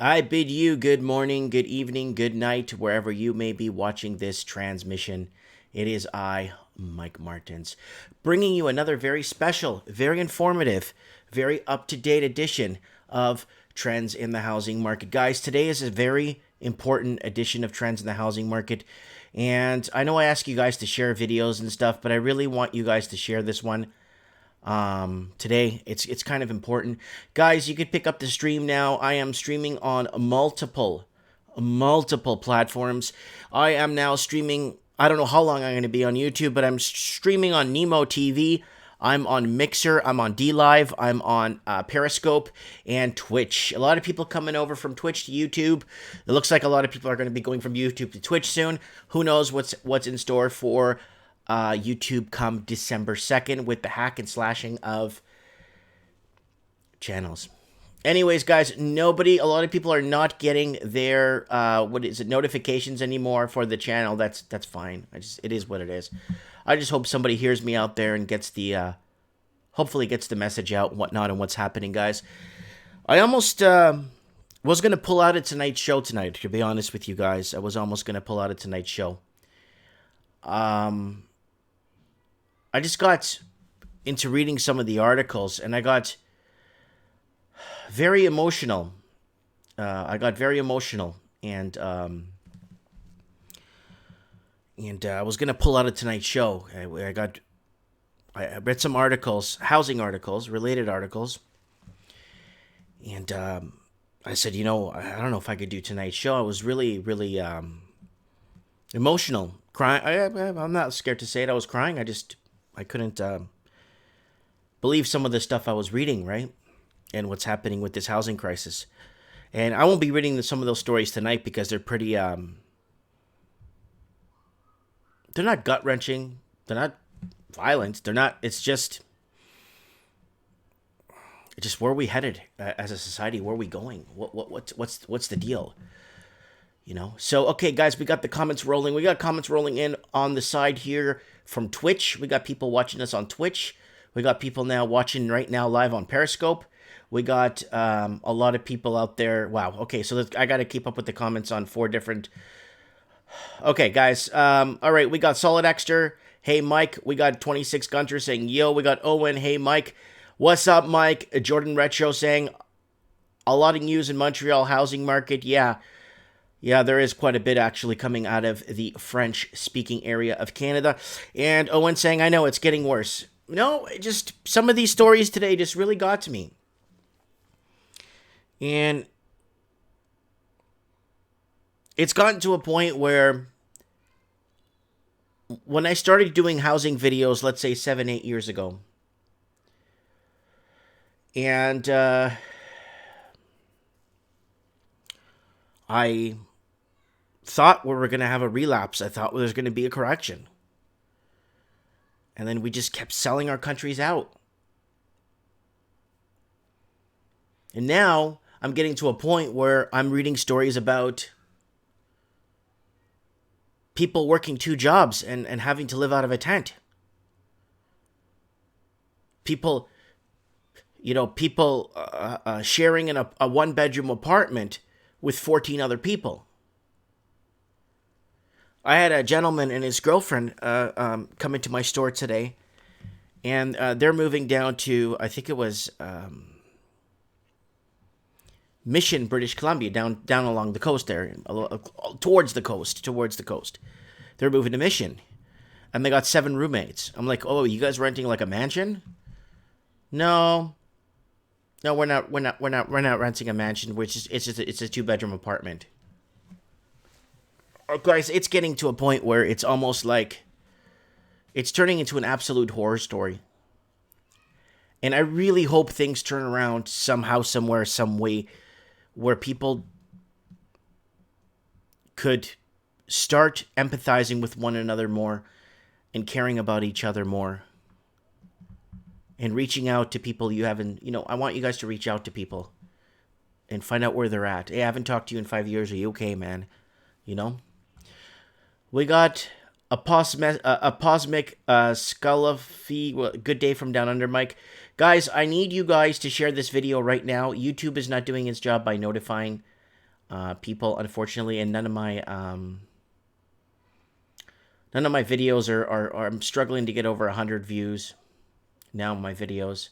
I bid you good morning, good evening, good night, wherever you may be watching this transmission. It is I, Mike Martins, bringing you another very special, very informative, very up to date edition of Trends in the Housing Market. Guys, today is a very important edition of Trends in the Housing Market. And I know I ask you guys to share videos and stuff, but I really want you guys to share this one today. It's kind of important. Guys, you could pick up the stream now. I am streaming on multiple platforms. I am now streaming. I don't know how long I'm going to be on YouTube, but I'm streaming on Nemo TV. I'm on Mixer, I'm on DLive, I'm on Periscope, and Twitch. A lot of people coming over from Twitch to YouTube. It looks like a lot of people are going to be going from YouTube to Twitch soon. Who knows what's in store for YouTube come December 2nd with the hack and slashing of channels. Anyways, guys, a lot of people are not getting their, notifications anymore for the channel. That's fine. It is what it is. I just hope somebody hears me out there and gets hopefully gets the message out and whatnot and what's happening, guys. I almost, was going to pull out a Tonight Show tonight, to be honest with you guys. I was almost going to pull out a Tonight Show. I just got into reading some of the articles and I got very emotional. And I was gonna pull out a Tonight Show. I read some articles, housing articles, related articles, and I said, I don't know if I could do Tonight Show. I was really emotional, crying. I'm not scared to say it. I was crying. I couldn't believe some of the stuff I was reading, right? And what's happening with this housing crisis. And I won't be reading some of those stories tonight because they're pretty, they're not gut-wrenching. They're not violent. It's just where are we headed as a society? Where are we going? What's the deal? So, okay, guys, we got the comments rolling. We got comments rolling in on the side here from Twitch. We got people watching us on Twitch. We got people now watching right now live on Periscope. We got a lot of people out there. Wow. Okay, so I got to keep up with the comments on 4 different. Okay, guys. All right, we got Solid Exter. Hey, Mike. We got 26 Gunter saying, yo. We got Owen. Hey, Mike. What's up, Mike? Jordan Retro saying, a lot of news in Montreal housing market. Yeah, there is quite a bit actually coming out of the French-speaking area of Canada. And Owen saying, I know, it's getting worse. No, just some of these stories today just really got to me. And it's gotten to a point where when I started doing housing videos, let's say 7-8 years ago, and I thought we were going to have a relapse. I thought there was going to be a correction. And then we just kept selling our countries out. And now I'm getting to a point where I'm reading stories about people working 2 jobs and having to live out of a tent. People sharing in a 1-bedroom apartment with 14 other people. I had a gentleman and his girlfriend come into my store today, and they're moving down to, I think it was Mission, British Columbia, down along the coast there, towards the coast. They're moving to Mission, and they got 7 roommates. I'm like, oh, you guys renting like a mansion? No, we're not renting a mansion. It's a 2-bedroom apartment. Guys, it's getting to a point where it's almost like it's turning into an absolute horror story. And I really hope things turn around somehow, somewhere, some way, where people could start empathizing with one another more and caring about each other more. And reaching out to people you haven't, I want you guys to reach out to people and find out where they're at. Hey, I haven't talked to you in 5 years. Are you okay, man? We got a Posmic Scullafy. Good day from down under, Mike. Guys, I need you guys to share this video right now. YouTube is not doing its job by notifying people, unfortunately, and none of my videos are I'm struggling to get over 100 views now. My videos,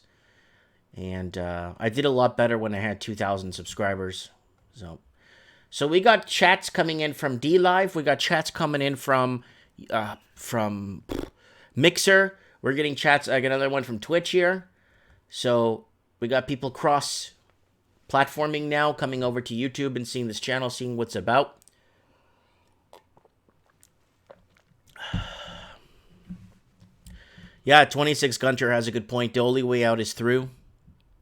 and I did a lot better when I had 2,000 subscribers. So we got chats coming in from D Live. We got chats coming in from Mixer. We're getting chats. I got another one from Twitch here. So we got people cross-platforming now, coming over to YouTube and seeing this channel, seeing what's about. Yeah, 26 Gunter has a good point. The only way out is through.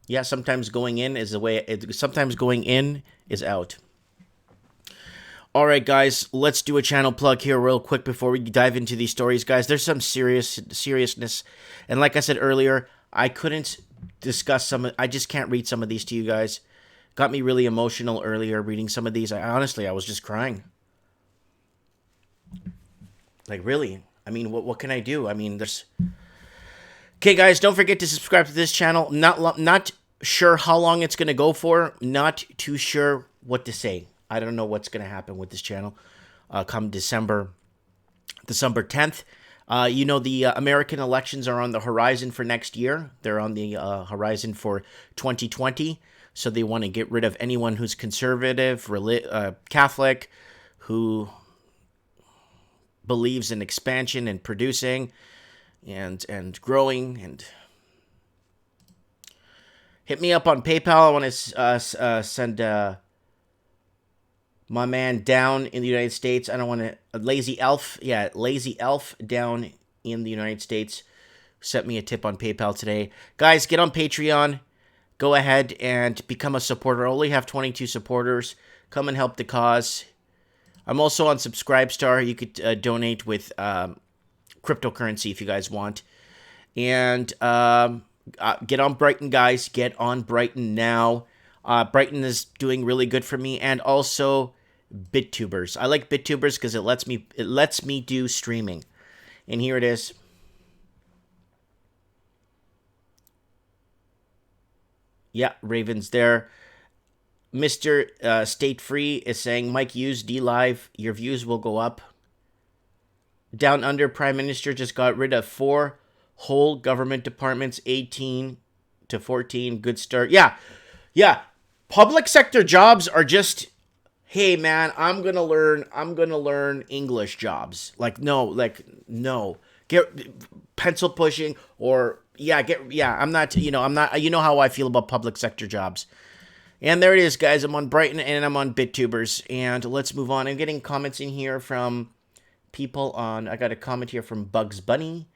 Yeah, sometimes going in is the way. Sometimes going in is out. All right, guys, let's do a channel plug here real quick before we dive into these stories, guys. There's some seriousness, and like I said earlier, I couldn't discuss I just can't read some of these to you guys. Got me really emotional earlier reading some of these. I was just crying. Like, really? I mean, what can I do? I mean, there's... Okay, guys, don't forget to subscribe to this channel. Not sure how long it's going to go for. Not too sure what to say. I don't know what's going to happen with this channel come December 10th. You know, the American elections are on the horizon for next year. They're on the horizon for 2020. So they want to get rid of anyone who's conservative, Catholic, who believes in expansion and producing and growing. And hit me up on PayPal. I want to send... my man down in the United States. I don't want to... Lazy Elf. Yeah, Lazy Elf down in the United States sent me a tip on PayPal today. Guys, get on Patreon. Go ahead and become a supporter. I only have 22 supporters. Come and help the cause. I'm also on Subscribestar. You could donate with cryptocurrency if you guys want. And get on Brighton, guys. Get on Brighton now. Brighton is doing really good for me. And also... BitTubers. I like BitTubers because it lets me do streaming. And here it is. Yeah, Raven's there. Mr. State Free is saying, Mike, use D-Live. Your views will go up. Down Under, Prime Minister just got rid of 4 whole government departments, 18 to 14. Good start. Yeah. Public sector jobs are just... Hey man, I'm gonna learn English jobs. No. Get pencil pushing or I'm not, you know how I feel about public sector jobs. And there it is, guys. I'm on Brighton and I'm on BitTubers. And let's move on. I'm getting comments in here from people I got a comment here from Bugs Bunny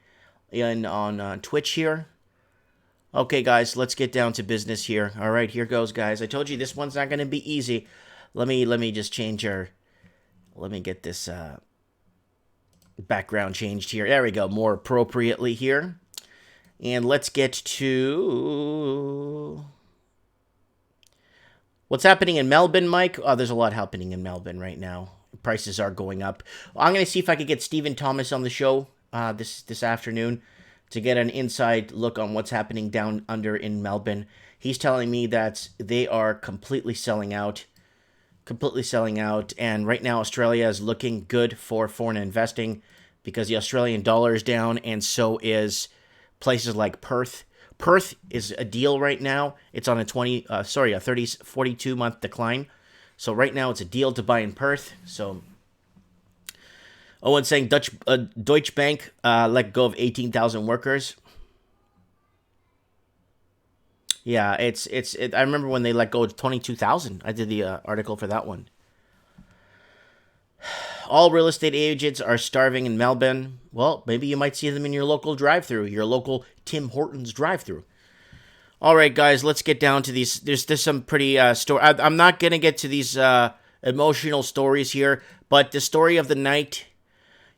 on Twitch here. Okay, guys, let's get down to business here. All right, here goes, guys. I told you this one's not gonna be easy. Let me just change let me get this background changed here. There we go, more appropriately here. And let's get to what's happening in Melbourne, Mike. Oh, there's a lot happening in Melbourne right now. Prices are going up. I'm going to see if I could get Stephen Thomas on the show this afternoon to get an inside look on what's happening down under in Melbourne. He's telling me that they are completely selling out, and right now Australia is looking good for foreign investing because the Australian dollar is down, and so is places like Perth. Perth is a deal right now. It's on a 42-month decline. So right now it's a deal to buy in Perth. So Owen saying Deutsche Bank let go of 18,000 workers. Yeah, I remember when they let go of 22,000. I did the article for that one. All real estate agents are starving in Melbourne. Well, maybe you might see them in your local drive-thru, your local Tim Hortons drive-thru. All right, guys, let's get down to these. There's some pretty story. I'm not gonna get to these emotional stories here, but the story of the night.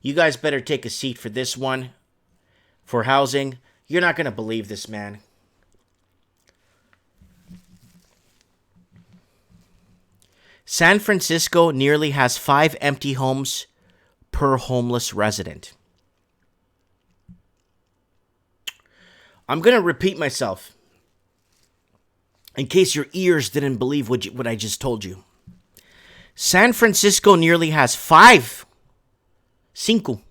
You guys better take a seat for this one. For housing, you're not gonna believe this, man. San Francisco nearly has 5 empty homes per homeless resident. I'm going to repeat myself in case your ears didn't believe what I just told you. San Francisco nearly has cinco,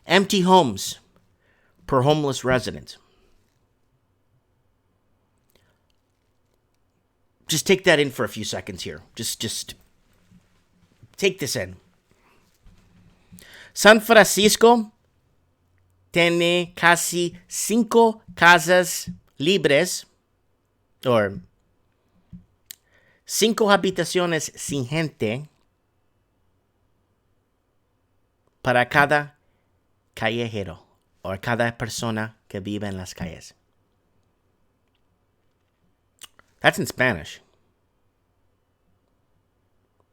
empty homes per homeless resident. Just take that in for a few seconds here. Just take this in. San Francisco tiene casi 5 casas libres, or 5 habitaciones sin gente para cada callejero, o cada persona que vive en las calles. That's in Spanish.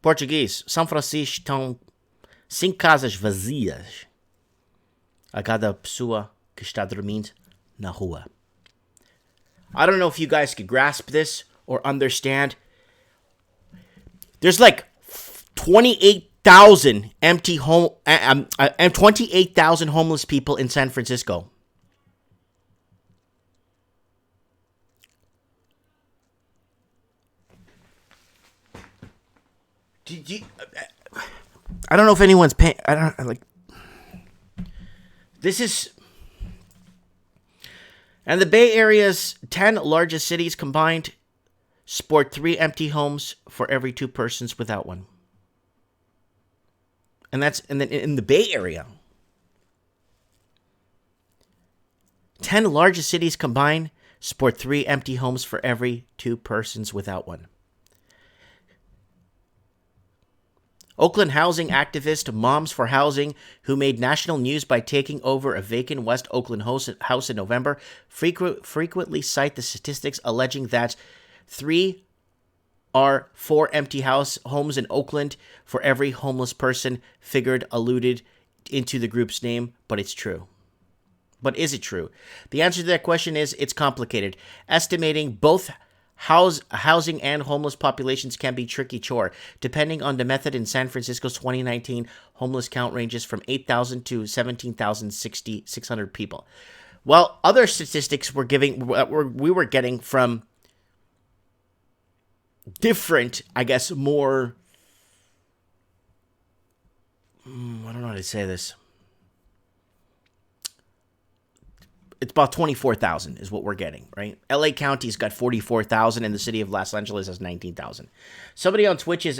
Português, São Francisco estão 5 casas vazias a cada pessoa que está dormindo na rua. I don't know if you guys could grasp this or understand. There's like 28,000 28,000 homeless people in San Francisco. I don't know if anyone's paying. I don't like. This is. And the Bay Area's 10 largest cities combined sport 3 empty homes for every 2 persons without one. And then in the Bay Area, 10 largest cities combined sport 3 empty homes for every 2 persons without one. Oakland housing activist Moms for Housing, who made national news by taking over a vacant West Oakland house in November, frequently cite the statistics alleging that 3 or 4 empty homes in Oakland for every homeless person figured alluded into the group's name, but it's true. But is it true? The answer to that question is it's complicated. Estimating both housing and homeless populations can be a tricky chore. Depending on the method, in San Francisco's 2019 homeless count ranges from 8,000 to 17,600 people. Well, other statistics we were getting from different, I guess, more, I don't know how to say this. It's about 24,000 is what we're getting, right? LA County's got 44,000 and the city of Los Angeles has 19,000. Somebody on Twitch is,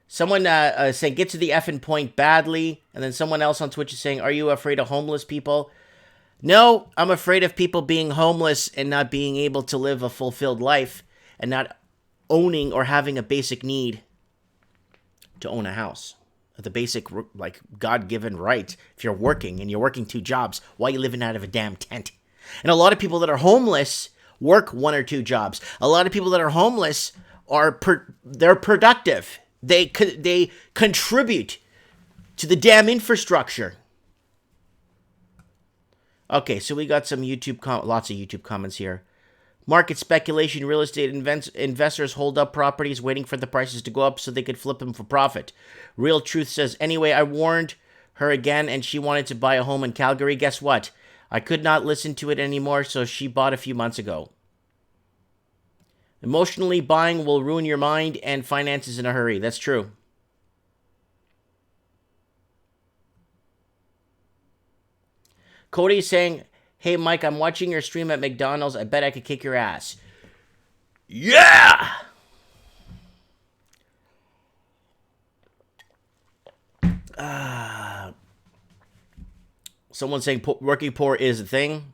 someone saying, get to the effing point badly. And then someone else on Twitch is saying, are you afraid of homeless people? No, I'm afraid of people being homeless and not being able to live a fulfilled life and not owning or having a basic need to own a house. The basic, like, God-given right. If you're working and you're working 2 jobs, why are you living out of a damn tent? And a lot of people that are homeless work 1 or 2 jobs. A lot of people that are homeless they're productive. They contribute to the damn infrastructure. Okay, so we got some lots of YouTube comments here. Market speculation, real estate investors hold up properties waiting for the prices to go up so they could flip them for profit. Real Truth says, anyway, I warned her again and she wanted to buy a home in Calgary. Guess what? I could not listen to it anymore, so she bought a few months ago. Emotionally buying will ruin your mind and finances in a hurry. That's true. Cody is saying, hey, Mike, I'm watching your stream at McDonald's. I bet I could kick your ass. Yeah! Someone saying working poor is a thing.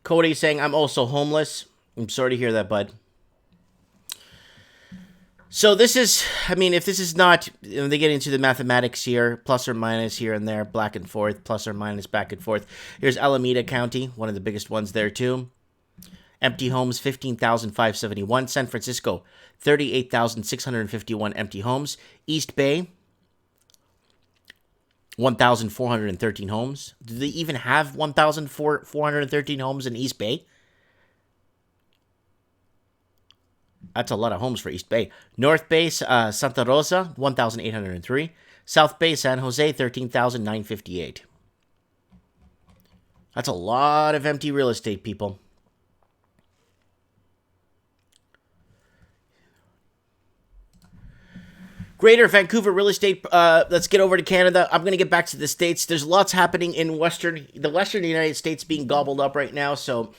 Cody saying, I'm also homeless. I'm sorry to hear that, bud. So this is, I mean, if this is not, they get into the mathematics here, plus or minus here and there, back and forth, plus or minus, back and forth. Here's Alameda County, one of the biggest ones there too. Empty homes, 15,571. San Francisco, 38,651 empty homes. East Bay, 1,413 homes. Do they even have 1,413 homes in East Bay? That's a lot of homes for East Bay. North Bay, Santa Rosa, 1,803. South Bay, San Jose, 13,958. That's a lot of empty real estate, people. Greater Vancouver real estate. Let's get over to Canada. I'm going to get back to the States. There's lots happening in the Western United States being gobbled up right now. So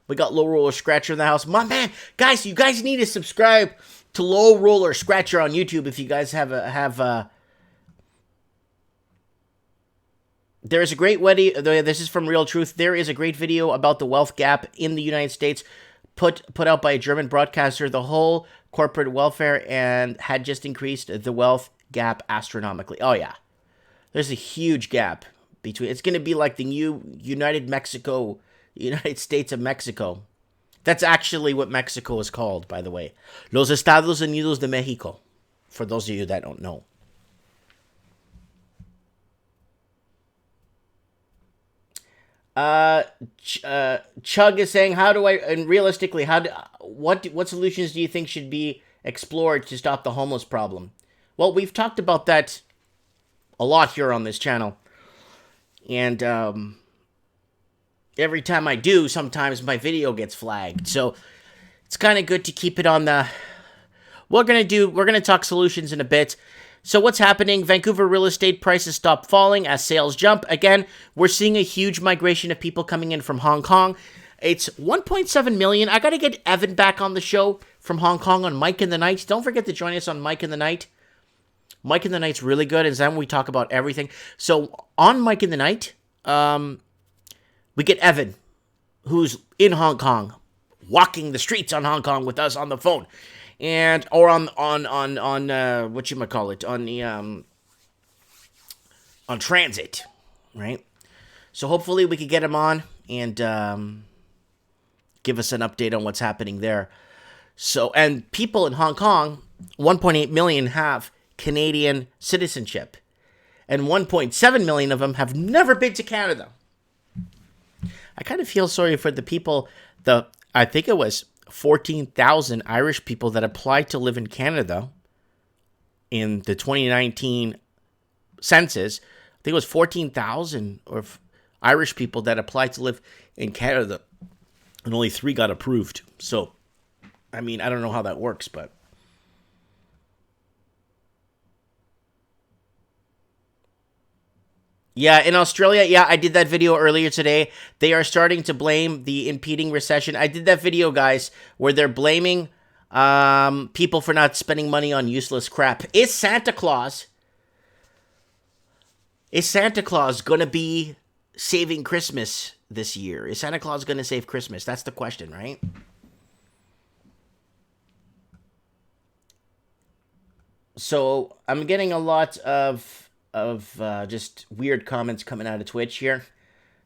we got Low Roller Scratcher in the house. My man, guys, you guys need to subscribe to Low Roller Scratcher on YouTube if you guys There's a great video. This is from Real Truth. There is a great video about the wealth gap in the United States, put out by a German broadcaster. The whole corporate welfare and had just increased the wealth gap astronomically. Oh yeah, there's a huge gap between. It's going to be like the new United States of Mexico. That's actually what Mexico is called, by the way. Los Estados Unidos de Mexico. For those of you that don't know. Chug is saying, realistically, what solutions do you think should be explored to stop the homeless problem? Well, we've talked about that a lot here on this channel. And every time I do, sometimes my video gets flagged. So it's kind of good to keep it on the... We're going to talk solutions in a bit. So what's happening? Vancouver real estate prices stop falling as sales jump. Again, we're seeing a huge migration of people coming in from Hong Kong. It's 1.7 million. I got to get Evan back on the show from Hong Kong on Mike in the Night. Don't forget to join us on Mike in the Night. Mike in the Night's really good, and then we talk about everything. So on Mike in the Night, we get Evan, who's in Hong Kong, walking the streets on Hong Kong with us on the phone. Or on whatchamacallit, on the on transit, right? So hopefully we could get him on and give us an update on what's happening there. So, and people in Hong Kong, 1.8 million have Canadian citizenship, and 1.7 million of them have never been to Canada. I kind of feel sorry for the people. I think it was 14,000 Irish people that applied to live in Canada in the 2019 census. I think it was 14,000 Irish people that applied to live in Canada, and only 3 got approved. So, I mean, I don't know how that works, but... Yeah, in Australia, I did that video earlier today. They are starting to blame the impeding recession. I did that video, guys, where they're blaming people for not spending money on useless crap. Is Santa Claus going to be saving Christmas this year? Is Santa Claus going to save Christmas? That's the question, right? So I'm getting a lot of just weird comments coming out of Twitch here.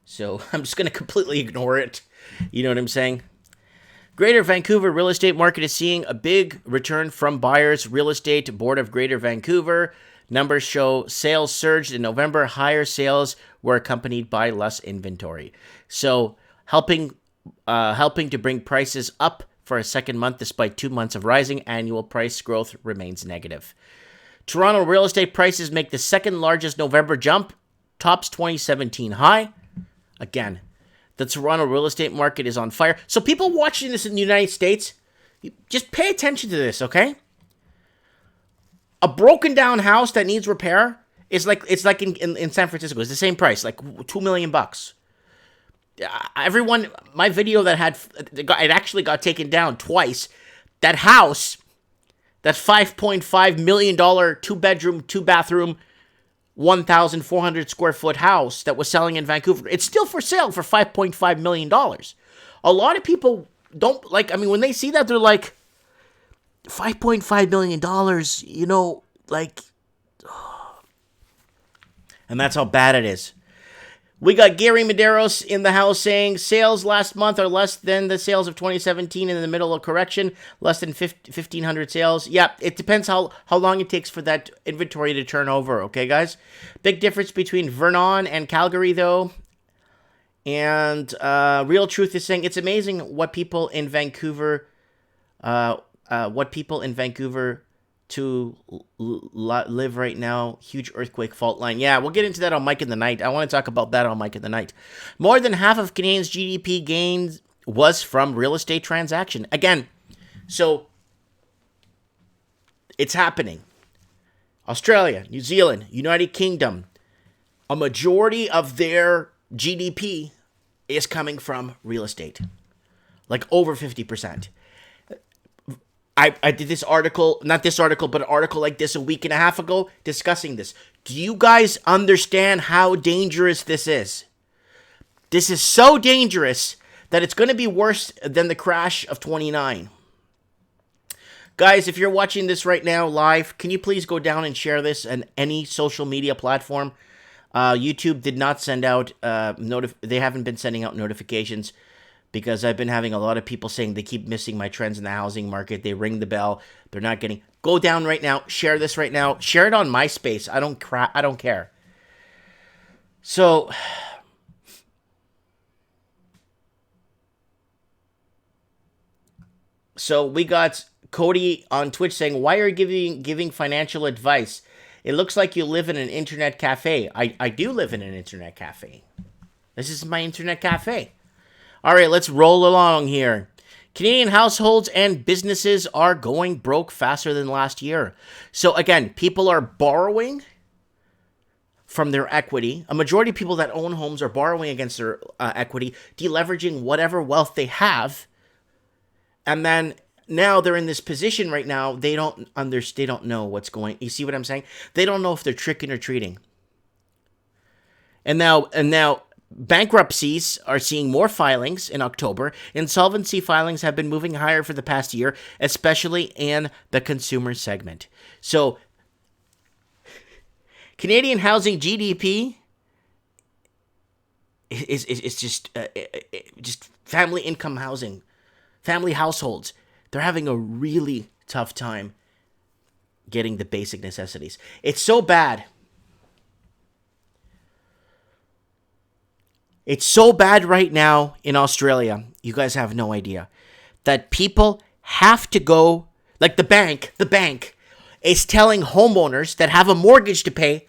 So I'm just going to completely ignore it. You know what I'm saying? Greater Vancouver real estate market is seeing a big return from buyers. Real Estate Board of Greater Vancouver numbers show sales surged in November. Higher sales were accompanied by less inventory. So helping to bring prices up for a second month despite 2 months of rising. Annual price growth remains negative. Toronto real estate prices make the second largest November jump, tops 2017 high. Again, the Toronto real estate market is on fire. So people watching this in the United States, just pay attention to this, okay? A broken down house that needs repair is like in San Francisco. It's the same price, like $2 million. Everyone, my video it actually got taken down twice. That house, that $5.5 million 2-bedroom, 2-bathroom, 1,400 square foot house that was selling in Vancouver, it's still for sale for $5.5 million. A lot of people don't when they see that, they're like, $5.5 million, and that's how bad it is. We got Gary Medeiros in the house saying sales last month are less than the sales of 2017 in the middle of correction, less than 1,500 sales. Yeah, it depends how long it takes for that inventory to turn over, okay, guys? Big difference between Vernon and Calgary, though. And Real Truth is saying it's amazing what people in Vancouver, to live right now. Huge earthquake fault line. Yeah, we'll get into that on Mike in the Night. I want to talk about that on Mike in the Night. More than half of Canadians' GDP gains was from real estate transaction. Again, so it's happening. Australia, New Zealand, United Kingdom, a majority of their GDP is coming from real estate. Like over 50%. I did this article, not this article, but an article like this a week and a half ago discussing this. Do you guys understand how dangerous this is? This is so dangerous that it's going to be worse than the crash of 29. Guys, if you're watching this right now live, can you please go down and share this on any social media platform? YouTube did not send out, they haven't been sending out notifications because I've been having a lot of people saying they keep missing my trends in the housing market. They ring the bell. They're not getting... Go down right now. Share this right now. Share it on MySpace. I don't care. So... So we got Cody on Twitch saying, why are you giving financial advice? It looks like you live in an internet cafe. I do live in an internet cafe. This is my internet cafe. All right, let's roll along here. Canadian households and businesses are going broke faster than last year. So again, people are borrowing from their equity. A majority of people that own homes are borrowing against their equity, deleveraging whatever wealth they have. And then now they're in this position right now. They don't know what's going. You see what I'm saying? They don't know if they're tricking or treating. And now bankruptcies are seeing more filings in October. Insolvency filings have been moving higher for the past year, especially in the consumer segment. So Canadian housing GDP is just family income housing. Family households, they're having a really tough time getting the basic necessities. It's so bad. It's so bad right now in Australia, you guys have no idea, that people have to go, like the bank is telling homeowners that have a mortgage to pay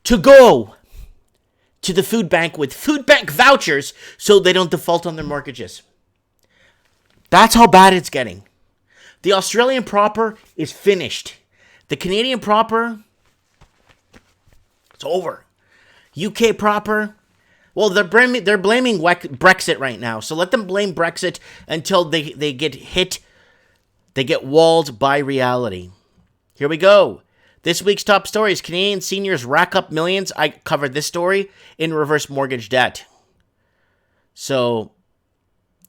to go to the food bank with food bank vouchers so they don't default on their mortgages. That's how bad it's getting. The Australian proper is finished. The Canadian proper, it's over. UK proper, well, they're blaming Brexit right now. So let them blame Brexit until they get hit, they get walled by reality. Here we go. This week's top stories. Canadian seniors rack up millions. I covered this story in reverse mortgage debt. So...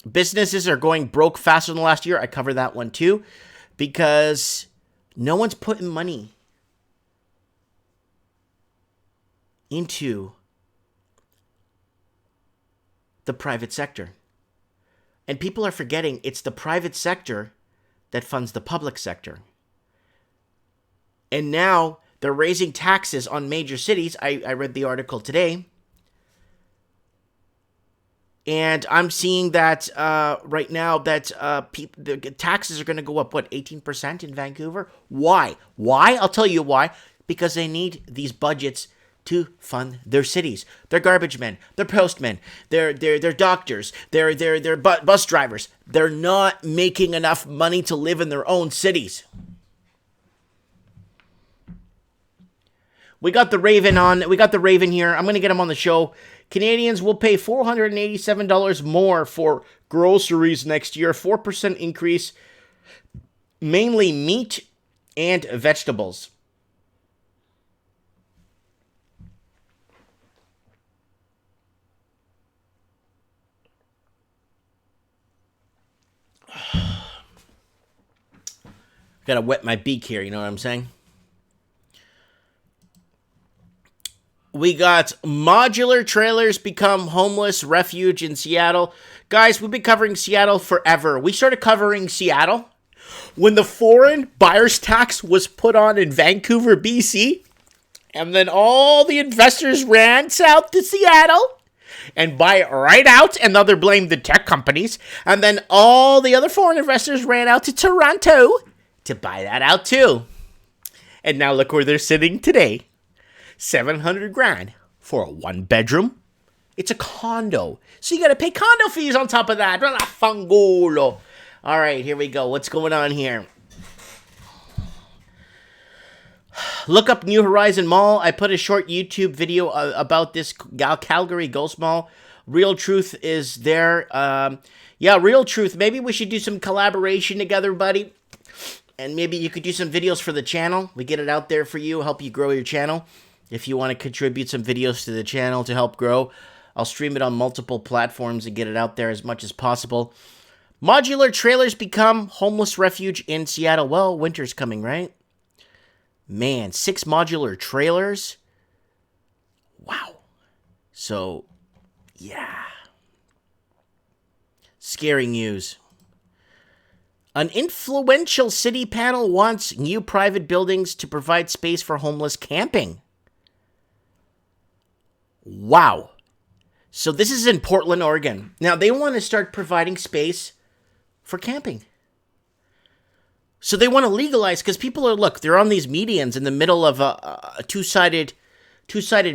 businesses are going broke faster than last year. I covered that one too, because no one's putting money into the private sector. And people are forgetting it's the private sector that funds the public sector. And now they're raising taxes on major cities. I read the article today. And I'm seeing that right now that the taxes are going to go up, 18% in Vancouver? Why? Why? I'll tell you why. Because they need these budgets to fund their cities. They're garbage men. They're postmen. They're doctors. They're bus drivers. They're not making enough money to live in their own cities. We got the Raven on. We got the Raven here. I'm going to get him on the show. Canadians will pay $487 more for groceries next year. 4% increase, mainly meat and vegetables. Gotta wet my beak here, you know what I'm saying? We got modular trailers become homeless refuge in Seattle. Guys, we've been covering Seattle forever. We started covering Seattle when the foreign buyer's tax was put on in Vancouver, BC. And then all the investors ran south to Seattle and buy it right out. And now they're blaming the tech companies. And then all the other foreign investors ran out to Toronto to buy that out too. And now look where they're sitting today. $700,000 for a 1-bedroom. It's a condo. So you got to pay condo fees on top of that. Fangulo. All right, here we go. What's going on here? Look up New Horizon Mall. I put a short YouTube video about this Calgary Ghost Mall. Real Truth is there. Yeah, Real Truth. Maybe we should do some collaboration together, buddy. And maybe you could do some videos for the channel. We get it out there for you, help you grow your channel. If you want to contribute some videos to the channel to help grow, I'll stream it on multiple platforms and get it out there as much as possible. Modular trailers become homeless refuge in Seattle. Well, winter's coming, right? Man, 6 modular trailers. Wow. So, yeah. Scary news. An influential city panel wants new private buildings to provide space for homeless camping. Wow. So this is in Portland, Oregon. Now, they want to start providing space for camping. So they want to legalize, because people are, look, they're on these medians in the middle of a two-sided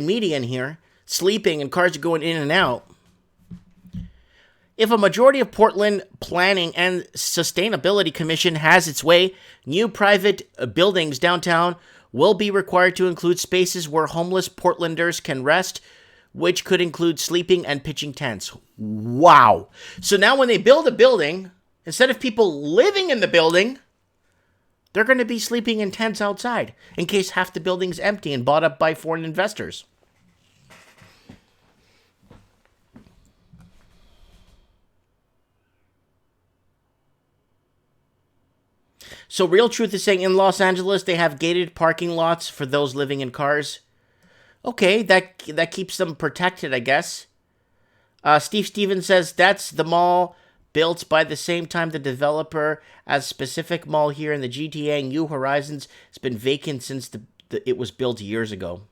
median here, sleeping, and cars are going in and out. If a majority of Portland Planning and Sustainability Commission has its way, new private buildings downtown will be required to include spaces where homeless Portlanders can rest, which could include sleeping and pitching tents. Wow. So now when they build a building, instead of people living in the building, they're going to be sleeping in tents outside in case half the building's empty and bought up by foreign investors. So Real Truth is saying in Los Angeles, they have gated parking lots for those living in cars. Okay, that keeps them protected, I guess. Steve Stevens says that's the mall built by the same time the developer as specific mall here in the GTA, New Horizons. It's been vacant since it was built years ago.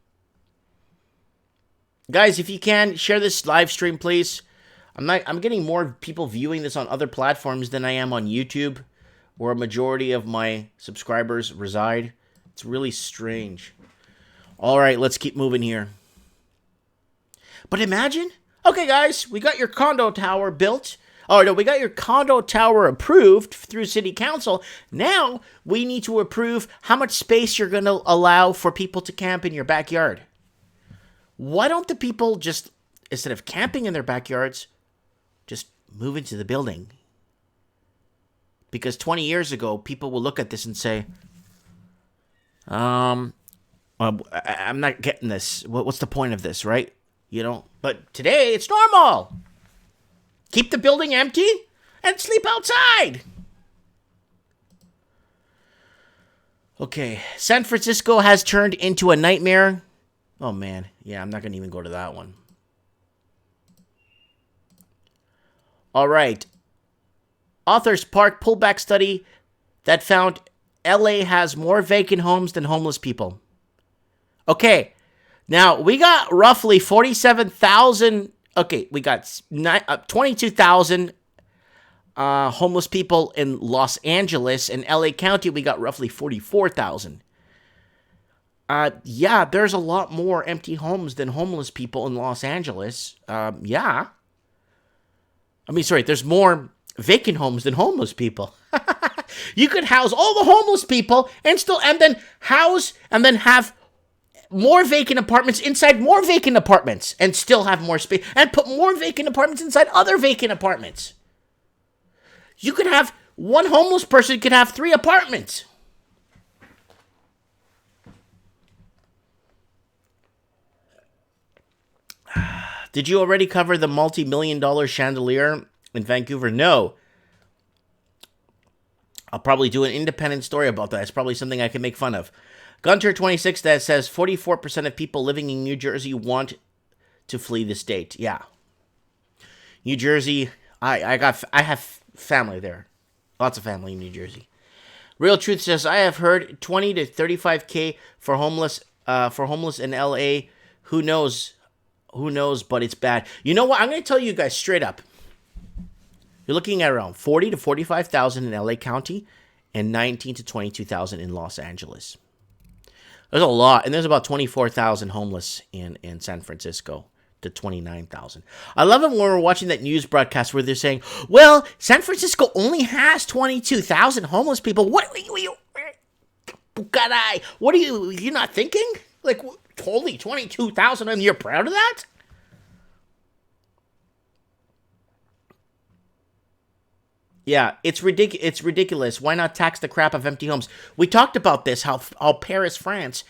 Guys, if you can, share this live stream, please. I'm getting more people viewing this on other platforms than I am on YouTube, where a majority of my subscribers reside. It's really strange. All right, let's keep moving here. But imagine, okay, guys, we got your condo tower built. Oh, no, we got your condo tower approved through city council. Now we need to approve how much space you're going to allow for people to camp in your backyard. Why don't the people just, instead of camping in their backyards, just move into the building? Because 20 years ago, people will look at this and say, I'm not getting this. What's the point of this, right? You know, but today it's normal. Keep the building empty and sleep outside. Okay, San Francisco has turned into a nightmare. Oh, man. Yeah, I'm not going to even go to that one. All right. Authors Park pullback study that found LA has more vacant homes than homeless people. Okay, now we got roughly 47,000. Okay, we got 22,000 homeless people in Los Angeles. In LA County, we got roughly 44,000. Yeah, there's a lot more empty homes than homeless people in Los Angeles. Yeah. I mean, sorry, there's more vacant homes than homeless people. You could house all the homeless people and then have more vacant apartments inside more vacant apartments and still have more space and put more vacant apartments inside other vacant apartments. You could have one homeless person could have 3 apartments. Did you already cover the multi-million-dollar chandelier in Vancouver? No. I'll probably do an independent story about that. It's probably something I can make fun of. Gunter26 that says 44% of people living in New Jersey want to flee the state. Yeah. New Jersey, I have family there. Lots of family in New Jersey. Real Truth says I have heard 20 to 35K for homeless in LA. Who knows, but it's bad. You know what? I'm going to tell you guys straight up. You're looking at around 40 to 45,000 in LA County and 19 to 22,000 in Los Angeles. There's a lot, and there's about 24,000 homeless in San Francisco to 29,000. I love it when we're watching that news broadcast where they're saying, well, San Francisco only has 22,000 homeless people. What? Caray. What are you not thinking? Like, holy 22,000 and you're proud of that? Yeah, it's ridiculous. It's ridiculous. Why not tax the crap of empty homes? We talked about this. How Paris, France,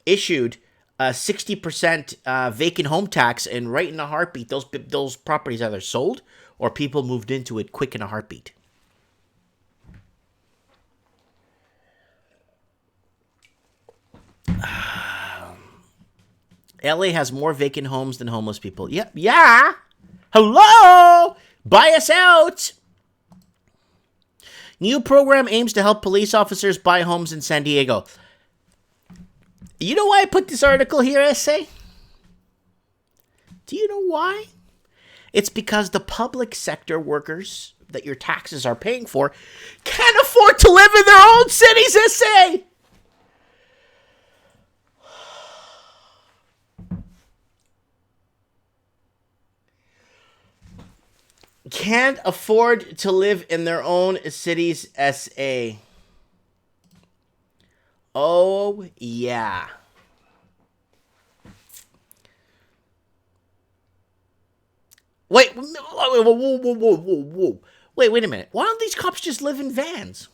issued a 60% vacant home tax, and right in a heartbeat, those properties either sold or people moved into it quick in a heartbeat. LA has more vacant homes than homeless people. Yeah, yeah. Hello, buy us out. New program aims to help police officers buy homes in San Diego. You know why I put this article here, essay? Do you know why? It's because the public sector workers that your taxes are paying for can't afford to live in their own cities, essay. Can't afford to live in their own cities, SA. Oh, yeah. Wait, whoa. Wait a minute. Why don't these cops just live in vans?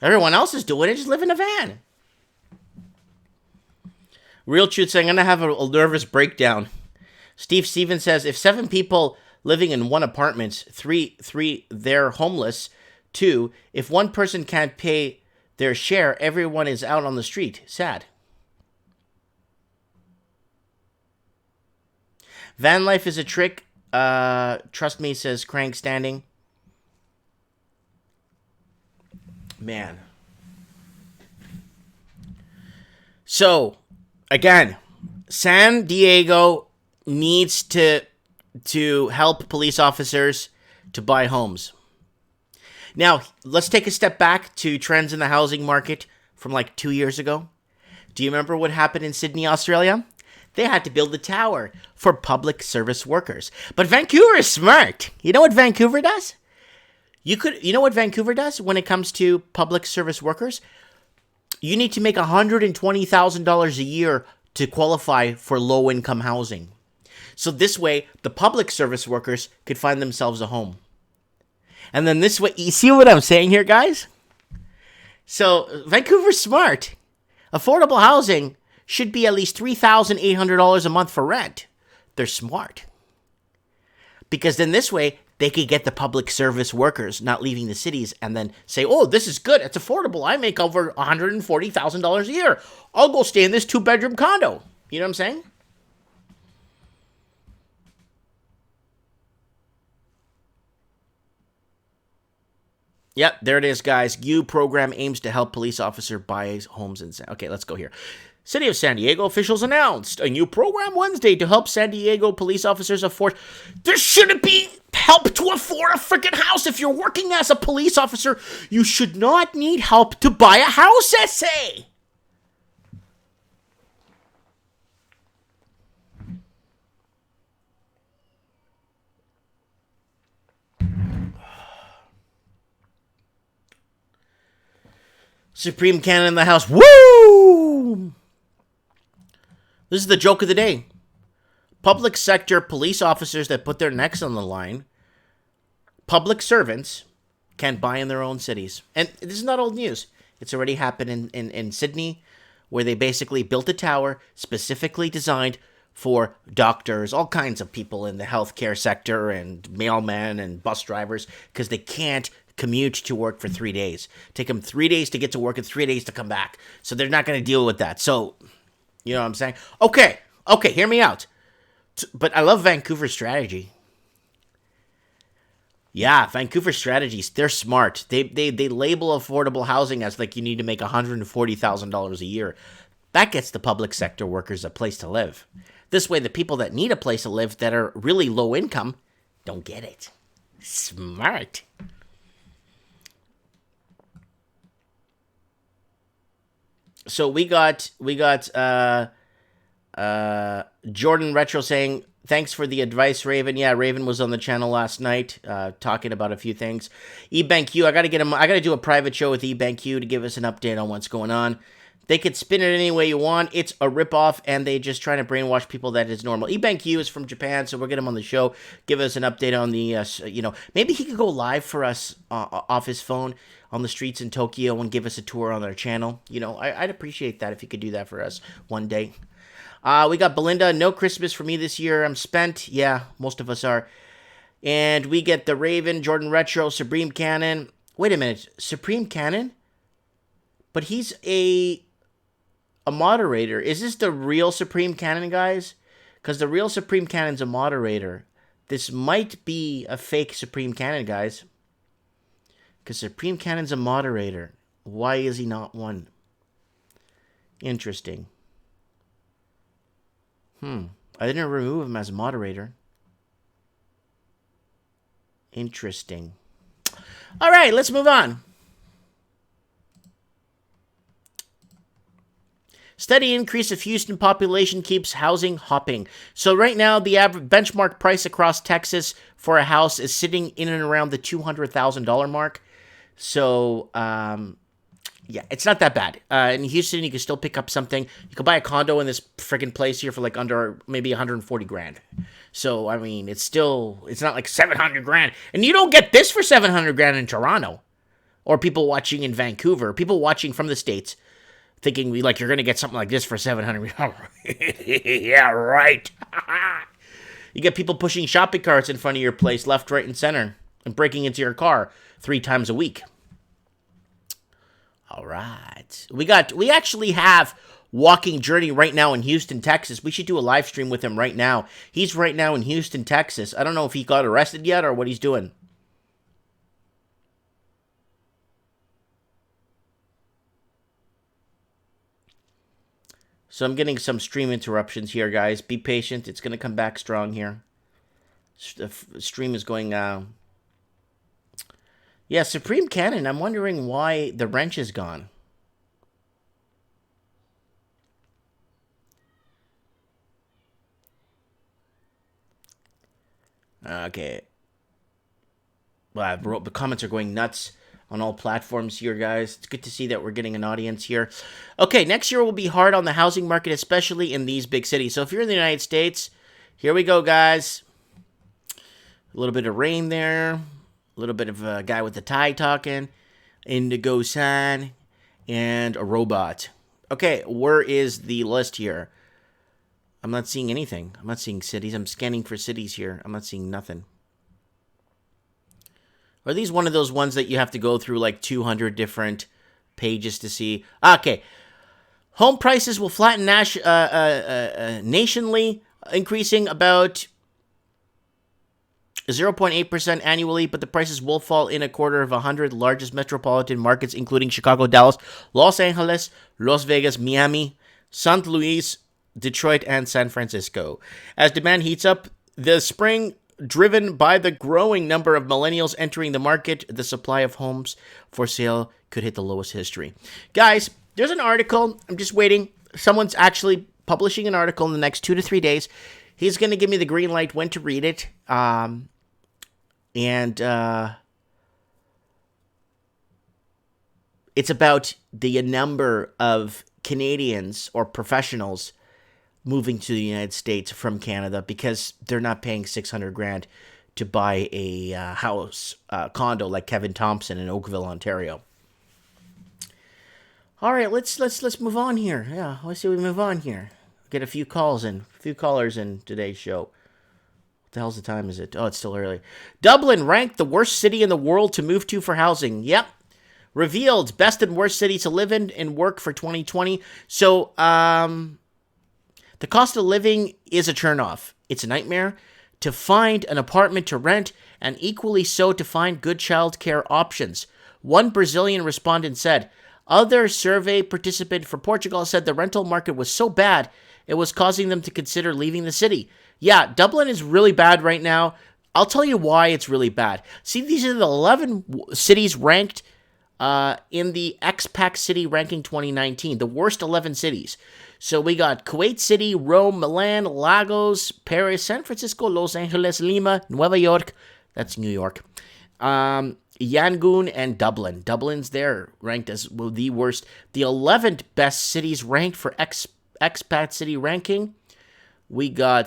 Everyone else is doing it. Just live in a van. Real Truth saying, I'm going to have a nervous breakdown. Steve Stevens says, if 7 people living in one apartment, three, they're homeless. 2, if one person can't pay their share, everyone is out on the street. Sad. Van life is a trick. Trust me, says Crank Standing. Man. So, again, San Diego needs to help police officers to buy homes. Now, let's take a step back to trends in the housing market from like 2 years ago. Do you remember what happened in Sydney, Australia? They had to build a tower for public service workers. But Vancouver is smart. You know what Vancouver does? You know what Vancouver does when it comes to public service workers? You need to make $120,000 a year to qualify for low-income housing. So this way, the public service workers could find themselves a home. And then this way, you see what I'm saying here, guys? So Vancouver's smart. Affordable housing should be at least $3,800 a month for rent. They're smart. Because then this way, they could get the public service workers not leaving the cities and then say, oh, this is good. It's affordable. I make over $140,000 a year. I'll go stay in this 2-bedroom condo. You know what I'm saying? Yep, there it is, guys. U program aims to help police officer buy homes in Okay, let's go here. City of San Diego officials announced a new program Wednesday to help San Diego police officers afford... There shouldn't be help to afford a freaking house. If you're working as a police officer, you should not need help to buy a house, essay. Supreme Cannon in the house. Woo! This is the joke of the day. Public sector police officers that put their necks on the line, public servants, can't buy in their own cities. And this is not old news. It's already happened in Sydney, where they basically built a tower specifically designed for doctors, all kinds of people in the healthcare sector, and mailmen and bus drivers, because they can't commute to work for 3 days. Take them 3 days to get to work and 3 days to come back. So they're not going to deal with that. So, you know what I'm saying? Okay, hear me out. But I love Vancouver's strategy. Yeah, Vancouver strategies, they're smart. They label affordable housing as like you need to make $140,000 a year. That gets the public sector workers a place to live. This way, the people that need a place to live that are really low income don't get it. Smart. So we got Jordan Retro saying Thanks for the advice, Raven. Yeah, Raven was on the channel last night talking about a few things. eBankU, I got to get him. I got to do a private show with eBankU to give us an update on what's going on. They could spin it any way you want. It's a ripoff, and they just trying to brainwash people that it's normal. eBankU is from Japan, so we'll get him on the show. Give us an update on the, maybe he could go live for us off his phone on the streets in Tokyo and give us a tour on their channel. I'd appreciate that if he could do that for us one day. We got Belinda. No Christmas for me this year. I'm spent. Yeah, most of us are. And we get the Raven, Jordan Retro, Supreme Cannon. Wait a minute. Supreme Cannon? But he's a moderator. Is this the real Supreme Cannon, guys? Because the real Supreme Cannon's a moderator. This might be a fake Supreme Cannon, guys. Because Supreme Cannon's a moderator. Why is he not one? Interesting. I didn't remove him as a moderator. Interesting. All right, let's move on. Steady increase of Houston population keeps housing hopping. So right now, the average benchmark price across Texas for a house is sitting in and around the $200,000 mark. So, yeah, it's not that bad. In Houston, you can still pick up something. You can buy a condo in this freaking place here for like under maybe 140 grand. So, I mean, it's not like 700 grand. And you don't get this for 700 grand in Toronto. Or people watching in Vancouver. People watching from the States. Thinking like you're going to get something like this for 700. Yeah, right. You get people pushing shopping carts in front of your place, left, right, and center, and breaking into your car 3 times a week. All right. We actually have Walking Journey right now in Houston, Texas. We should do a live stream with him right now. He's right now in Houston, Texas. I don't know if he got arrested yet or what he's doing. So I'm getting some stream interruptions here, guys. Be patient. It's going to come back strong here. The stream is going... Yeah, Supreme Cannon. I'm wondering why the wrench is gone. Okay. Well, the comments are going nuts on all platforms here, guys. It's good to see that we're getting an audience here. Okay, next year will be hard on the housing market, especially in these big cities. So if you're in the United States, here we go, guys. A little bit of rain there. A little bit of a guy with a tie talking. Indigo sign. And a robot. Okay, where is the list here? I'm not seeing anything. I'm not seeing cities. I'm scanning for cities here. I'm not seeing nothing. Are these one of those ones that you have to go through like 200 different pages to see? Okay. Home prices will flatten nationally, increasing about 0.8% annually, but the prices will fall in a quarter of 100 largest metropolitan markets, including Chicago, Dallas, Los Angeles, Las Vegas, Miami, St. Louis, Detroit, and San Francisco. As demand heats up this spring, driven by the growing number of millennials entering the market, the supply of homes for sale could hit the lowest history. Guys, there's an article. I'm just waiting. Someone's actually publishing an article in the next 2 to 3 days. He's going to give me the green light when to read it. It's about the number of Canadians or professionals moving to the United States from Canada because they're not paying 600 grand to buy a house, condo like Kevin Thompson in Oakville, Ontario. All right, let's move on here. Yeah, let's see we move on here. Get a few callers in today's show. What the hell's the time is it? Oh, it's still early. Dublin ranked the worst city in the world to move to for housing. Yep. Revealed best and worst city to live in and work for 2020. So, the cost of living is a turnoff. It's a nightmare to find an apartment to rent, and equally so to find good childcare options. One Brazilian respondent said, other survey participant for Portugal said the rental market was so bad, it was causing them to consider leaving the city. Yeah, Dublin is really bad right now. I'll tell you why it's really bad. See, these are the 11 cities ranked in the Expat City Ranking 2019, the worst 11 cities. So we got Kuwait City, Rome, Milan, Lagos, Paris, San Francisco, Los Angeles, Lima, Nueva York. That's New York. Yangon and Dublin. Dublin's there, ranked as the worst. The 11th best cities ranked for expat city ranking. We got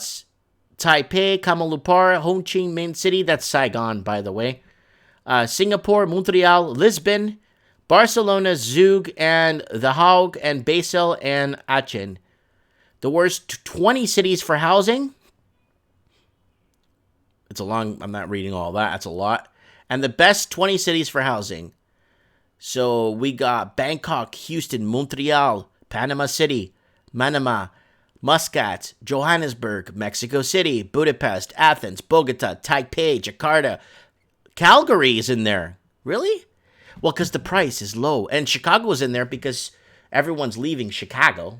Taipei, Kuala Lumpur, Ho Chi Minh City. That's Saigon, by the way. Singapore, Montreal, Lisbon, Barcelona, Zug, and The Hague, and Basel, and Aachen. The worst 20 cities for housing. It's a long, I'm not reading all that. That's a lot. And the best 20 cities for housing. So we got Bangkok, Houston, Montreal, Panama City, Manama, Muscat, Johannesburg, Mexico City, Budapest, Athens, Bogota, Taipei, Jakarta. Calgary is in there. Really? Well, because the price is low. And Chicago's in there because everyone's leaving Chicago.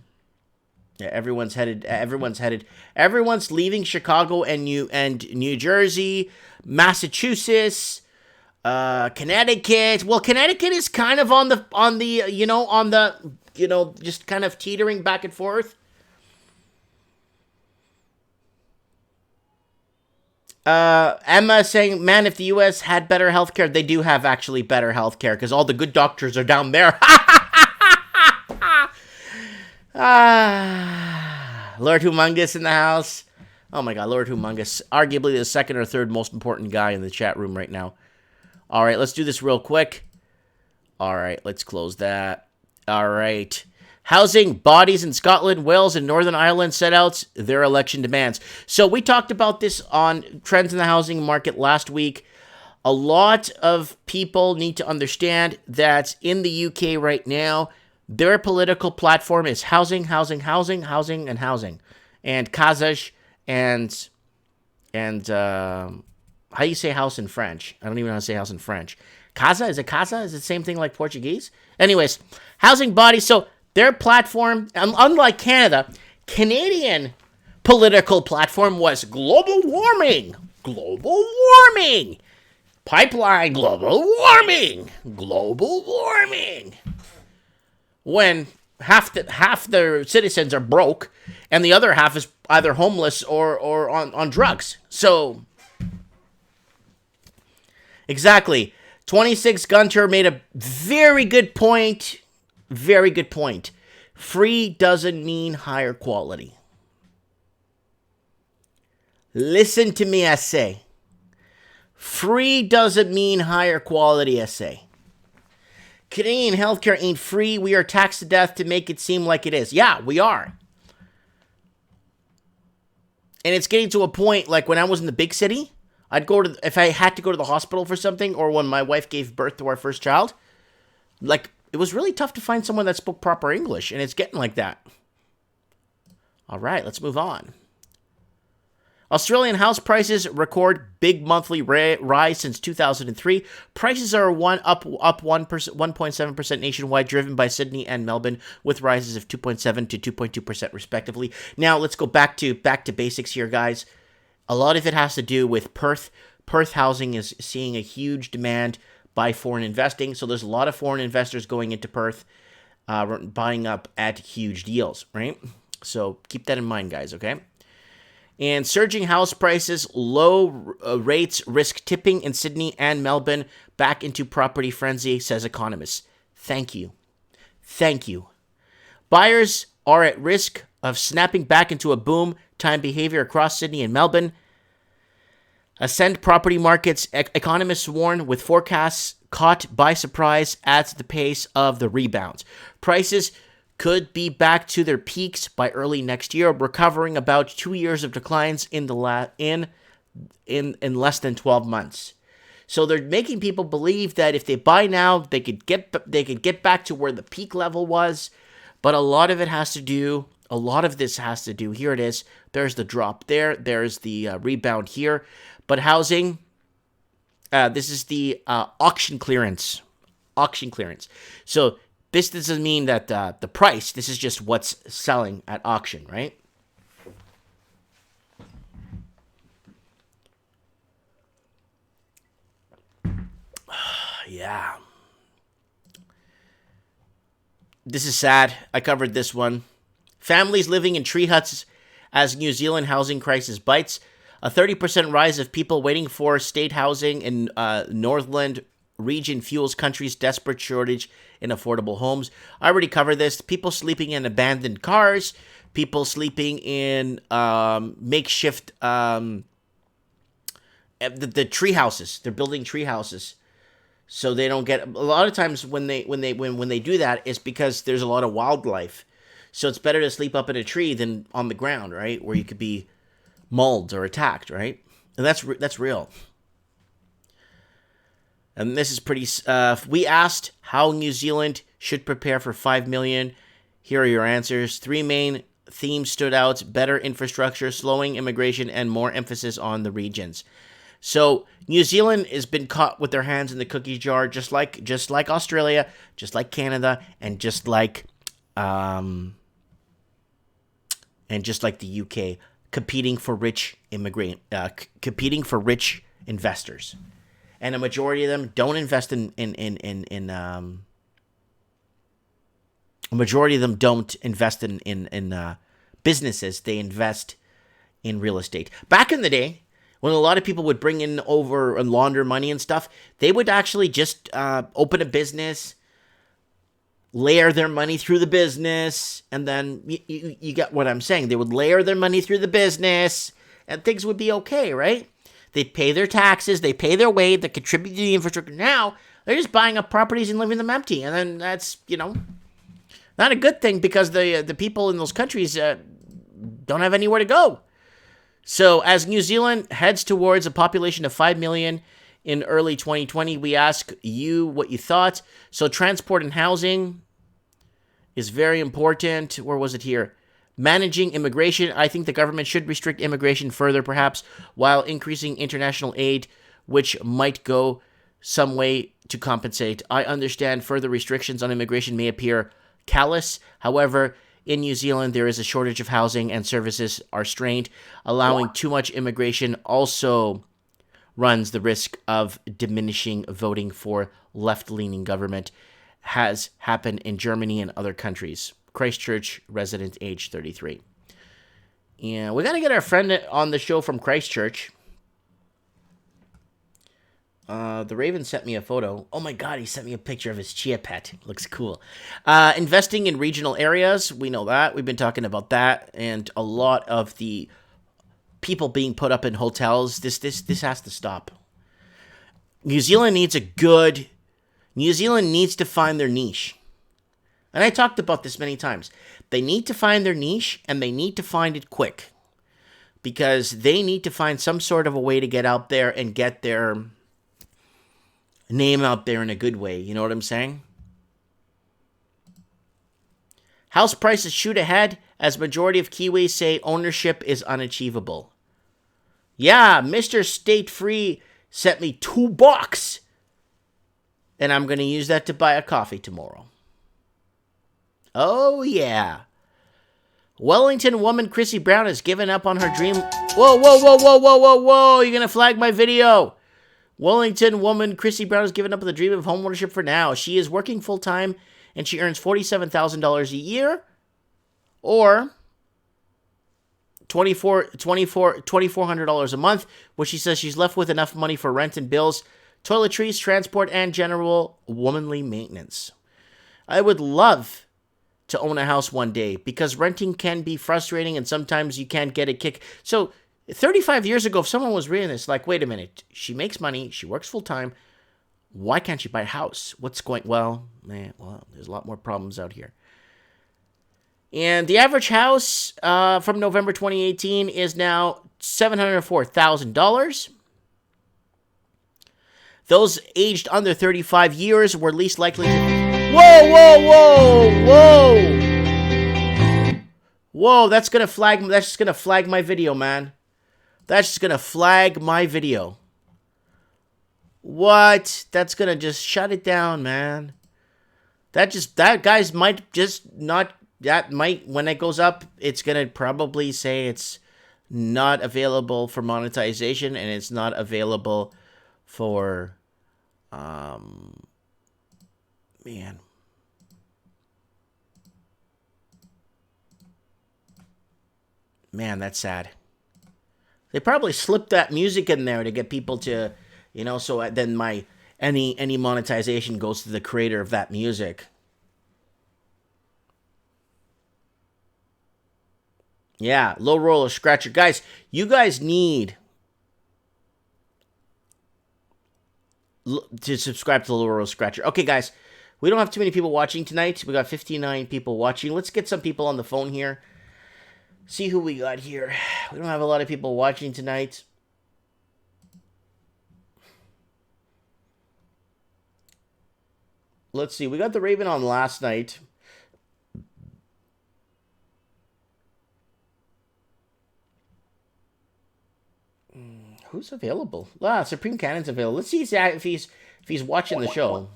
Yeah, everyone's leaving Chicago and New Jersey, Massachusetts, Connecticut. Well, Connecticut is kind of on the just kind of teetering back and forth. Emma saying, man, if the U.S. had better healthcare, they do have actually better healthcare because all the good doctors are down there. Lord Humongous in the house. Oh my God, Lord Humongous. Arguably the second or third most important guy in the chat room right now. All right, let's do this real quick. All right, let's close that. All right. Housing bodies in Scotland, Wales, and Northern Ireland set out their election demands. So we talked about this on Trends in the Housing Market last week. A lot of people need to understand that in the UK right now, their political platform is housing, housing, housing, housing, and housing. And Kazaj and how do you say house in French? I don't even know how to say house in French. Casa? Is it casa? Is it the same thing like Portuguese? Anyways, housing bodies. So their platform, unlike Canada, Canadian political platform was global warming. Global warming. Pipeline, global warming. Global warming. When half the citizens are broke and the other half is either homeless or on drugs. So, exactly. 26 Gunter made a very good point. Very good point. Free doesn't mean higher quality. Listen to me, I say. Free doesn't mean higher quality, I say. Canadian healthcare ain't free. We are taxed to death to make it seem like it is. Yeah, we are. And it's getting to a point, like when I was in the big city, if I had to go to the hospital for something, or when my wife gave birth to our first child, like, it was really tough to find someone that spoke proper English, and it's getting like that. All right, let's move on. Australian house prices record big monthly rise since 2003. Prices are up 1.7% nationwide, driven by Sydney and Melbourne, with rises of 2.7 to 2.2% respectively. Now let's go back to basics here, guys. A lot of it has to do with Perth. Perth housing is seeing a huge demand by foreign investing, so there's a lot of foreign investors going into Perth, buying up at huge deals, right? So keep that in mind, guys, okay? And surging house prices, low rates risk tipping in Sydney and Melbourne back into property frenzy, says economists. Thank you. Thank you. Buyers are at risk of snapping back into a boom time behavior across Sydney and Melbourne. Ascend property markets, economists warn, with forecasts caught by surprise adds to the pace of the rebounds. Prices could be back to their peaks by early next year, recovering about 2 years of declines in less than 12 months. So they're making people believe that if they buy now, they could get back to where the peak level was. But a lot of this has to do. Here it is. There's the drop there. There's the rebound here. But housing, this is the auction clearance. Auction clearance. So this doesn't mean that the price, this is just what's selling at auction, right? Yeah. This is sad. I covered this one. Families living in tree huts as New Zealand housing crisis bites. A 30% rise of people waiting for state housing in Northland region fuels country's desperate shortage in affordable homes. I already covered this. People sleeping in abandoned cars. People sleeping in makeshift the tree houses. They're building tree houses, so they don't get. A lot of times when they do that, it's because there's a lot of wildlife. So it's better to sleep up in a tree than on the ground, right, where you could be mauled or attacked, right? And that's real. And this is pretty. We asked how New Zealand should prepare for 5 million. Here are your answers. 3 main themes stood out: better infrastructure, slowing immigration, and more emphasis on the regions. So New Zealand has been caught with their hands in the cookie jar, just like Australia, just like Canada, and just like the UK, competing for rich investors, and a majority of them don't invest in businesses. They invest in real estate. Back in the day, when a lot of people would bring in over and launder money and stuff, they would actually just open a business, layer their money through the business, and then you get what I'm saying. They would layer their money through the business, and things would be okay, right? They pay their taxes, they pay their way, they contribute to the infrastructure. Now, they're just buying up properties and leaving them empty, and then that's, not a good thing, because the people in those countries don't have anywhere to go. So as New Zealand heads towards a population of 5 million in early 2020, we ask you what you thought. So transport and housing is very important. Where was it here? Managing immigration. I think the government should restrict immigration further, perhaps, while increasing international aid, which might go some way to compensate. I understand further restrictions on immigration may appear callous. However, in New Zealand, there is a shortage of housing and services are strained. Allowing too much immigration also runs the risk of diminishing voting for left-leaning government. Has happened in Germany and other countries. Christchurch resident, age 33. And we got to get our friend on the show from Christchurch. The Raven sent me a photo. Oh my God, he sent me a picture of his chia pet. Looks cool. Investing in regional areas. We know that. We've been talking about that. And a lot of the people being put up in hotels. This has to stop. New Zealand needs to find their niche. And I talked about this many times. They need to find their niche, and they need to find it quick. Because they need to find some sort of a way to get out there and get their name out there in a good way. You know what I'm saying? House prices shoot ahead as majority of Kiwis say ownership is unachievable. Yeah, Mr. State Free sent me $2. And I'm going to use that to buy a coffee tomorrow. Oh, yeah. Wellington woman Chrissy Brown has given up on her dream. Whoa. You're going to flag my video. Wellington woman Chrissy Brown has given up on the dream of homeownership for now. She is working full-time, and she earns $47,000 a year, or $2,400 a month, which she says she's left with enough money for rent and bills, toiletries, transport, and general womanly maintenance. I would love to own a house one day, because renting can be frustrating, and sometimes you can't get a kick. So 35 years ago, if someone was reading this, like, wait a minute, she makes money, she works full-time, why can't she buy a house? What's going, well, there's a lot more problems out here. And the average house from November 2018 is now $704,000. Those aged under 35 years were least likely to... Whoa, that's just gonna flag my video, man. That's just gonna flag my video. What? That's gonna just shut it down, man. That guys might just not, that might, when it goes up, it's gonna probably say it's not available for monetization, and it's not available for, man. Man, that's sad. They probably slipped that music in there to get people to, so then any monetization goes to the creator of that music. Yeah, low roller scratcher. Guys, you guys need to subscribe to the low roller scratcher. Okay, guys, we don't have too many people watching tonight. We got 59 people watching. Let's get some people on the phone here. See who we got here. We don't have a lot of people watching tonight. Let's see. We got the Raven on last night. Who's available? Supreme Cannon's available. Let's see if he's watching the show.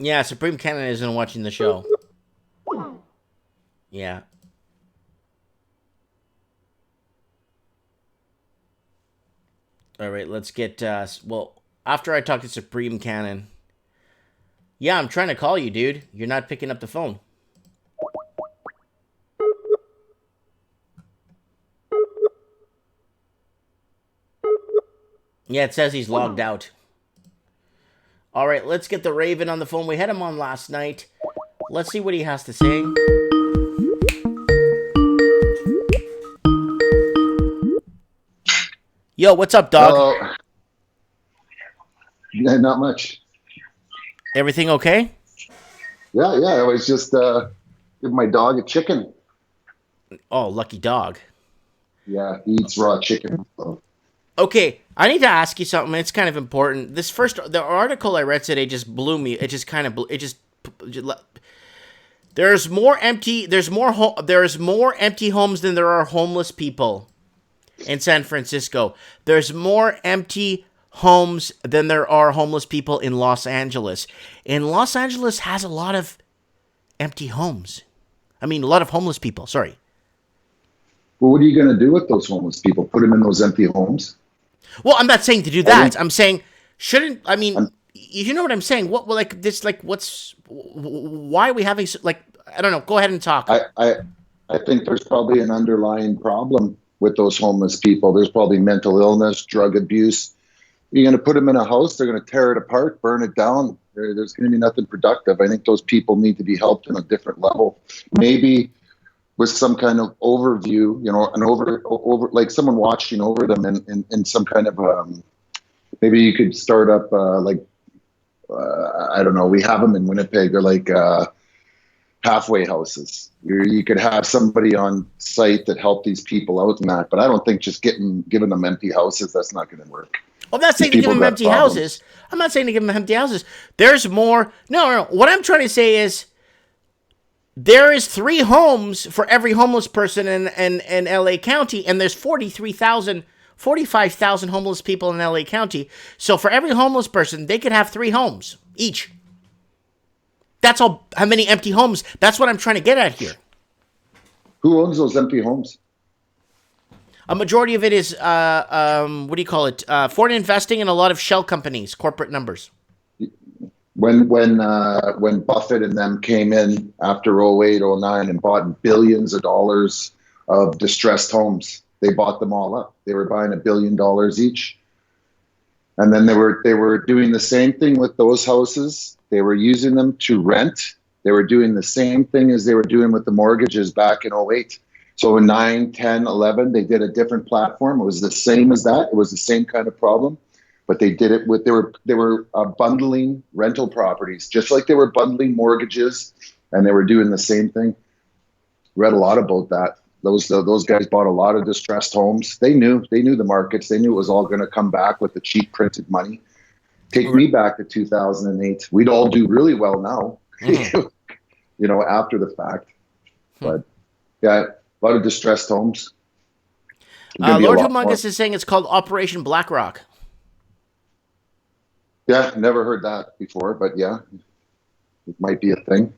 Yeah, Supreme Cannon isn't watching the show. Yeah. All right, let's get, after I talk to Supreme Cannon. Yeah, I'm trying to call you, dude. You're not picking up the phone. Yeah, it says he's logged out. All right, let's get the Raven on the phone. We had him on last night. Let's see what he has to say. Yo, what's up, dog? Hello. Yeah, not much. Everything okay? Yeah. I was just giving my dog a chicken. Oh, lucky dog. Yeah, he eats raw chicken. So. Okay, I need to ask you something. It's kind of important. The article I read today just blew me. There's more empty homes than there are homeless people in San Francisco. There's more empty homes than there are homeless people in Los Angeles. And Los Angeles has a lot of empty homes. I mean, a lot of homeless people, sorry. Well, what are you going to do with those homeless people? Put them in those empty homes? Well, I'm not saying to do that. I'm saying, you know what I'm saying? Why are we having, I don't know. Go ahead and talk. I think there's probably an underlying problem with those homeless people. There's probably mental illness, drug abuse. You're going to put them in a house, they're going to tear it apart, burn it down. There's going to be nothing productive. I think those people need to be helped on a different level. Maybe with some kind of overview, like someone watching over them in some kind of, maybe you could start up I don't know, we have them in Winnipeg. They're like halfway houses. You could have somebody on site that help these people out in that, but I don't think just giving them empty houses, that's not going to work. I'm not saying to give them empty houses. I'm not saying to give them empty houses. There's more. No. What I'm trying to say is there is 3 homes for every homeless person in LA County, and there's 45,000 homeless people in LA County. So for every homeless person, they could have 3 homes each. That's all. How many empty homes? That's what I'm trying to get at here. Who owns those empty homes? A majority of it is, foreign investing and a lot of shell companies, corporate numbers. When Buffett and them came in after 08, 09 and bought billions of dollars of distressed homes, they bought them all up. They were buying $1 billion each. And then they were doing the same thing with those houses. They were using them to rent. They were doing the same thing as they were doing with the mortgages back in 08. So in 9, 10, 11, they did a different platform. It was the same as that. It was the same kind of problem, but they did it with, they were bundling rental properties, just like they were bundling mortgages, and they were doing the same thing. Read a lot about that. Those guys bought a lot of distressed homes. They knew the markets. They knew it was all going to come back with the cheap printed money. Take me back to 2008. We'd all do really well now, after the fact. But yeah. A lot of distressed homes. Lord Humongous is saying it's called Operation BlackRock. Yeah, never heard that before, but yeah, it might be a thing.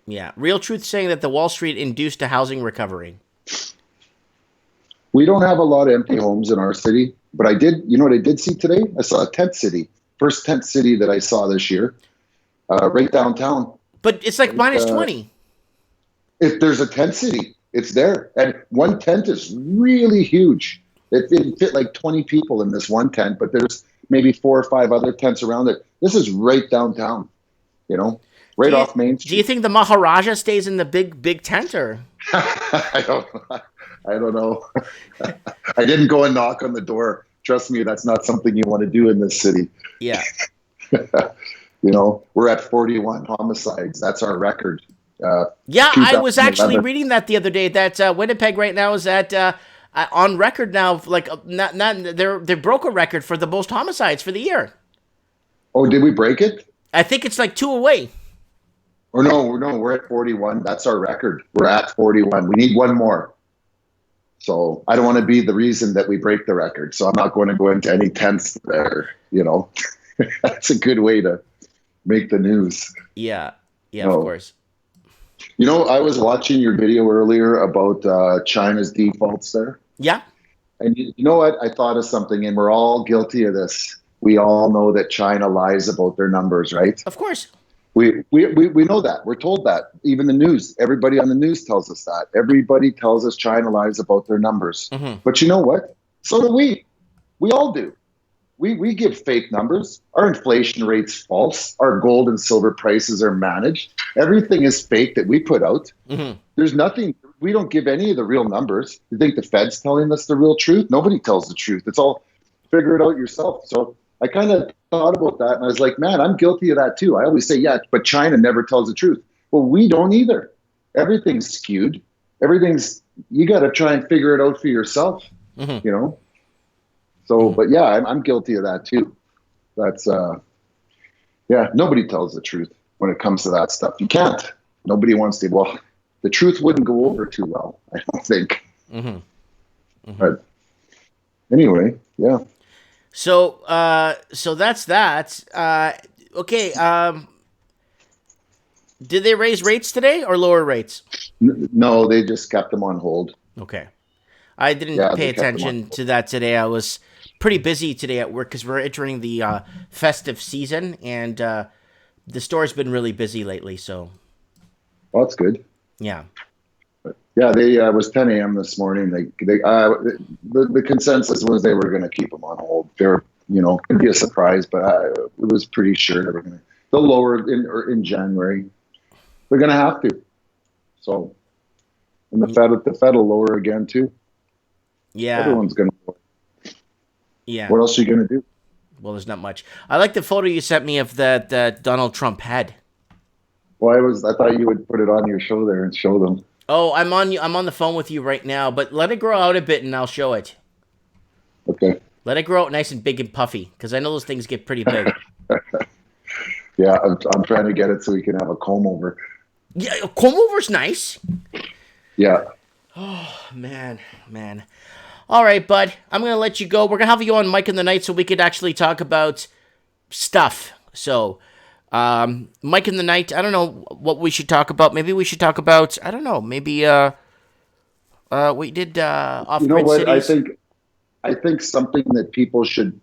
Yeah. Real Truth saying that the Wall Street induced a housing recovery. We don't have a lot of empty homes in our city, but I did. You know what I did see today? I saw a tent city, first tent city that I saw this year, right downtown. But it's like Right, minus 20. if there's a tent city, it's there, and one tent is really huge. It fit like 20 people in this one tent, but there's maybe 4 or 5 other tents around it. This is right downtown, you know, right off Main Do you Street. think the Maharaja stays in the big tent or? I don't, I don't know. I didn't go and knock on the door. Trust me, that's not something you want to do in this city. Yeah. You know, we're at 41 homicides. That's our record. Yeah, I was actually 2011. reading that the other day. That Winnipeg right now is at on record now. Like not they broke a record for the most homicides for the year. Oh, did we break it? I think it's like 2 away. Or no, we're at 41. That's our record. We're at 41. We need one more. So I don't want to be the reason that we break the record. So I'm not going to go into any tents there. You know, that's a good way to make the news. Yeah, yeah, No. of course. You know, I was watching your video earlier about China's defaults there. Yeah, And you know what? I thought of something, and we're all guilty of this. We all know that China lies about their numbers, right? of course. We know that. We're told that. Even the news, everybody on the news tells us that. Everybody tells us China lies about their numbers. Mm-hmm. But you know what? So do we. We all do. We give fake numbers. Our inflation rate's false. Our gold and silver prices are managed. Everything is fake that we put out. Mm-hmm. There's nothing. We don't give any of the real numbers. You think the Fed's telling us the real truth? Nobody tells the truth. It's all figure it out yourself. So I kind of thought about that, and I was like, man, I'm guilty of that too. I always say, yeah, but China never tells the truth. Well, we don't either. Everything's skewed. You got to try and figure it out for yourself, Mm-hmm. you know? So, but yeah, I'm guilty of that too. That's, yeah, nobody tells the truth when it comes to that stuff. You can't. Nobody wants to. Well, the truth wouldn't go over too well, I don't think. Mm-hmm. Mm-hmm. But anyway, yeah. So that's that. Okay. Did they raise rates today or lower rates? No, they just kept them on hold. Okay. I didn't Yeah, pay they kept them on attention hold. to that today. I was pretty busy today at work because we're entering the festive season, and the store's been really busy lately. So, Well, that's good. yeah. Yeah, they was 10 a.m. this morning. The consensus was they were going to keep them on hold. They're, you know, it'd be a surprise, but it was pretty sure they were going to. They'll lower it in January. They're going to have to. So, and the Fed will lower again too. Yeah. Everyone's going to lower. Yeah. What else are you going to do? Well, there's not much. I like the photo you sent me of that Donald Trump head. Well, I thought you would put it on your show there and show them. Oh, I'm on the phone with you right now, but let it grow out a bit and I'll show it. Okay. Let it grow out nice and big and puffy, because I know those things get pretty big. Yeah, I'm trying to get it so we can have a comb over. Yeah, comb over's nice. Yeah. Man. All right, bud. I'm going to let you go. We're going to have you on Mike in the Night so we could actually talk about stuff. So, Mike in the Night, I don't know what we should talk about. Maybe we should talk about, I don't know, maybe we did off-grid You know what? cities. I think something that people should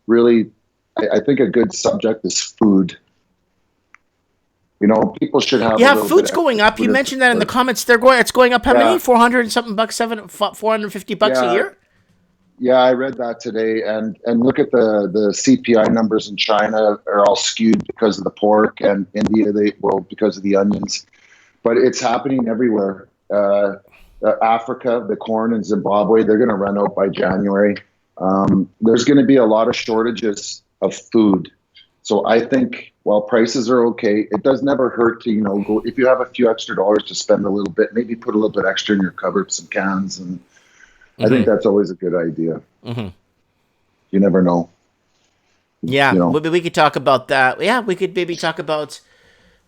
really, I think a good subject is food. You know, people should have. Yeah, a little food's bit going extra up. You food mentioned that in the support. comments. It's going up how Yeah. many? 400 and something bucks, $450 a Yeah. year? Yeah, I read that today, and look at the CPI numbers in China are all skewed because of the pork, and India because of the onions, but it's happening everywhere. Africa, the corn in Zimbabwe, they're going to run out by January. There's going to be a lot of shortages of food. So I think while prices are okay, it does never hurt to, go, if you have a few extra dollars to spend a little bit, maybe put a little bit extra in your cupboard, some cans. And I think that's always a good idea. Mm-hmm. You never know. Yeah, You know. maybe we could talk about that. Yeah, we could maybe talk about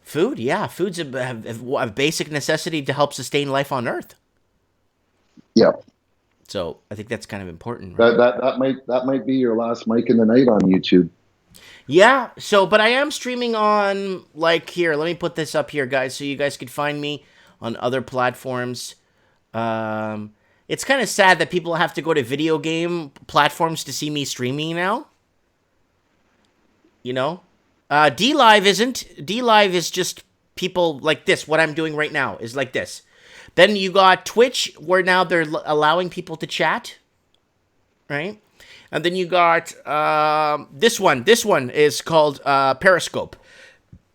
food. Yeah, food's a basic necessity to help sustain life on Earth. Yeah. So I think that's kind of important. Right? That might be your last Mike in the Night on YouTube. Yeah, so but I am streaming on like here. Let me put this up here, guys, so you guys can find me on other platforms. Um, it's kind of sad that people have to go to video game platforms to see me streaming now. You know, D Live isn't. D Live is just people like this. What I'm doing right now is like this. Then you got Twitch, where now they're allowing people to chat, right? And then you got this one. This one is called Periscope.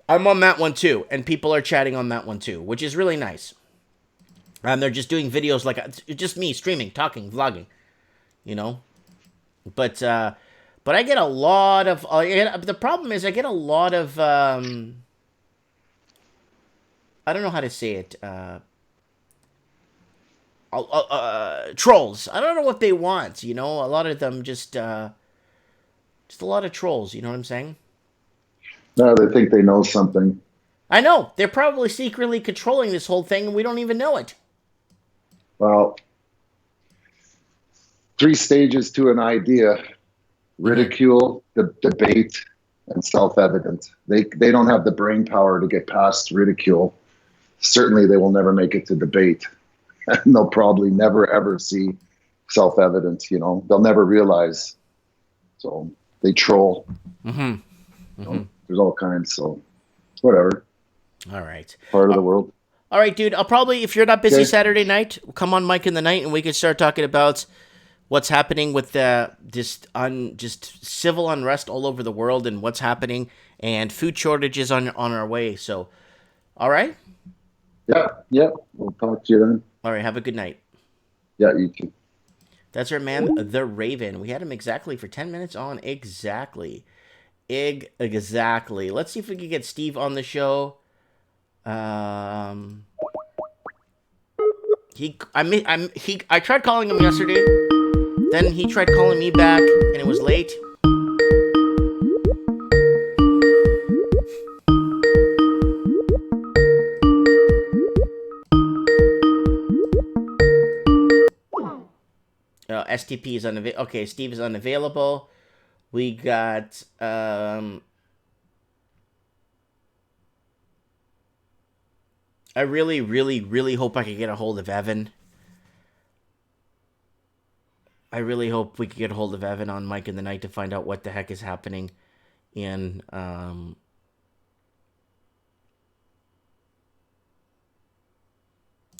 I'm on that one too, and people are chatting on that one too, which is really nice. And they're just doing videos like just me streaming, talking, vlogging, you know. But I get a lot of. The problem is I get a lot of. I don't know how to say it. Trolls. I don't know what they want. You know, a lot of them just a lot of trolls. You know what I'm saying? No, they think they know something. I know they're probably secretly controlling this whole thing, and we don't even know it. Well, three stages to an idea: ridicule, the debate, and self-evident. They don't have the brain power to get past ridicule. Certainly, they will never make it to debate, and they'll probably never ever see self-evident. You know, they'll never realize. So they troll. Mm-hmm. You know, there's all kinds. So whatever. All right. Part of the world. All right, dude. I'll probably, if you're not busy Okay. Saturday night, come on Mike in the night, and we can start talking about what's happening with just civil unrest all over the world, and what's happening, and food shortages on our way. So, all right. Yeah, yeah. We'll talk to you then. All right. Have a good night. Yeah, you too. That's our man, the Raven. We had him exactly for 10 minutes on. Exactly. Exactly. Let's see if we can get Steve on the show. I tried calling him yesterday. Then he tried calling me back, and it was late. STP is unavailable. Okay, Steve is unavailable. We got I really, really, really hope I can get a hold of Evan. I really hope we can get a hold of Evan on Mike in the Night to find out what the heck is happening in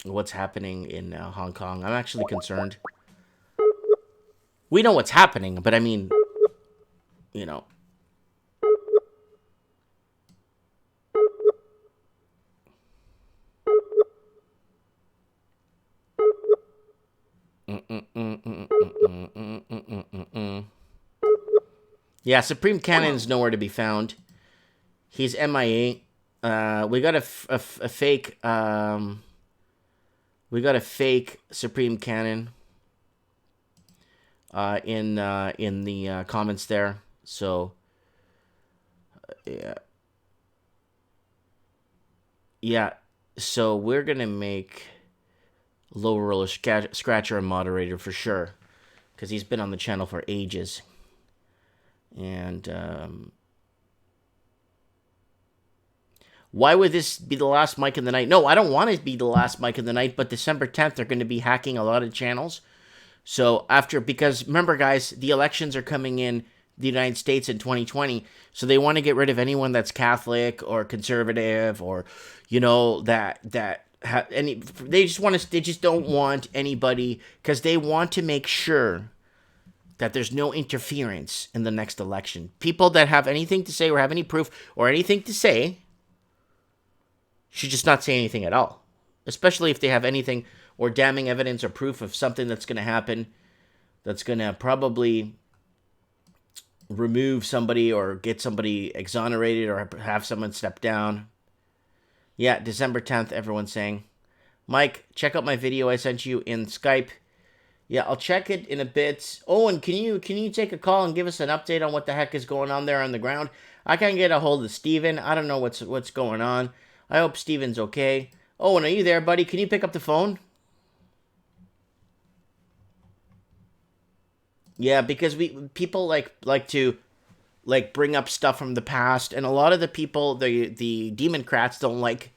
what's happening in Hong Kong. I'm actually concerned. We know what's happening, but I mean, you know. Yeah, Supreme Cannon's nowhere to be found. He's MIA. We got a fake. We got a fake Supreme Cannon. In the comments there. So, yeah. Yeah. So we're gonna make Low Roller Scratcher a moderator for sure, because he's been on the channel for ages. And why would this be the last Mike in the Night? No, I don't want it to be the last Mike in the Night, but December 10th, they're going to be hacking a lot of channels. So because remember, guys, the elections are coming in the United States in 2020, so they want to get rid of anyone that's Catholic or conservative, or, you know, they just don't want anybody, because they want to make sure that there's no interference in the next election. People that have anything to say or have any proof or anything to say should just not say anything at all, especially if they have anything or damning evidence or proof of something that's going to happen, that's going to probably remove somebody or get somebody exonerated or have someone step down. Yeah, December 10th, everyone's saying. Mike, check out my video I sent you in Skype. Yeah, I'll check it in a bit. Owen, can you take a call and give us an update on what the heck is going on there on the ground? I can't get a hold of Steven. I don't know what's going on. I hope Steven's okay. Owen, are you there, buddy? Can you pick up the phone? Yeah, because people like to like bring up stuff from the past, and a lot of the people, the Democrats, don't like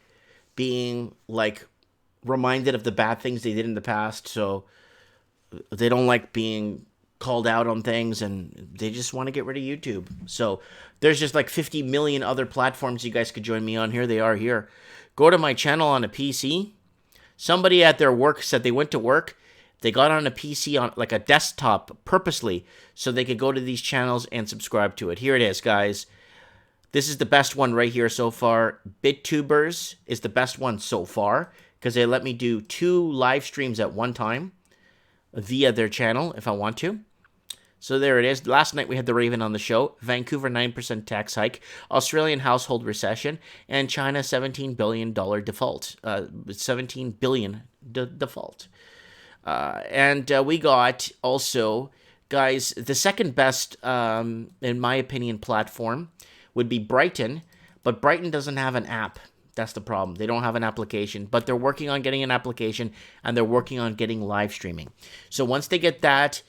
being like reminded of the bad things they did in the past, so they don't like being called out on things, and they just want to get rid of YouTube. So there's just like 50 million other platforms you guys could join me on. Here they are here. Go to my channel on a PC. Somebody at their work said they went to work, they got on a PC, on like a desktop, purposely so they could go to these channels and subscribe to it. Here it is, guys. This is the best one right here so far. BitTubers is the best one so far because they let me do 2 live streams at one time via their channel if I want to. So there it is. Last night we had the Raven on the show. Vancouver 9% tax hike, Australian household recession, and China $17 billion default. $17 billion default. And we got also, guys, the second best, in my opinion, platform would be Brighton, but Brighton doesn't have an app. That's the problem. They don't have an application, but they're working on getting an application, and they're working on getting live streaming. So once they get that,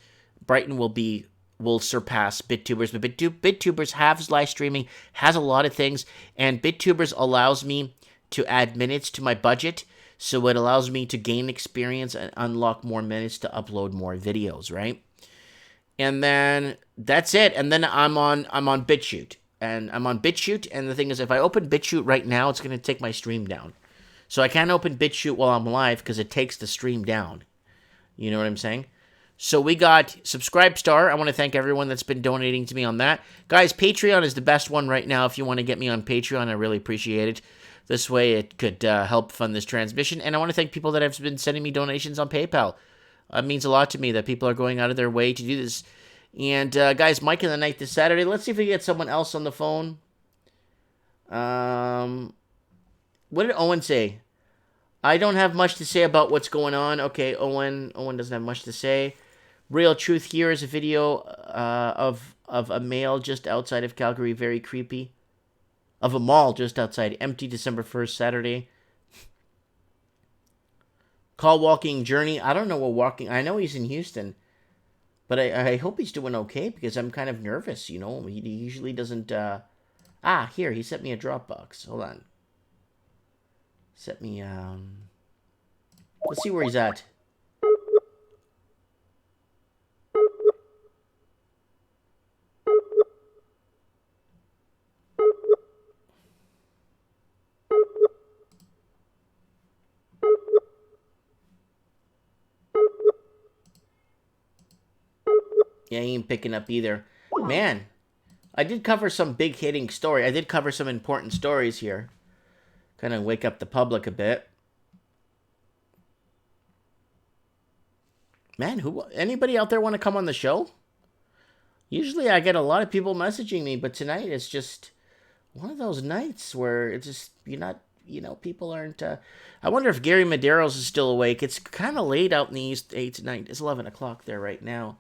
Brighton will surpass BitTubers, but BitTubers has live streaming, has a lot of things, and BitTubers allows me to add minutes to my budget, so it allows me to gain experience and unlock more minutes to upload more videos, right? And then that's it. And then I'm on BitChute. And I'm on BitChute, and the thing is, if I open BitChute right now, it's going to take my stream down. So I can't open BitChute while I'm live because it takes the stream down. You know what I'm saying? So we got Subscribestar. I want to thank everyone that's been donating to me on that. Guys, Patreon is the best one right now. If you want to get me on Patreon, I really appreciate it. This way it could help fund this transmission. And I want to thank people that have been sending me donations on PayPal. It means a lot to me that people are going out of their way to do this. And, guys, Mike in the Night this Saturday. Let's see if we get someone else on the phone. What did Owen say? I don't have much to say about what's going on. Okay, Owen doesn't have much to say. Real truth here is a video of a male just outside of Calgary. Very creepy. Of a mall just outside. Empty December 1st, Saturday. Call walking journey. I don't know what walking... I know he's in Houston. But I hope he's doing okay because I'm kind of nervous, you know. He usually doesn't... here, he sent me a Dropbox. Hold on. Sent me... Let's see where he's at. Yeah, he ain't picking up either. Man, I did cover some big hitting story. I did cover some important stories here. Kind of wake up the public a bit. Man, anybody out there want to come on the show? Usually I get a lot of people messaging me, but tonight it's just one of those nights where it's just, people aren't... I wonder if Gary Medeiros is still awake. It's kind of late out in the East, 8 to 9. It's 11 o'clock there right now.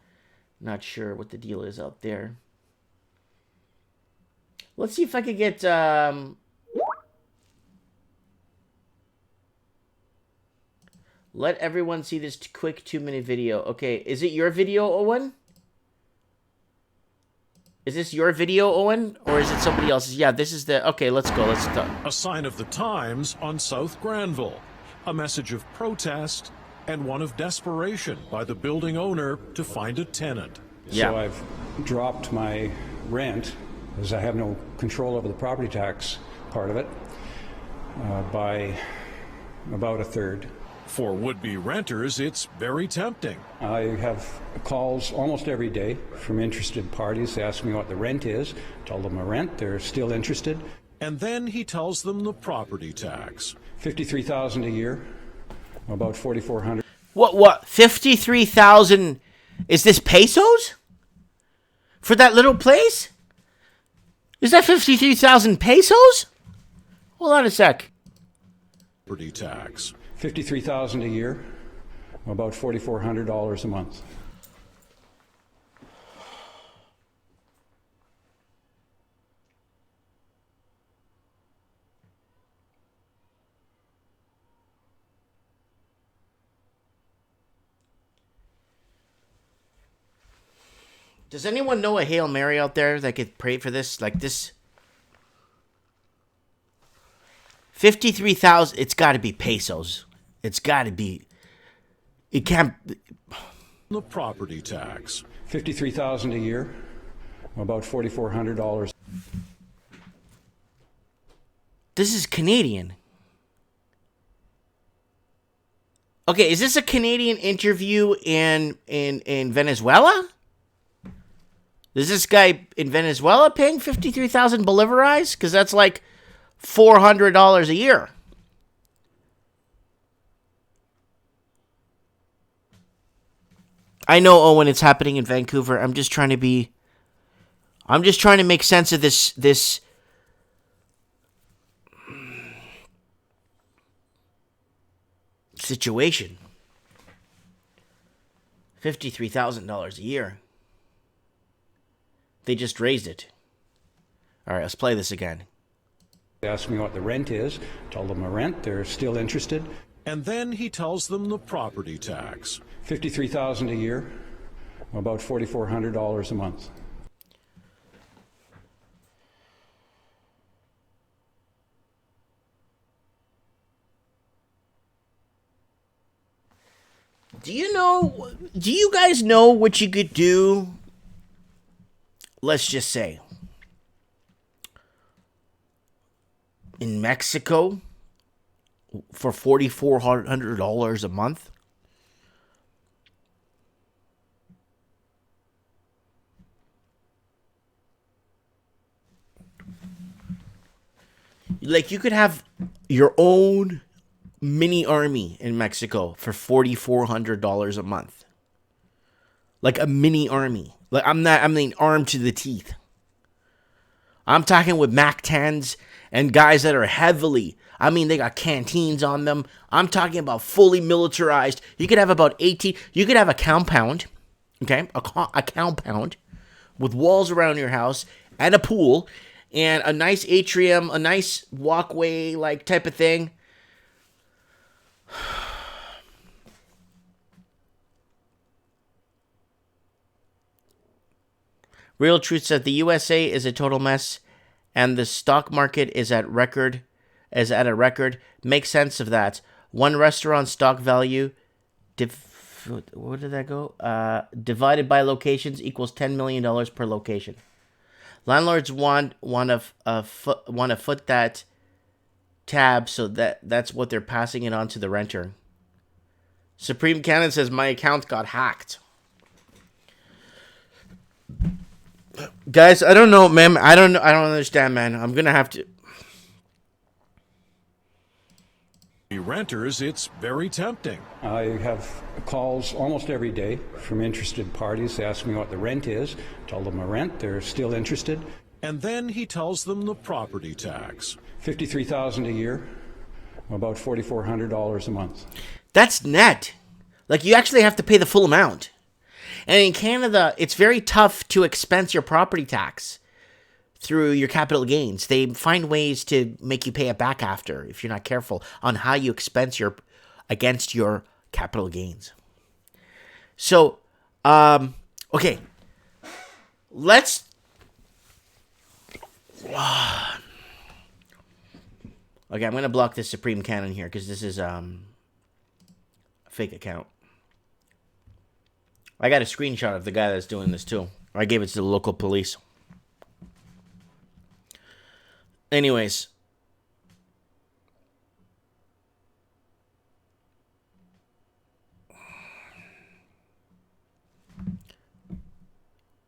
Not sure what the deal is out there. Let's see if I could get... Let everyone see this quick 2-minute video. Okay, is it your video, Owen? Is this your video, Owen? Or is it somebody else's? Yeah, this is the... Okay, let's go. Let's start. A sign of the times on South Granville. A message of protest and one of desperation by the building owner to find a tenant. Yeah. So I've dropped my rent, as I have no control over the property tax part of it, by about a third. For would-be renters, it's very tempting. I have calls almost every day from interested parties. They ask me what the rent is, tell them the rent, they're still interested. And then he tells them the property tax. $53,000 a year, about $4,400. What? 53,000? Is this pesos? For that little place? Is that 53,000 pesos? Hold on a sec. Property tax. $53,000 a year, about $4,400 a month. Does anyone know a Hail Mary out there that could pray for this? Like this? 53,000. It's got to be pesos. It's got to be. It can't. The property tax. $53,000 a year, about $4,400. This is Canadian. Okay, is this a Canadian interview in Venezuela? Is this guy in Venezuela paying 53,000 bolivares? Because that's like $400 a year. I know, Owen, it's happening in Vancouver. I'm just trying to make sense of this situation. $53,000 a year. They just raised it. All right, let's play this again. They asked me what the rent is. Told them the rent. They're still interested. And then he tells them the property tax. $53,000 a year, about $4,400 a month. Do you guys know what you could do? Let's just say in Mexico for $4,400 a month. Like, you could have your own mini army in Mexico for $4,400 a month. Like a mini army. Like, I mean armed to the teeth. I'm talking with MAC 10s and guys that are heavily, I mean, they got canteens on them. I'm talking about fully militarized. You could have about 18, you could have a compound, okay? A compound with walls around your house and a pool and a nice atrium, a nice walkway like type of thing. Real Truth said the USA is a total mess and the stock market is at a record. Make sense of that. One restaurant stock value what did that go? Divided by locations equals $10 million per location. Landlords want to foot that tab, so that's what they're passing it on to the renter. Supreme Cannon says my account got hacked. Guys, I don't know, man. I don't understand, man. I'm gonna have to. Renters, it's very tempting. I have calls almost every day from interested parties. They ask me what the rent is. Told them the rent. They're still interested. And then he tells them the property tax. $53,000 a year, about $4,400 a month. That's net. Like, you actually have to pay the full amount. And in Canada, it's very tough to expense your property tax through your capital gains. They find ways to make you pay it back after if you're not careful on how you expense against your capital gains. So, okay. Let's... Okay, I'm going to block this Supreme Cannon here because this is a fake account. I got a screenshot of the guy that's doing this too. I gave it to the local police. Anyways.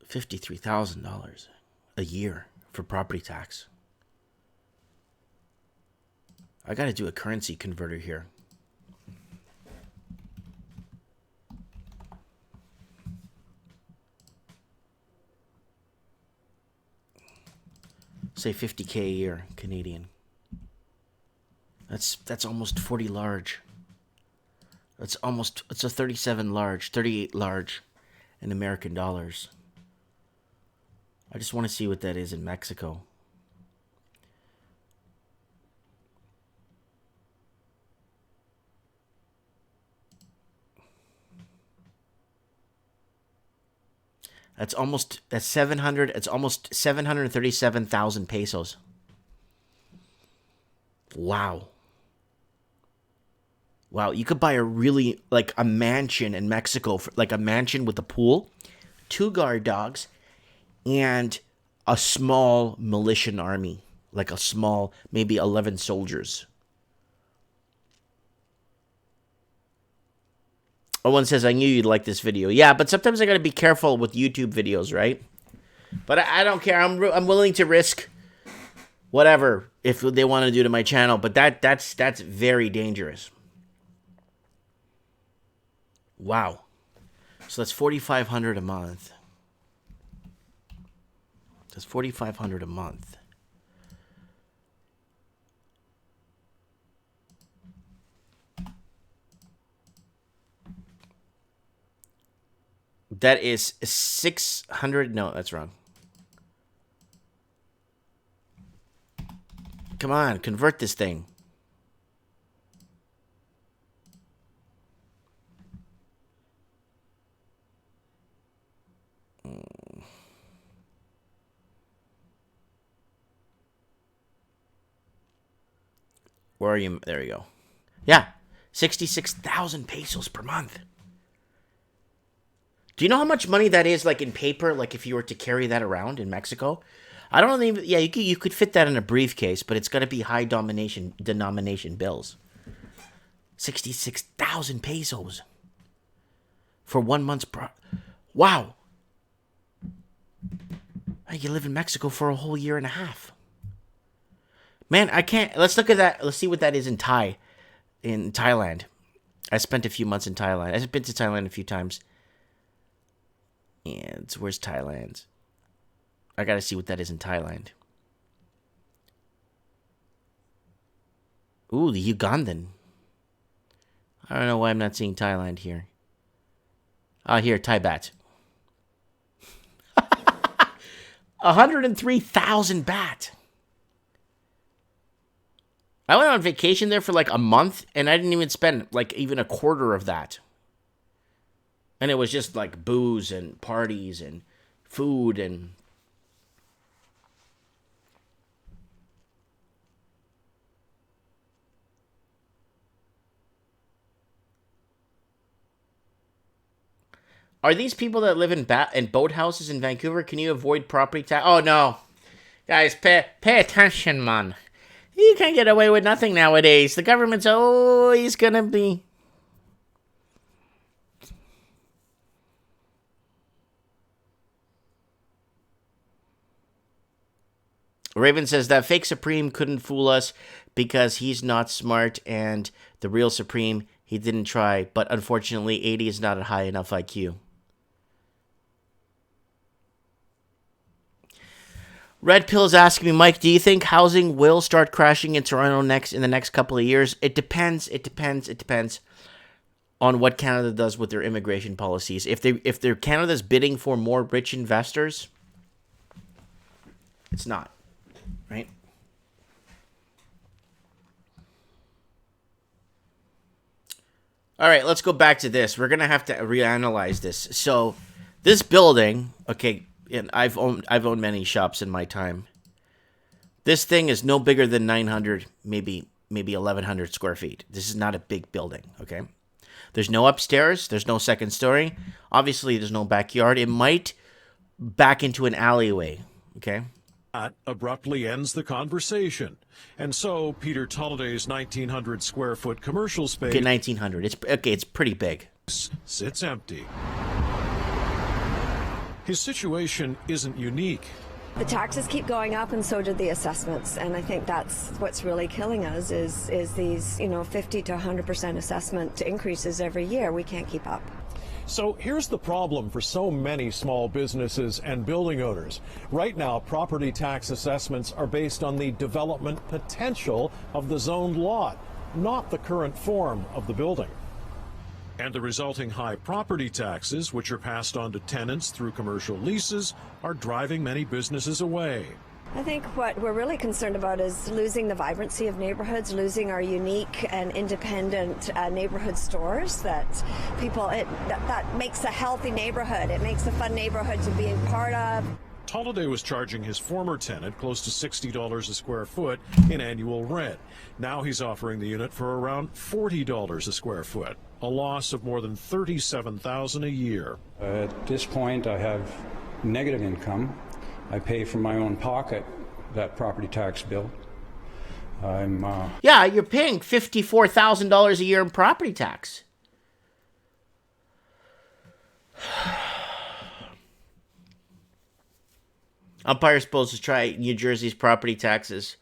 $53,000 a year for property tax. I got to do a currency converter here. Say 50K a year Canadian. That's almost 40 large. It's a 37 large, 38 large in American dollars. I just want to see what that is in Mexico. That's 700. It's almost 737,000 pesos. Wow. Wow, you could buy a really, like, a mansion in Mexico, like a mansion with a pool, 2 guard dogs, and a small militia army, like a small, maybe 11 soldiers. Owen says, I knew you'd like this video. Yeah, but sometimes I gotta be careful with YouTube videos, right? But I don't care. I'm willing to risk whatever if they want to do to my channel, but that's very dangerous. Wow. So that's $4,500 a month. That's $4,500 a month. That is 600. No, that's wrong. Come on, convert this thing. Where are you? There you go. Yeah, 66,000 pesos per month. Do you know how much money that is, like, in paper, like if you were to carry that around in Mexico? I don't even, yeah, you could fit that in a briefcase, but it's got to be high denomination bills. 66,000 pesos for 1 month's wow. I could live in Mexico for a whole year and a half. Man, I can't, let's look at that. Let's see what that is in Thailand. I spent a few months in Thailand. I've been to Thailand a few times. And where's Thailand? I gotta see what that is in Thailand. Ooh, the Ugandan. I don't know why I'm not seeing Thailand here. Here, Thai baht. 103,000 baht. I went on vacation there for like a month, and I didn't even spend like even a quarter of that. And it was just like booze and parties and food and... Are these people that live in boathouses in Vancouver? Can you avoid property tax? Oh, no. Guys, pay attention, man. You can't get away with nothing nowadays. The government's always going to be... Raven says that fake Supreme couldn't fool us because he's not smart, and the real Supreme, he didn't try. But unfortunately, 80 is not a high enough IQ. Red Pill's asking me, Mike, do you think housing will start crashing in Toronto in the next couple of years? It depends. It depends on what Canada does with their immigration policies. If Canada's bidding for more rich investors, it's not. Right? All right, let's go back to this. We're going to have to reanalyze this. So, this building, okay, and I've owned many shops in my time. This thing is no bigger than 900, maybe 1,100 square feet. This is not a big building, okay? There's no upstairs. There's no second story. Obviously, there's no backyard. It might back into an alleyway, okay? That abruptly ends the conversation. And so Peter Tulliday's 1,900 square foot commercial space... Okay, 1,900. It's pretty big. ...sits empty. His situation isn't unique. The taxes keep going up, and so did the assessments. And I think that's what's really killing us is these, 50 to 100% assessment increases every year. We can't keep up. So here's the problem for so many small businesses and building owners. Right now, property tax assessments are based on the development potential of the zoned lot, not the current form of the building. And the resulting high property taxes, which are passed on to tenants through commercial leases, are driving many businesses away. I think what we're really concerned about is losing the vibrancy of neighborhoods, losing our unique and independent neighborhood stores that people, that makes a healthy neighborhood. It makes a fun neighborhood to be a part of. Holiday was charging his former tenant close to $60 a square foot in annual rent. Now he's offering the unit for around $40 a square foot, a loss of more than $37,000 a year. At this point, I have negative income. I pay from my own pocket that property tax bill. Yeah, you're paying $54,000 a year in property tax. Umpire's supposed to try New Jersey's property taxes.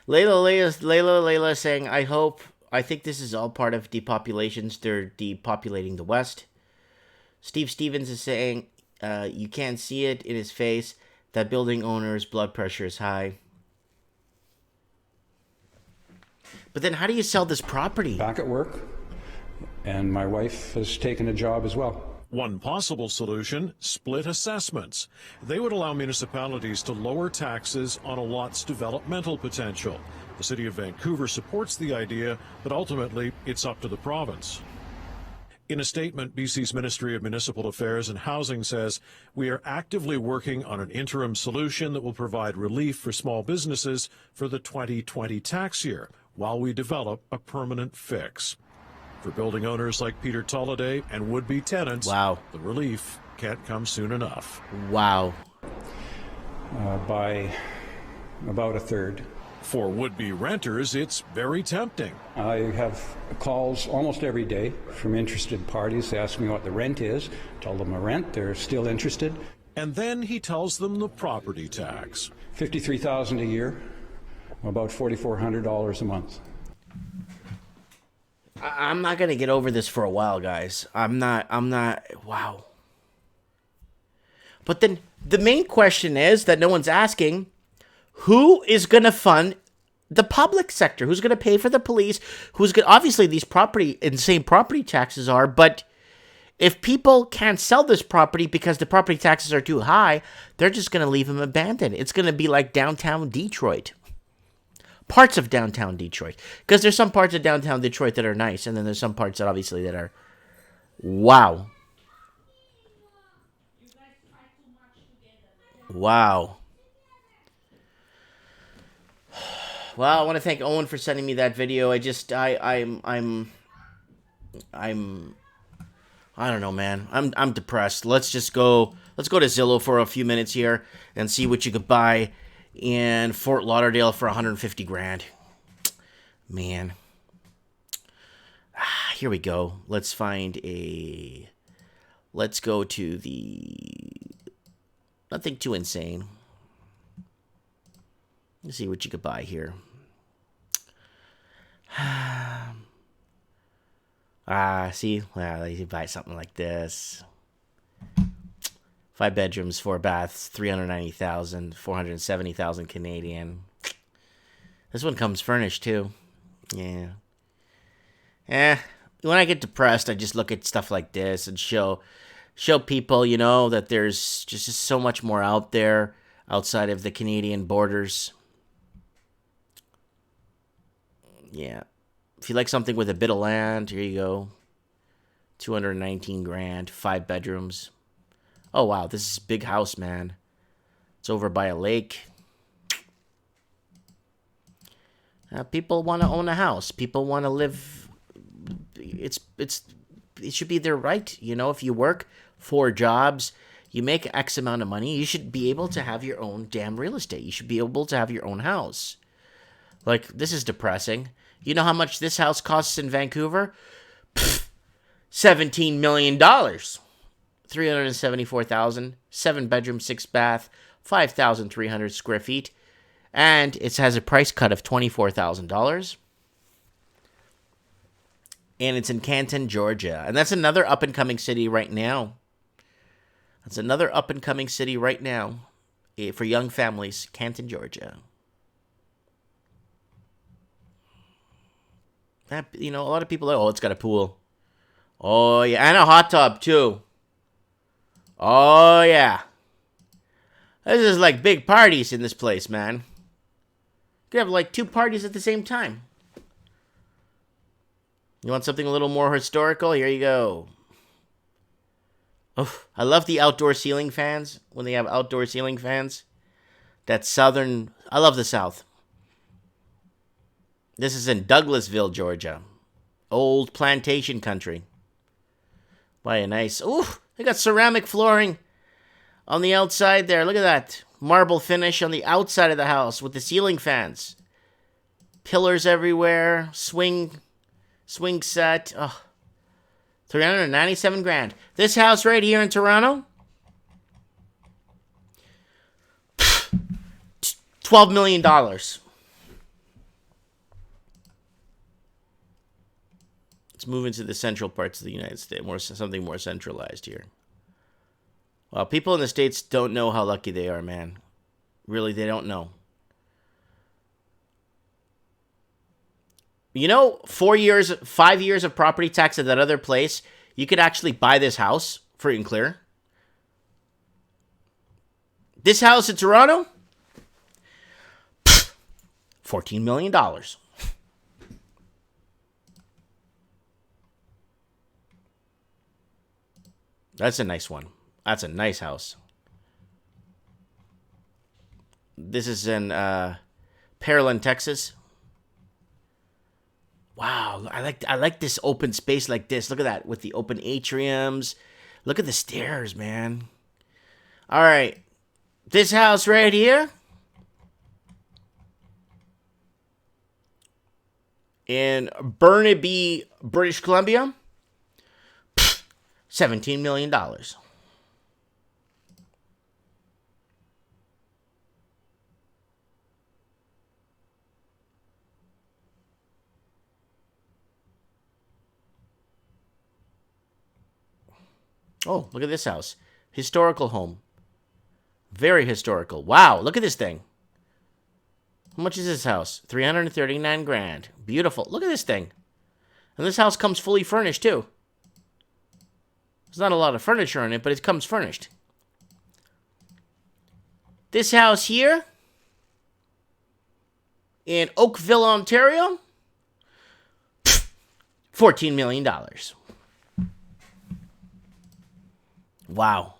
Layla saying, I think this is all part of depopulations. They're depopulating the West. Steve Stevens is saying, you can't see it in his face. That building owner's blood pressure is high. But then how do you sell this property? Back at work, and my wife has taken a job as well. One possible solution, split assessments. They would allow municipalities to lower taxes on a lot's developmental potential. The city of Vancouver supports the idea, but ultimately it's up to the province. In a statement, BC's Ministry of Municipal Affairs and Housing says, we are actively working on an interim solution that will provide relief for small businesses for the 2020 tax year, while we develop a permanent fix. For building owners like Peter Tolliday and would-be tenants, wow, the relief can't come soon enough. Wow. By about a third. For would-be renters, it's very tempting. I have calls almost every day from interested parties asking me what the rent is. Tell them the rent, they're still interested. And then he tells them the property tax. $53,000 a year, about $4,400 a month. I'm not going to get over this for a while, guys. I'm not, wow. But then the main question is that no one's asking, who is going to fund the public sector? Who's going to pay for the police? Who's going obviously these insane property taxes are, but if people can't sell this property because the property taxes are too high, they're just going to leave them abandoned. It's going to be like downtown Detroit. Parts of downtown Detroit. Because there's some parts of downtown Detroit that are nice, and then there's some parts that obviously that are, wow. Wow. Well, I want to thank Owen for sending me that video. I don't know, man. I'm depressed. Let's to Zillow for a few minutes here and see what you could buy in Fort Lauderdale for 150 grand. Man. Here we go. Let's go to the, nothing too insane. Let's see what you could buy here. See? Well, you buy something like this. 5 bedrooms, 4 baths, 390,000, 470,000 Canadian. This one comes furnished too. Yeah. When I get depressed, I just look at stuff like this and show people, you know, that there's just so much more out there outside of the Canadian borders. Yeah. If you like something with a bit of land, here you go. 219 grand, 5 bedrooms. Oh, wow, this is a big house, man. It's over by a lake. People want to own a house. People want to live. It should be their right. You know, if you work 4 jobs, you make X amount of money, you should be able to have your own damn real estate. You should be able to have your own house. Like, this is depressing. You know how much this house costs in Vancouver? $17 million. 374,000, 7 bedroom, 6 bath, 5,300 square feet, and it has a price cut of $24,000. And it's in Canton, Georgia, and that's another up and coming city right now. For young families, Canton, Georgia. You know, a lot of people are, oh, it's got a pool. Oh, yeah, and a hot tub, too. Oh, yeah. This is like big parties in this place, man. You could have like 2 parties at the same time. You want something a little more historical? Here you go. Oh, I love the outdoor ceiling fans. When they have outdoor ceiling fans. That southern... I love the South. This is in Douglasville, Georgia. Old plantation country. Why a nice... Ooh, they got ceramic flooring on the outside there. Look at that. Marble finish on the outside of the house with the ceiling fans. Pillars everywhere. Swing set. Oh, 397 grand. This house right here in Toronto, $12 million. Let's move into the central parts of the United States. Something more centralized here. Well, people in the States don't know how lucky they are, man. Really, they don't know. You know, 5 years of property tax at that other place, you could actually buy this house free and clear. This house in Toronto, $14 million. That's a nice one. That's a nice house. This is in Pearland, Texas. Wow, I like this open space like this. Look at that with the open atriums. Look at the stairs, man. All right. This house right here in Burnaby, British Columbia, $17 million. Oh, look at this house. Historical home. Very historical. Wow, look at this thing. How much is this house? 339 grand. Beautiful. Look at this thing. And this house comes fully furnished, too. There's not a lot of furniture in it, but it comes furnished. This house here in Oakville, Ontario, $14 million. Wow.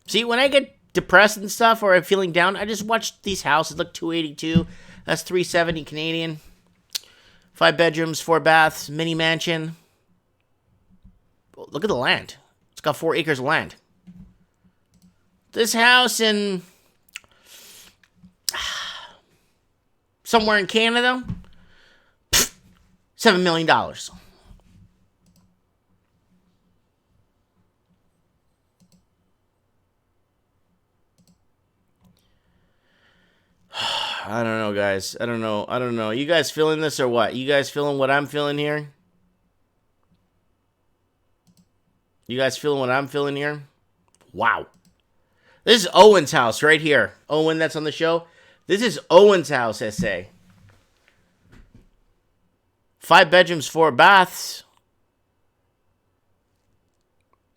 See, when I get depressed and stuff or I'm feeling down, I just watch these houses. Look, 282. That's 370 Canadian. 5 bedrooms, 4 baths, mini mansion. Look at the land. It's got 4 acres of land. This house in somewhere in Canada, $7 million. I don't know, guys. I don't know. You guys feeling this or what? You guys feeling what I'm feeling here? You guys feeling what I'm feeling here? Wow. This is Owen's house right here. Owen, that's on the show. This is Owen's house, SA. 5 bedrooms, 4 baths.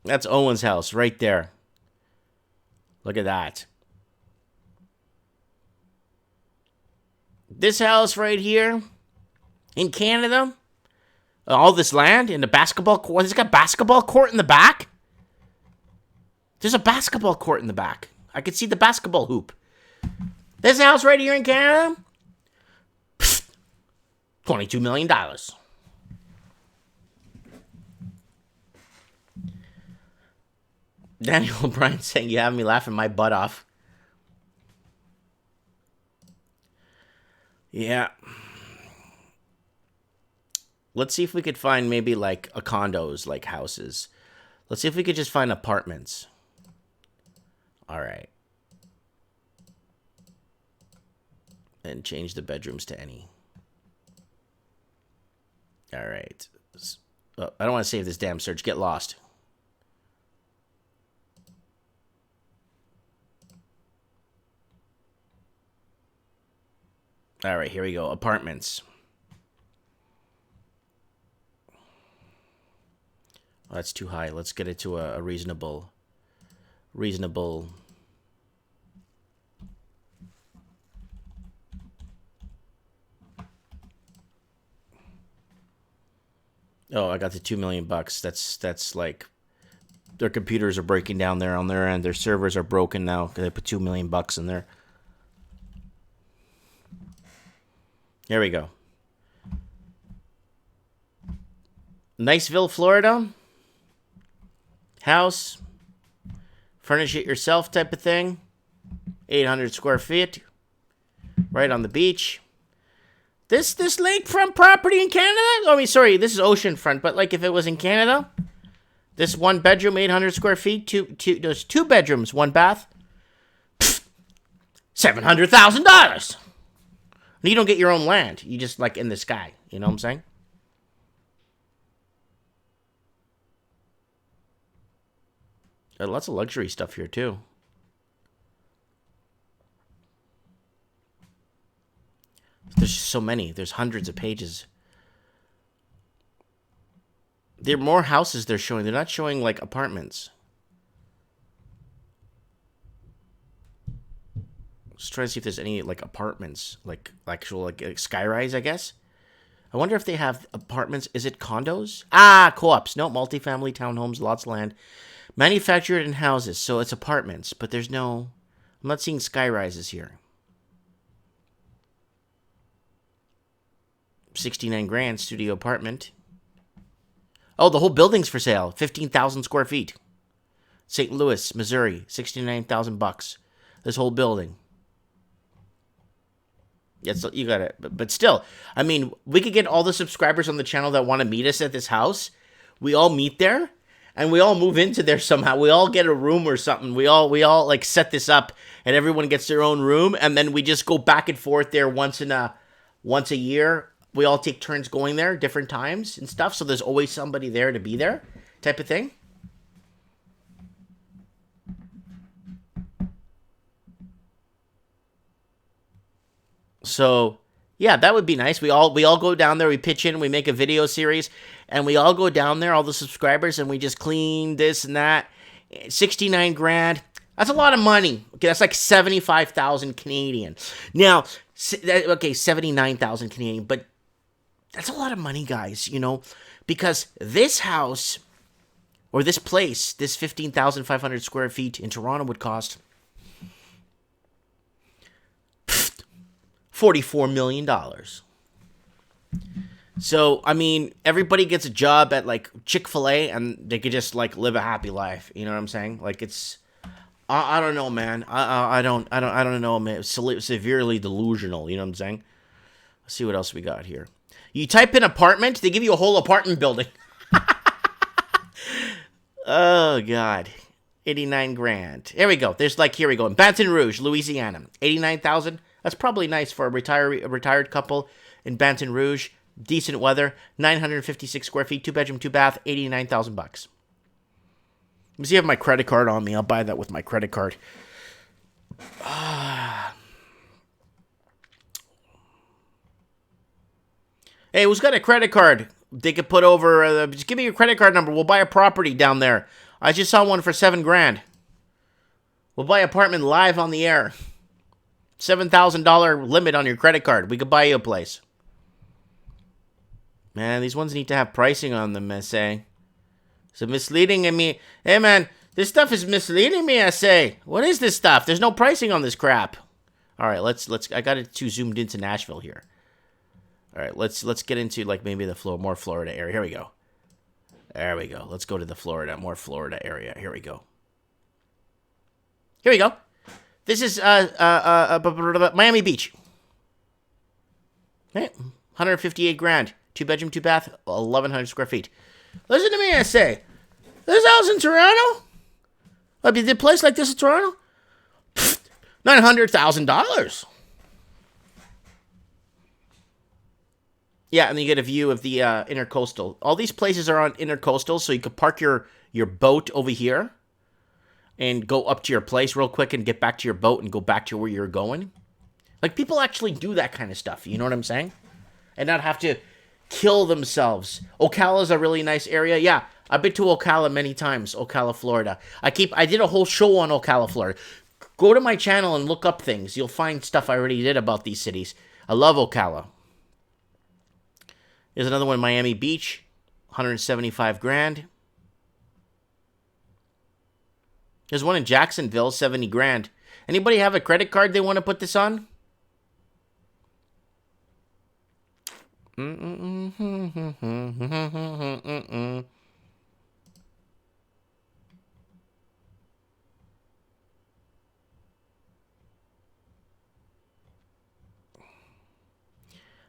That's Owen's house right there. Look at that. This house right here in Canada, all this land in the basketball court. It's got a basketball court in the back. There's a basketball court in the back. I could see the basketball hoop. This house right here in Canada, $22 million. Daniel O'Brien saying, you have me laughing my butt off. Yeah. Let's see if we could find maybe like a condos, like houses. Let's see if we could just find apartments. All right. And change the bedrooms to any. All right. Oh, I don't want to save this damn search. Get lost. All right, here we go. Apartments. That's too high. Let's get it to a reasonable. Oh, I got the $2 million. That's like their computers are breaking down there on their end. Their servers are broken now because they put $2 million in there. Here we go. Niceville, Florida. House. Furnish it yourself type of thing. 800 square feet. Right on the beach. This lakefront property in Canada? I mean, sorry, this is oceanfront, but like if it was in Canada, this 1 bedroom, 800 square feet, there's 2 bedrooms, 1 bath, $700,000. You don't get your own land. You just like in the sky. You know what I'm saying? Lots of luxury stuff here too. There's so many. There's hundreds of pages. There are more houses they're showing. They're not showing like apartments. Just trying to see if there's any like apartments, like actual like skyrise, I guess. I wonder if they have apartments. Is it condos? Ah, co-ops. No, multifamily townhomes, lots of land. Manufactured and houses. So it's apartments, but there's no... I'm not seeing skyrises here. 69 grand studio apartment. Oh, the whole building's for sale. 15,000 square feet. St. Louis, Missouri. $69,000. This whole building. Yes, you got it. But still, I mean, we could get all the subscribers on the channel that want to meet us at this house. We all meet there, and we all move into there somehow. We all get a room or something. We all like set this up, and everyone gets their own room, and then we just go back and forth there once a year. We all take turns going there, different times and stuff. So there's always somebody there to be there, type of thing. So, yeah, that would be nice. We all go down there, we pitch in, we make a video series, and we all go down there, all the subscribers, and we just clean this and that. 69 grand. That's a lot of money. Okay, that's like 75,000 Canadian. Now, okay, 79,000 Canadian, but that's a lot of money, guys, you know, because this house or this place, this 15,500 square feet in Toronto would cost $44 million. So, I mean, everybody gets a job at like Chick-fil-A and they could just like live a happy life. You know what I'm saying? Like it's, I don't know, man. I don't know, man. Severely delusional. You know what I'm saying? Let's see what else we got here. You type in apartment, they give you a whole apartment building. Oh, God. 89 grand. Here we go. Here we go. In Baton Rouge, Louisiana. 89,000. That's probably nice for a retired couple in Baton Rouge. Decent weather. 956 square feet, 2 bedroom, 2 bath, $89,000. Let me see if I have my credit card on me. I'll buy that with my credit card. Hey, who's got a credit card? They could put over, just give me your credit card number. We'll buy a property down there. I just saw one for 7 grand. We'll buy an apartment live on the air. $7,000 limit on your credit card. We could buy you a place. Man, these ones need to have pricing on them, I say. So misleading me. Hey, man, this stuff is misleading me, I say. What is this stuff? There's no pricing on this crap. All right, let's. I got it too zoomed into Nashville here. All right, let's get into like maybe the more Florida area. Here we go. There we go. Let's go to the more Florida area. Here we go. Here we go. This is Miami Beach. Okay, 158 grand. 2 bedroom, 2 bath, 1,100 square feet. Listen to me, I say. This house in Toronto? I mean, a place like this in Toronto? $900,000. Yeah, and then you get a view of the intercoastal. All these places are on intercoastal, so you could park your boat over here and go up to your place real quick and get back to your boat and go back to where you're going. Like, people actually do that kind of stuff, you know what I'm saying? And not have to kill themselves. Ocala's a really nice area. Yeah, I've been to Ocala many times, Ocala, Florida. I did a whole show on Ocala, Florida. Go to my channel and look up things. You'll find stuff I already did about these cities. I love Ocala. There's another one, Miami Beach, 175 grand. There's one in Jacksonville, 70 grand. Anybody have a credit card they want to put this on?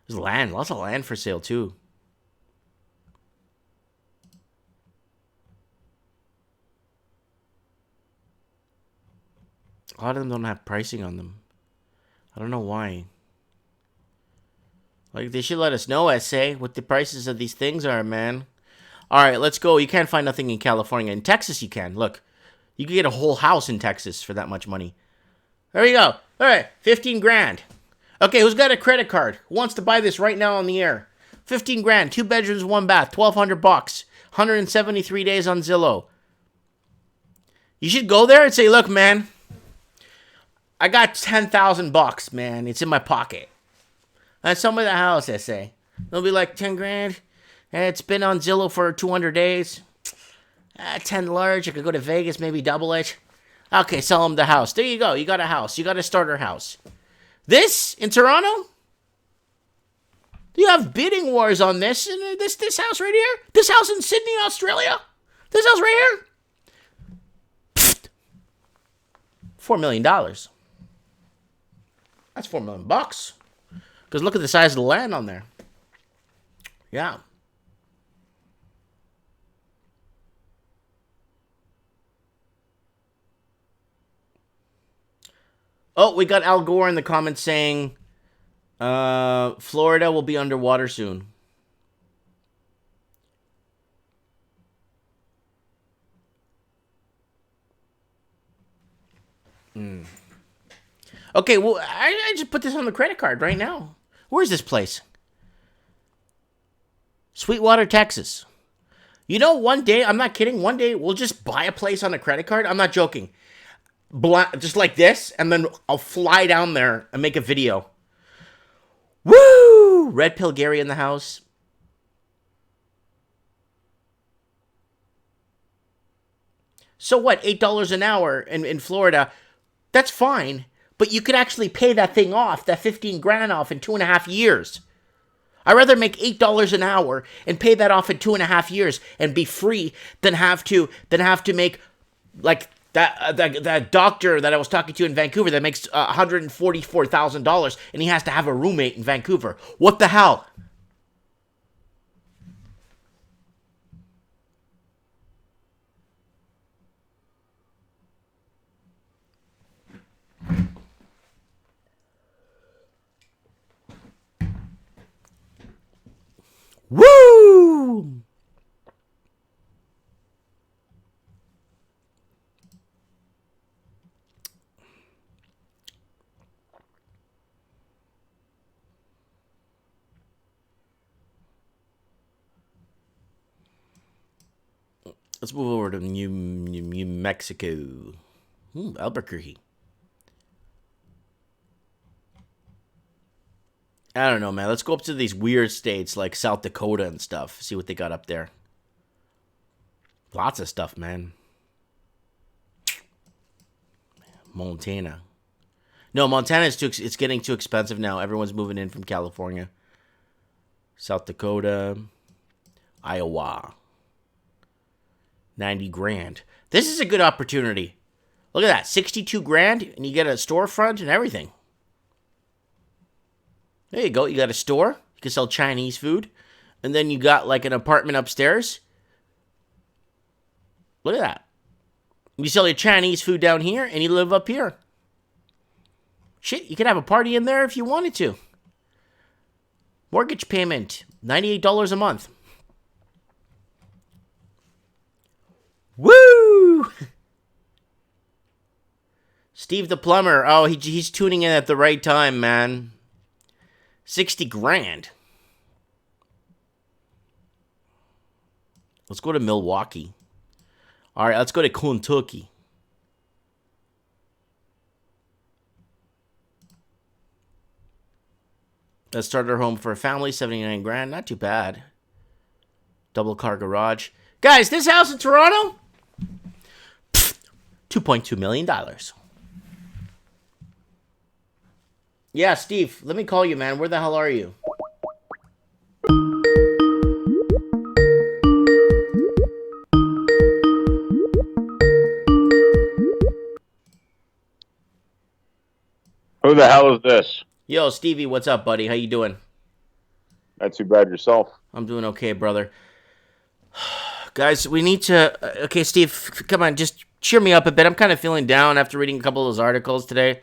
There's land, lots of land for sale too. A lot of them don't have pricing on them. I don't know why. Like, they should let us know, SA, what the prices of these things are, man. All right, let's go. You can't find nothing in California. In Texas, you can. Look, you can get a whole house in Texas for that much money. There you go. All right, 15 grand. Okay, who's got a credit card? Who wants to buy this right now on the air? 15 grand, 2 bedrooms, 1 bath, $1,200 bucks, 173 days on Zillow. You should go there and say, look, man, I got 10,000 bucks, man. It's in my pocket. That's some of the house, I say. They'll be like, 10 grand. It's been on Zillow for 200 days. 10 large. I could go to Vegas, maybe double it. Okay, sell them the house. There you go. You got a house. You got a starter house. This in Toronto? You have bidding wars on this. And this house right here? This house in Sydney, Australia? This house right here? Pfft. $4 million. That's $4 million bucks. Because look at the size of the land on there. Yeah. Oh, we got Al Gore in the comments saying Florida will be underwater soon. Okay, well, I just put this on the credit card right now. Where's this place? Sweetwater, Texas. You know, one day, I'm not kidding, one day we'll just buy a place on a credit card. I'm not joking. Just like this, and then I'll fly down there and make a video. Woo! Red Pill Gary in the house. So what, $8 an hour in Florida, that's fine. But you could actually pay that thing off, that 15 grand off in 2.5 years. I'd rather make $8 an hour and pay that off in 2.5 years and be free than have to make like that doctor that I was talking to in Vancouver that makes $144,000 and he has to have a roommate in Vancouver. What the hell? Woo! Let's move over to New Mexico. Albuquerque. I don't know, man. Let's go up to these weird states like South Dakota and stuff. See what they got up there. Lots of stuff, man. Montana. No, Montana is it's getting too expensive now. Everyone's moving in from California. South Dakota. Iowa. 90 grand. This is a good opportunity. Look at that. 62 grand and you get a storefront and everything. There you go. You got a store. You can sell Chinese food. And then you got like an apartment upstairs. Look at that. You sell your Chinese food down here and you live up here. Shit, you could have a party in there if you wanted to. Mortgage payment, $98 a month. Woo! Steve the plumber. Oh, he's tuning in at the right time, man. 60 grand. Let's go to Milwaukee. All right, let's go to Kentucky. Let's start our home for a family, 79 grand. Not too bad. Double car garage. Guys, this house in Toronto, $2.2 million. Yeah, Steve, let me call you, man. Where the hell are you? Who the hell is this? Yo, Stevie, what's up, buddy? How you doing? Not too bad yourself. I'm doing okay, brother. Guys, we need to... Okay, Steve, come on, just cheer me up a bit. I'm kind of feeling down after reading a couple of those articles today.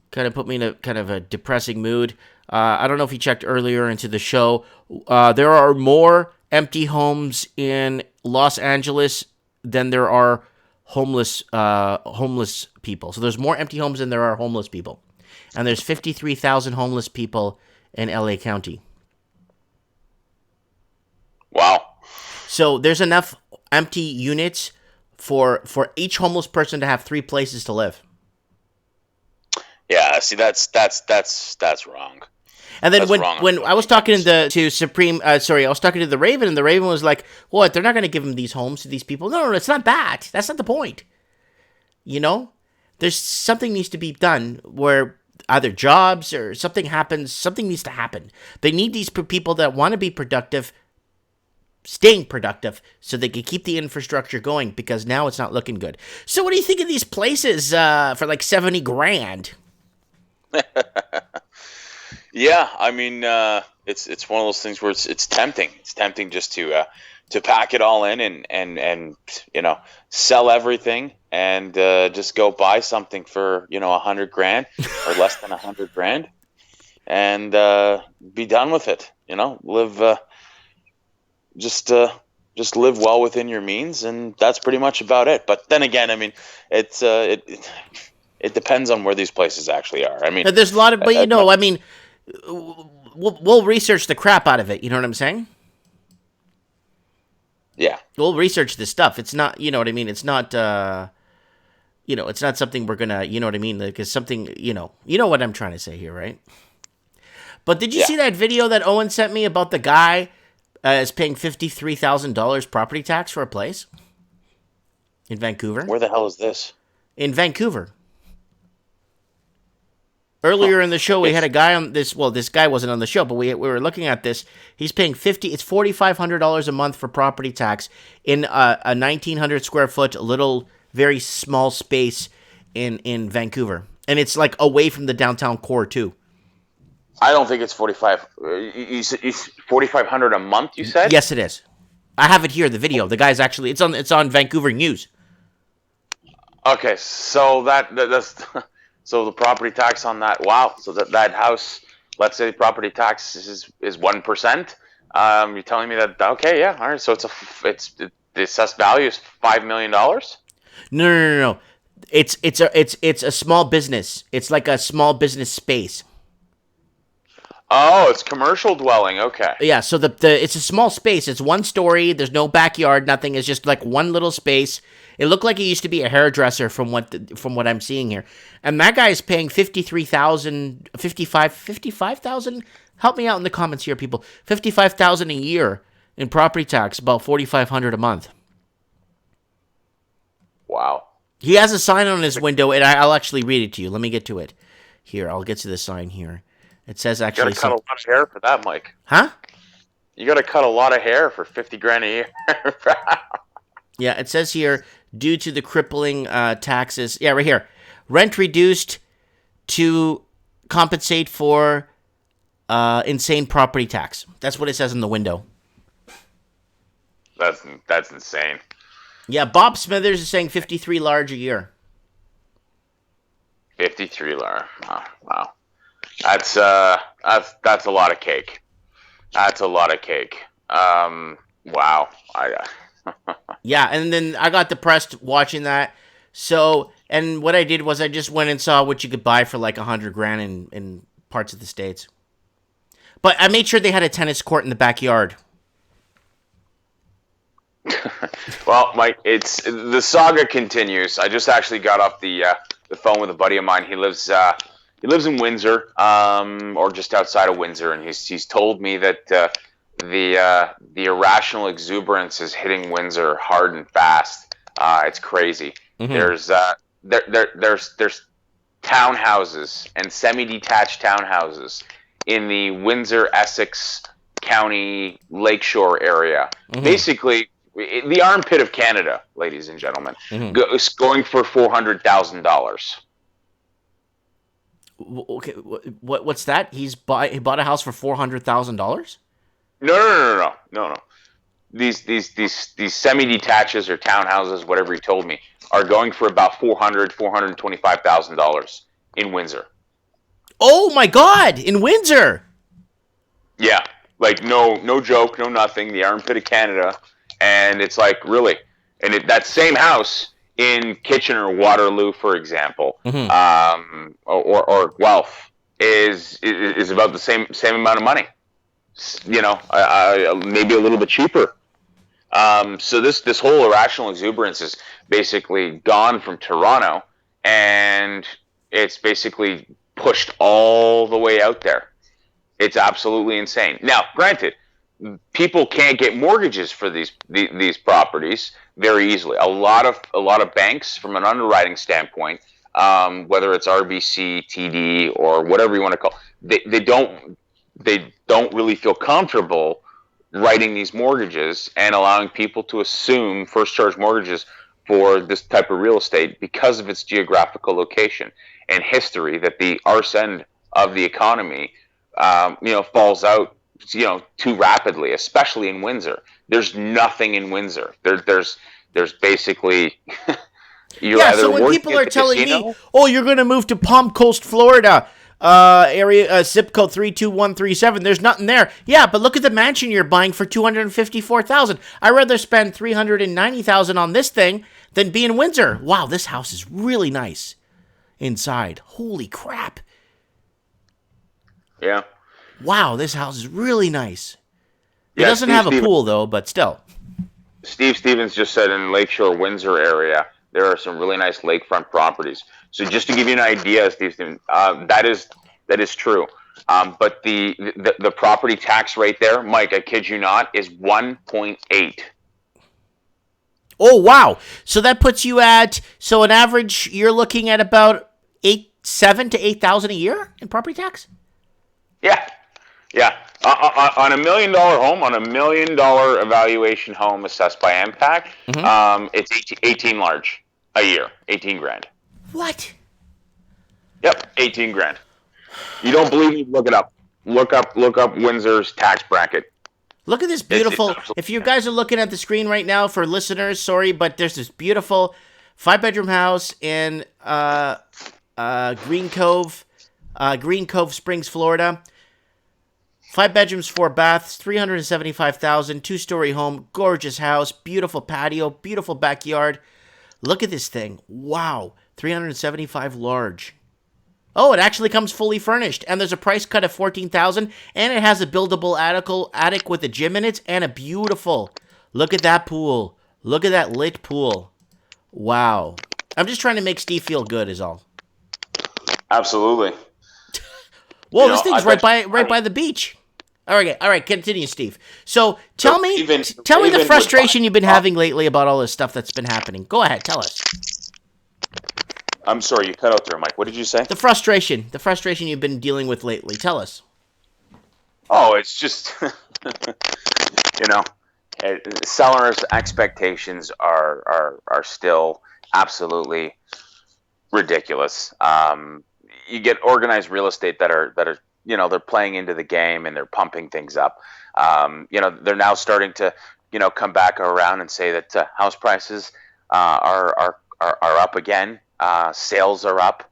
Kind of put me in a kind of a depressing mood. I don't know if you checked earlier into the show. There are more empty homes in Los Angeles than there are homeless people. So there's more empty homes than there are homeless people. And there's 53,000 homeless people in LA County. Wow. So there's enough empty units for each homeless person to have 3 places to live. Yeah, see, that's wrong. And then That's when wrong. I was talking to Supreme, I was talking to the Raven, and the Raven was like, "What? They're not going to give them these homes to these people? No, it's not that. That's not the point. You know, there's something needs to be done where either jobs or something happens. Something needs to happen. They need these people that want to be productive, staying productive, so they can keep the infrastructure going. Because now it's not looking good. So, what do you think of these places for like 70 grand? Yeah, I mean, it's one of those things where it's tempting. It's tempting just to pack it all in and sell everything and just go buy something for 100 grand or less than 100 grand and be done with it. Live just live well within your means, and that's pretty much about it. But then again, I mean, it depends on where these places actually are. I mean, There's a lot of, but I mean, we'll research the crap out of it. You know what I'm saying? yeah. We'll research this stuff. It's not, you know what I mean? It's not, it's not something we're gonna, you know what I mean? Like, it's something, you know what I'm trying to say here, right? But did you see that video that Owen sent me about the guy is paying $53,000 property tax for a place in Vancouver? Where the hell is this? In Vancouver. Earlier in the show, we had a guy on this. Well, this guy wasn't on the show, but we were looking at this. He's paying it's $4,500 a month for property tax in a 1,900 square foot little, very small space in Vancouver, and it's like away from the downtown core too. I don't think it's 45. It's 4,500 a month. You said? Yes, it is. I have it here. The video. The guy's actually. It's on Vancouver News. Okay, so that's so the property tax on that. Wow. So that house, let's say the property tax is 1%. You're telling me that? Okay, yeah. All right. So the assessed value is $5 million. No. It's a small business. It's like a small business space. Oh, it's commercial dwelling. Okay. Yeah, so it's a small space. It's 1 story. There's no backyard, nothing. It's just like one little space. It looked like it used to be a hairdresser from what I'm seeing here. And that guy is paying $55,000. Help me out in the comments here, people. $55,000 a year in property tax, about $4,500 a month. Wow. He has a sign on his window, and I'll actually read it to you. Let me get to it. Here, I'll get to the sign here. It says actually... You gotta cut a lot of hair for that, Mike. Huh? You gotta cut a lot of hair for 50 grand a year. Yeah, it says here, due to the crippling taxes... Yeah, right here. Rent reduced to compensate for insane property tax. That's what it says in the window. That's insane. Yeah, Bob Smithers is saying 53 large a year. 53 large. Oh, wow. That's a lot of cake. That's a lot of cake. Wow. Yeah, and then I got depressed watching that. So, and what I did was I just went and saw what you could buy for like 100 grand in parts of the States. But I made sure they had a tennis court in the backyard. Well, Mike, it's the saga continues. I just actually got off the phone with a buddy of mine. He lives in Windsor, or just outside of Windsor, and he's told me that the irrational exuberance is hitting Windsor hard and fast. It's crazy. Mm-hmm. There's townhouses and semi-detached townhouses in the Windsor, Essex County, Lakeshore area. Mm-hmm. Basically, the armpit of Canada, ladies and gentlemen, is going for $400,000. Okay, what's that? He bought a house for $400,000? No. These semi-detaches or townhouses, whatever he told me, are going for about $425,000 in Windsor. Oh my God! In Windsor. Yeah, like no joke, no nothing. The armpit of Canada, and it's like really, and that same house in Kitchener, Waterloo, for example, or Guelph is about the same amount of money. Maybe a little bit cheaper. So this whole irrational exuberance is basically gone from Toronto, and it's basically pushed all the way out there. It's absolutely insane. Now, granted, people can't get mortgages for these properties very easily. A lot of banks, from an underwriting standpoint, whether it's RBC, TD, or whatever you want to call, they don't really feel comfortable writing these mortgages and allowing people to assume first charge mortgages for this type of real estate because of its geographical location and history, that the arse end of the economy falls out too rapidly, especially in Windsor. There's nothing in Windsor. There's basically so when people are telling me, "Oh, you're going to move to Palm Coast, Florida, area zip code 32137," there's nothing there. Yeah, but look at the mansion you're buying for $254,000. I'd rather spend $390,000 on this thing than be in Windsor. Wow, this house is really nice inside. Holy crap! Yeah. Wow, this house is really nice. It doesn't have a pool, though, but still. Steve Stevens just said in Lakeshore, Windsor area, there are some really nice lakefront properties. So just to give you an idea, Steve Stevens, that is true. But the property tax rate there, Mike, I kid you not, is 1.8. Oh, wow. So that puts you at, an average, you're looking at about $7,000 to $8,000 a year in property tax? Yeah. On $1 million home, on $1 million evaluation home assessed by MPAC, it's 18 large a year, 18 grand. What? Yep, 18 grand. You don't believe me? Look it up. Look up Windsor's tax bracket. Look at this beautiful. If you guys are looking at the screen right now, for listeners, sorry, but there's this beautiful 5-bedroom house in Green Cove, Springs, Florida. 5 bedrooms, 4 baths, $375,000, 2-story home, gorgeous house, beautiful patio, beautiful backyard. Look at this thing. Wow, $375,000 large. Oh, it actually comes fully furnished, and there's a price cut of $14,000, and it has a buildable attic with a gym in it, and a beautiful. Look at that pool. Look at that lit pool. Wow. I'm just trying to make Steve feel good, is all. Absolutely. Well, this thing's right by the beach. All right, continue, Steve. So tell me the frustration you've been having lately about all this stuff that's been happening. Go ahead, tell us. I'm sorry, you cut out there, Mike. What did you say? The frustration you've been dealing with lately. Tell us. Oh, it's just, sellers' expectations are still absolutely ridiculous. You get organized real estate that are they're playing into the game and they're pumping things up. They're now starting to come back around and say that house prices are up again. Sales are up.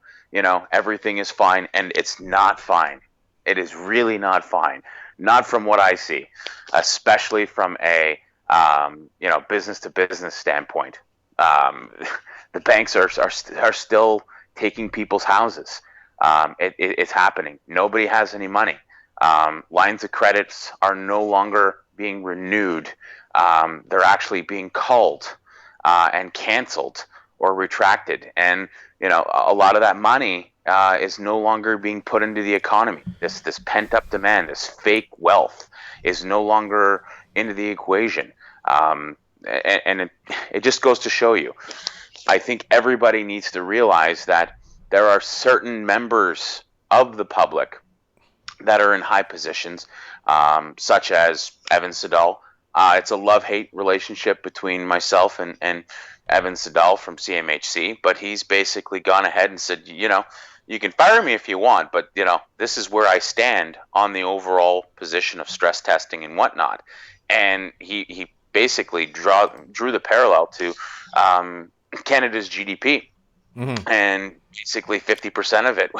Everything is fine, and it's not fine. It is really not fine. Not from what I see, especially from a business to business standpoint. The banks are still taking people's houses. It's happening. Nobody has any money. Lines of credits are no longer being renewed. They're actually being culled and canceled or retracted. And, a lot of that money is no longer being put into the economy. This pent-up demand, this fake wealth is no longer into the equation. And it just goes to show you, I think everybody needs to realize that there are certain members of the public that are in high positions, such as Evan Siddall. It's a love-hate relationship between myself and Evan Siddall from CMHC, but he's basically gone ahead and said, you can fire me if you want, but this is where I stand on the overall position of stress testing and whatnot. And he basically drew the parallel to Canada's GDP, and basically 50% of it,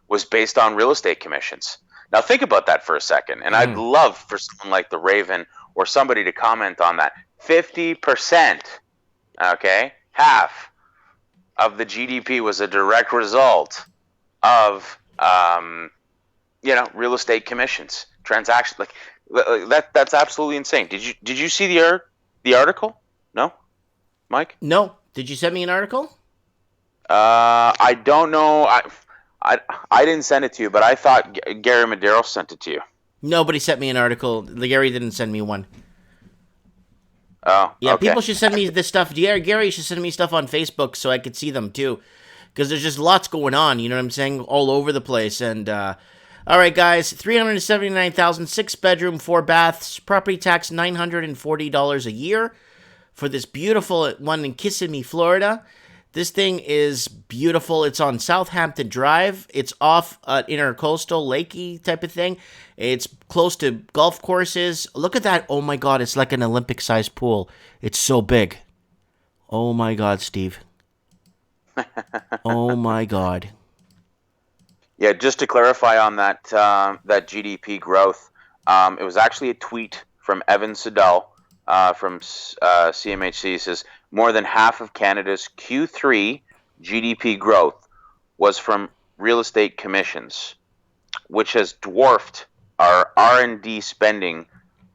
was based on real estate commissions. Now think about that for a second, and I'd love for someone like the Raven or somebody to comment on that. 50%, okay, half of the GDP was a direct result of real estate commissions, transactions. Like that's absolutely insane. Did you see the article? No, Mike? No. Did you send me an article? I don't know. I didn't send it to you, but I thought Gary Madero sent it to you. Nobody sent me an article. Gary didn't send me one. Oh, yeah. Okay. People should send me this stuff. Gary should send me stuff on Facebook so I could see them too, because there's just lots going on. You know what I'm saying? All over the place. And all right, guys, $379,000, 6-bedroom, 4 baths, property tax $940 a year for this beautiful one in Kissimmee, Florida. This thing is beautiful. It's on Southampton Drive. It's off intercoastal, lakey type of thing. It's close to golf courses. Look at that. Oh my God, it's like an Olympic-sized pool. It's so big. Oh my God, Steve. Oh my God. Yeah, just to clarify on that GDP growth, it was actually a tweet from Evan Siddall from CMHC. Says more than half of Canada's Q3 GDP growth was from real estate commissions, which has dwarfed our R&D spending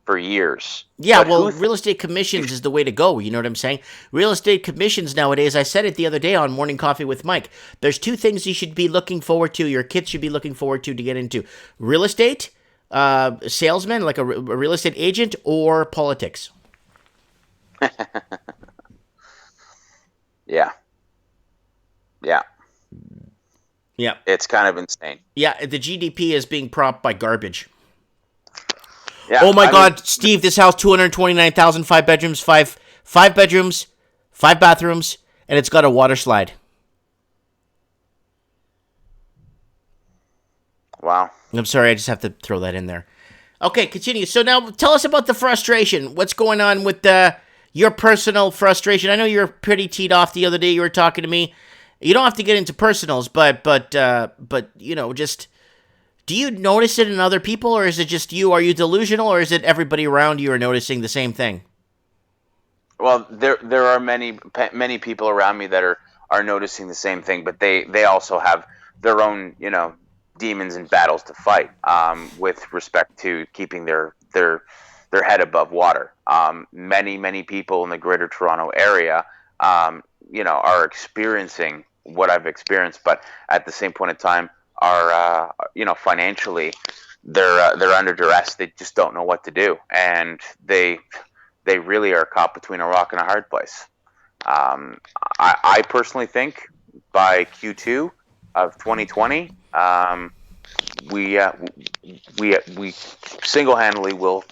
for years. Yeah, But well, real estate commissions is the way to go. You know what I'm saying? Real estate commissions nowadays, I said it the other day on Morning Coffee with Mike. There's 2 things you should be looking forward to, your kids should be looking forward to get into. Real estate, salesman, like a real estate agent, or politics. Yeah. Yeah. It's kind of insane. Yeah, the GDP is being propped by garbage. Yeah. Oh my God, Steve, this house, 229,000, 5 bedrooms, five bedrooms, 5 bathrooms, and it's got a water slide. Wow. I'm sorry, I just have to throw that in there. Okay, continue. So now tell us about the frustration. What's going on with your personal frustration? I know you were pretty teed off the other day. You were talking to me. You don't have to get into personals, but just, do you notice it in other people, or is it just you? Are you delusional, or is it everybody around you are noticing the same thing? Well, there are many people around me that are noticing the same thing, but they also have their own demons and battles to fight with respect to keeping their head above water. Many people in the Greater Toronto area are experiencing what I've experienced, but at the same point in time are financially they're under duress. They just don't know what to do, and they really are caught between a rock and a hard place. I personally think by Q2 of 2020, we single-handedly will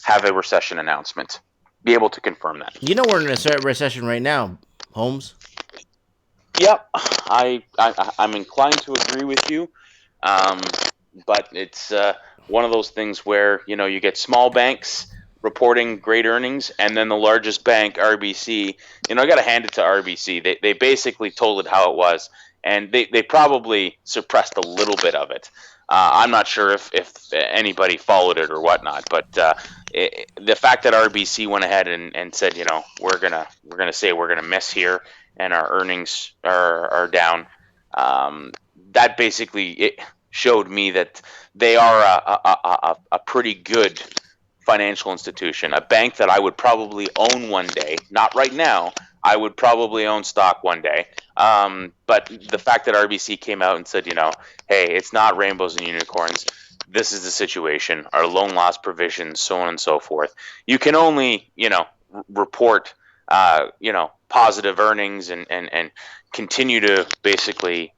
have a recession announcement. Be able to confirm that. You know we're in a recession right now, Holmes. Yep, I'm inclined to agree with you, but it's one of those things where you get small banks reporting great earnings, and then the largest bank, RBC. I got to hand it to RBC. They basically told it how it was, and they probably suppressed a little bit of it. I'm not sure if anybody followed it or whatnot, but the fact that RBC went ahead and said, we're gonna say we're gonna miss here, and our earnings are down. That basically it showed me that they are a pretty good financial institution, a bank that I would probably own one day. Not right now. I would probably own stock one day. But the fact that RBC came out and said, hey, it's not rainbows and unicorns. This is the situation. Our loan loss provisions, so on and so forth. You can only, report, positive earnings and continue to basically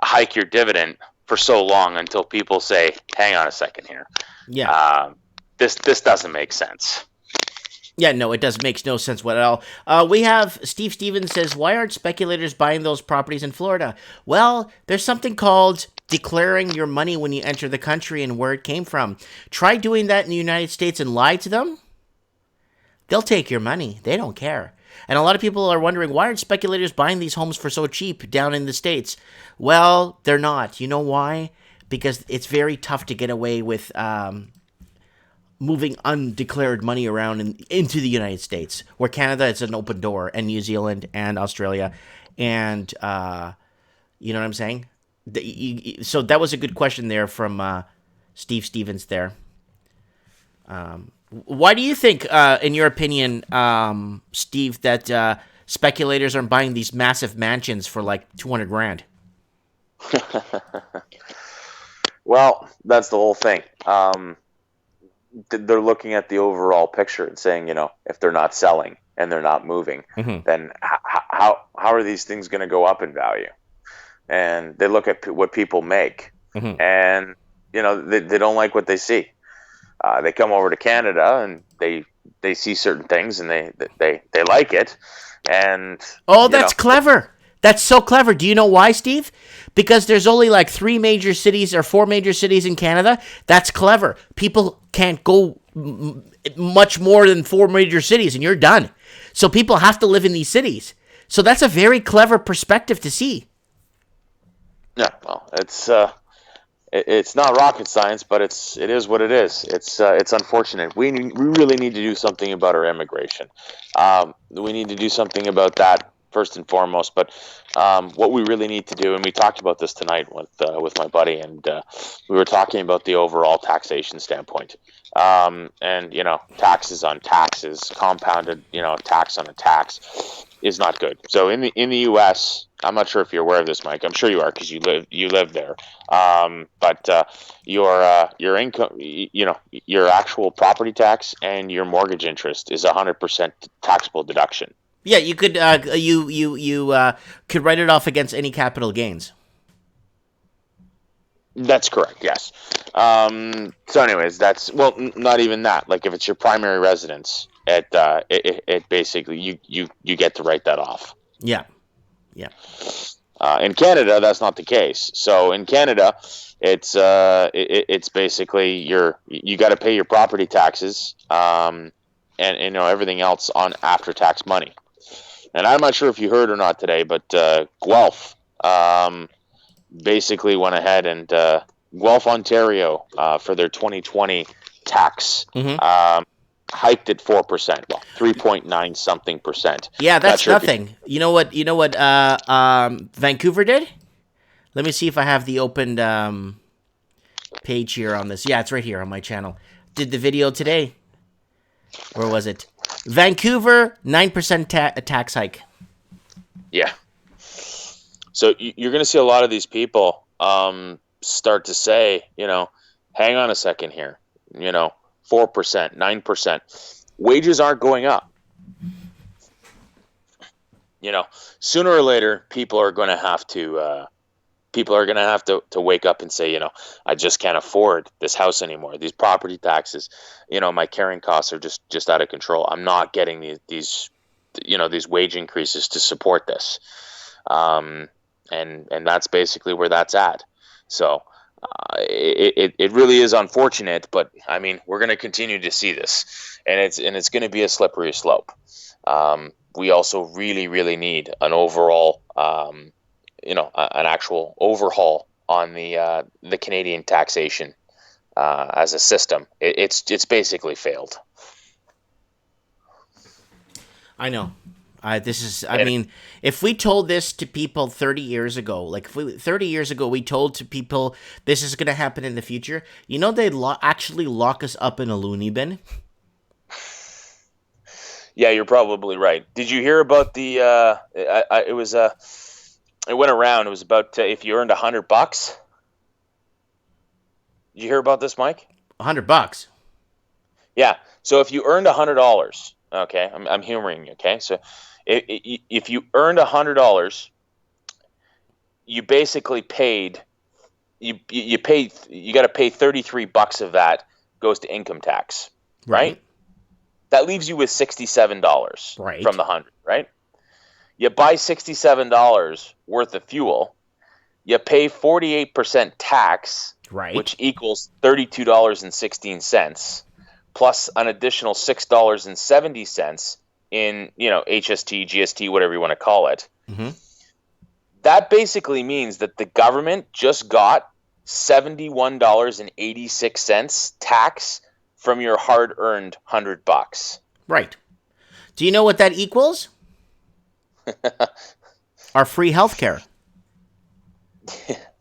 hike your dividend for so long until people say, hang on a second here. Yeah. This doesn't make sense. Yeah, no, it does makes no sense at all. We have Steve Stevens says, why aren't speculators buying those properties in Florida? Well, there's something called declaring your money when you enter the country and where it came from. Try doing that in the United States and lie to them. They'll take your money. They don't care. And a lot of people are wondering, why aren't speculators buying these homes for so cheap down in the States? Well, they're not. You know why? Because it's very tough to get away with moving undeclared money around into the United States, where Canada is an open door, and New Zealand and Australia. And you know what I'm saying? So that was a good question there from Steve Stevens there. Why do you think, in your opinion, Steve, that speculators are buying these massive mansions for like $200,000? Well, that's the whole thing. They're looking at the overall picture and saying, if they're not selling and they're not moving, then how are these things going to go up in value? And they look at what people make, and they don't like what they see. They come over to Canada and they see certain things and they like it. And that's clever. That's so clever. Do you know why, Steve? Because there's only like 3 major cities or 4 major cities in Canada. That's clever. People can't go much more than 4 major cities and you're done. So people have to live in these cities. So that's a very clever perspective to see. Yeah, well, it's not rocket science, but it is what it is. It's unfortunate. We really need to do something about our immigration. We need to do something about that first and foremost. But what we really need to do, and we talked about this tonight with my buddy, and we were talking about the overall taxation standpoint. And taxes on taxes, compounded, tax on a tax is not good. So in the U.S., I'm not sure if you're aware of this, Mike. I'm sure you are because you live there. But your income, your actual property tax and your mortgage interest is 100% taxable deduction. Yeah, you could you could write it off against any capital gains. That's correct. Yes. So, anyways, not even that. Like if it's your primary residence, it basically you get to write that off. Yeah. Yeah. In Canada, that's not the case. So in Canada, it's basically you got to pay your property taxes, and everything else on after tax money. And I'm not sure if you heard or not today, but Guelph basically went ahead and Guelph, Ontario, for their 2020 tax. Hiked at 4%, well, 3.9 something percent. Yeah, that's nothing. You know what? Vancouver did. Let me see if I have the opened page here on this. Yeah, it's right here on my channel. Did the video today. Where was it? Vancouver 9% tax hike. Yeah. So you're going to see a lot of these people start to say, hang on a second here, 4%, 9%. Wages aren't going up. Sooner or later, people are going to have to wake up and say, I just can't afford this house anymore. These property taxes, my carrying costs are just out of control. I'm not getting these wage increases to support this. And that's basically where that's at. So it really is unfortunate, but I mean, we're going to continue to see this, and it's going to be a slippery slope. We also really, really need an overall, an actual overhaul on the Canadian taxation as a system. It's basically failed. I know. I mean, if we told this to people 30 years ago, like if 30 years ago we told to people this is going to happen in the future, you know, they'd actually lock us up in a loony bin. Yeah, you're probably right. Did you hear about the? It was it went around. It was about if you earned $100. Did you hear about this, Mike? $100. Yeah. So if you earned $100, okay, I'm humoring you. Okay, so if you earned $100, you basically paid. You paid. You got to pay $33 of that goes to income tax, right? That leaves you with $67 from the 100, right? You buy $67 worth of fuel, you pay 48% tax, which equals $32.16, plus an additional $6.70 in, HST, GST, whatever you want to call it. Mm-hmm. That basically means that the government just got $71.86 tax from your hard-earned $100. Right. Do you know what that equals? Our free healthcare.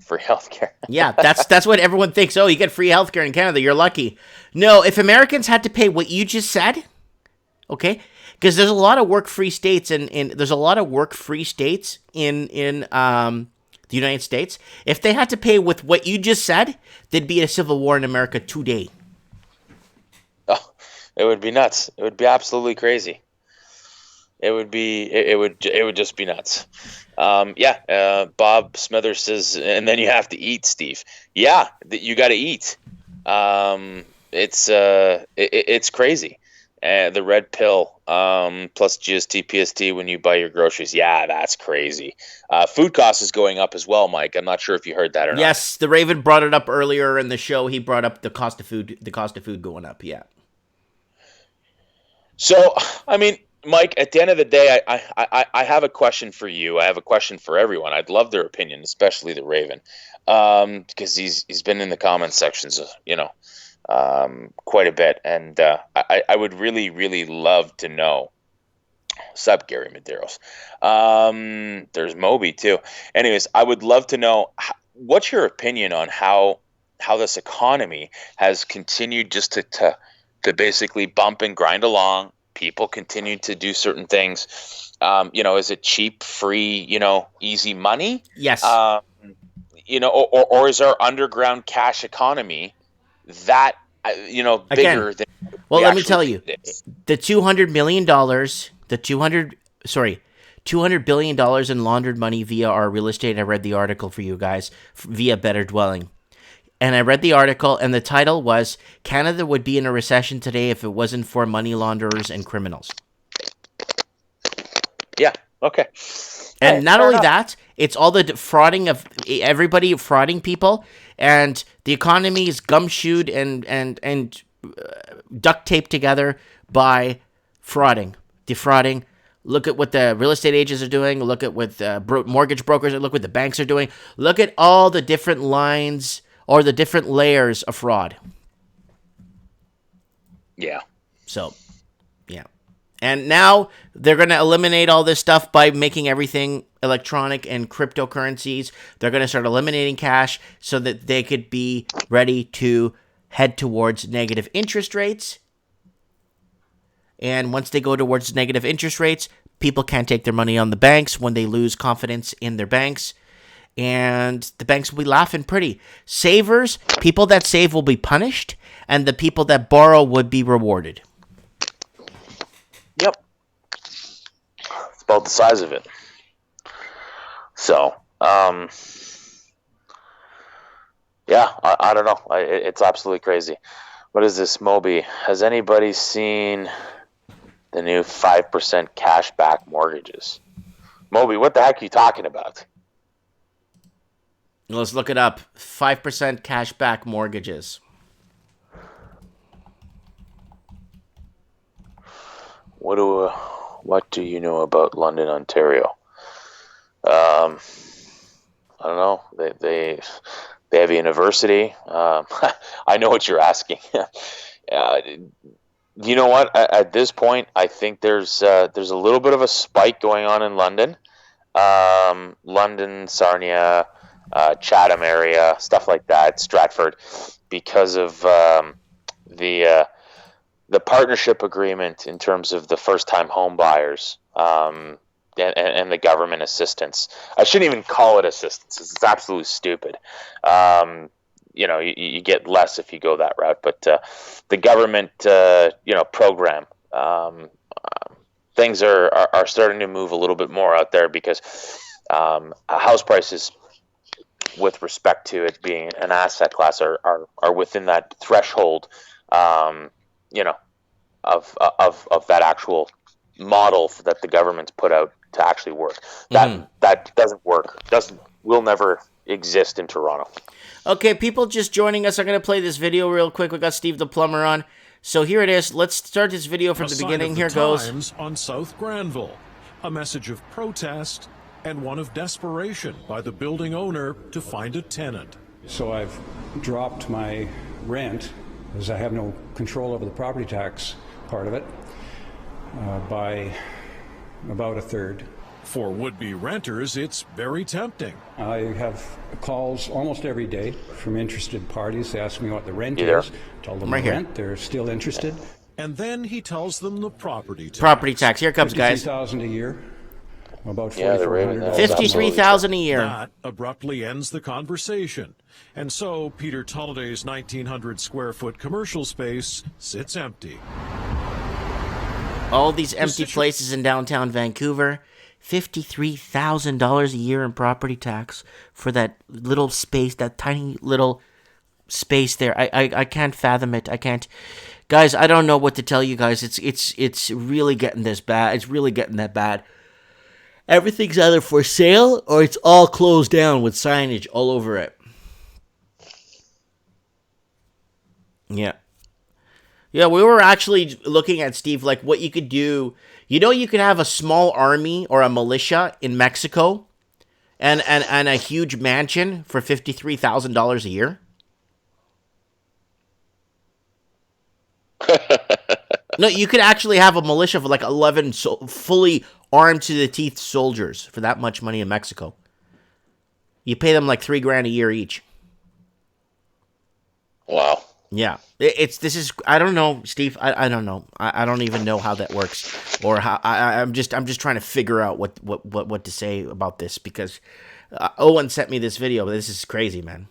Free healthcare. Yeah, that's what everyone thinks. Oh, you get free healthcare in Canada. You're lucky. No, if Americans had to pay what you just said, okay, because there's a lot of work-free states in the United States. If they had to pay with what you just said, there'd be a civil war in America today. Oh, it would be nuts. It would be absolutely crazy. It would just be nuts. Bob Smithers says, and then you have to eat, Steve. Yeah, you got to eat. It's crazy. The red pill plus GST, PST when you buy your groceries. Yeah, that's crazy. Food cost is going up as well, Mike. I'm not sure if you heard that or not. Yes, the Raven brought it up earlier in the show. He brought up the cost of food going up. Yeah. So, I mean, Mike, at the end of the day, I have a question for you. I have a question for everyone. I'd love their opinion, especially the Raven, because he's been in the comment sections, quite a bit, and I would really, really love to know. Sup, Gary Medeiros. There's Moby too. Anyways, I would love to know what's your opinion on how this economy has continued just to basically bump and grind along. People continue to do certain things. Is it cheap, free, easy money? Yes. Or is our underground cash economy that, bigger Again, than? Well, let me tell you, the $200 million, $200 billion in laundered money via our real estate. I read the article for you guys via Better Dwelling. And I read the article, and the title was, Canada would be in a recession today if it wasn't for money launderers and criminals. Yeah, okay. And not only that, it's all the frauding of everybody, frauding people, and the economy is gumshoed and duct taped together by defrauding. Look at what the real estate agents are doing. Look at what mortgage brokers are. Look what the banks are doing. Look at all the different lines or the different layers of fraud. Yeah. So, yeah. And now they're going to eliminate all this stuff by making everything electronic and cryptocurrencies. They're going to start eliminating cash so that they could be ready to head towards negative interest rates. And once they go towards negative interest rates, people can't take their money on the banks when they lose confidence in their banks. And the banks will be laughing pretty. Savers, people that save will be punished, and the people that borrow would be rewarded. Yep. It's about the size of it. So, I don't know. It's absolutely crazy. What is this, Moby? Has anybody seen the new 5% cash back mortgages? Moby, what the heck are you talking about? Let's look it up. 5% cash back mortgages. What do you know about London, Ontario? I don't know. They have a university. I know what you're asking. You know what? At this point, I think there's a little bit of a spike going on in London, London, Sarnia, Chatham area, stuff like that, Stratford, because of the the partnership agreement in terms of the first-time home buyers, and the government assistance. I shouldn't even call it assistance. It's absolutely stupid. You get less if you go that route, but the government, program, things are starting to move a little bit more out there because house prices, with respect to it being an asset class, are within that threshold, of that actual model that the government's put out to actually work. That doesn't work. Will never exist in Toronto. Okay, people just joining us. I'm going to play this video real quick. We got Steve the Plumber on. So here it is. Let's start this video from the beginning. Here goes. Times on South Granville. A message of protest and one of desperation by the building owner to find a tenant. So I've dropped my rent, as I have no control over the property tax part of it, by about a third. For would-be renters, it's very tempting. I have calls almost every day from interested parties. They ask me what the rent You there? is. Tell them Right the here. rent. They're still interested. And then he tells them the property tax. Property tax. Here it comes, guys. $53,000 a year. About Yeah, they're raving $4,400. that. $53,000 a year. That abruptly ends the conversation. And so Peter Tulliday's 1,900 square foot commercial space sits empty. All these empty places in downtown Vancouver. $53,000 a year in property tax for that little space, that tiny little space there. I can't fathom it. I can't. Guys, I don't know what to tell you guys. It's really getting this bad. It's really getting that bad. Everything's either for sale or it's all closed down with signage all over it. Yeah. Yeah, we were actually looking at, Steve, like what you could do. You know, you could have a small army or a militia in Mexico and a huge mansion for $53,000 a year. No, you could actually have a militia for like 11 fully armed to the teeth soldiers for that much money in Mexico. You pay them like $3,000 a year each. Wow. Yeah, this is I don't know, Steve. I don't know. I don't even know how that works, or how I'm just trying to figure out what to say about this because Owen sent me this video, but this is crazy, man.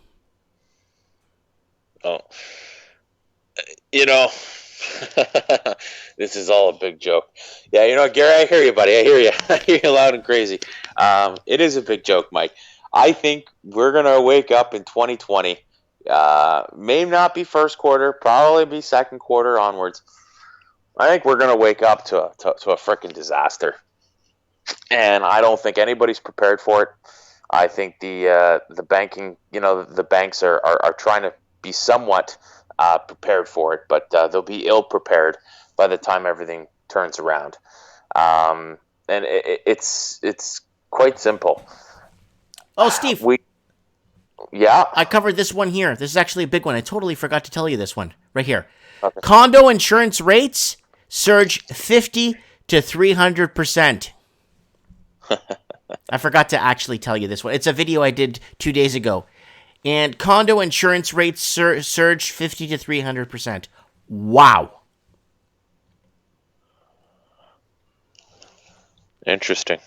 Oh, this is all a big joke. Yeah, Gary, I hear you, buddy. I hear you. I hear you loud and crazy. It is a big joke, Mike. I think we're gonna wake up in 2020. May not be first quarter, probably be second quarter onwards. I think we're gonna wake up to a freaking disaster, and I don't think anybody's prepared for it. I think the banking, the banks are trying to be somewhat prepared for it, but they'll be ill prepared by the time everything turns around. And it's quite simple. Oh, Steve. Yeah. I covered this one here. This is actually a big one. I totally forgot to tell you this one right here. Okay. Condo insurance rates surge 50 to 300%. I forgot to actually tell you this one. It's a video I did 2 days ago. And condo insurance rates surged 50 to 300%. Wow. Interesting.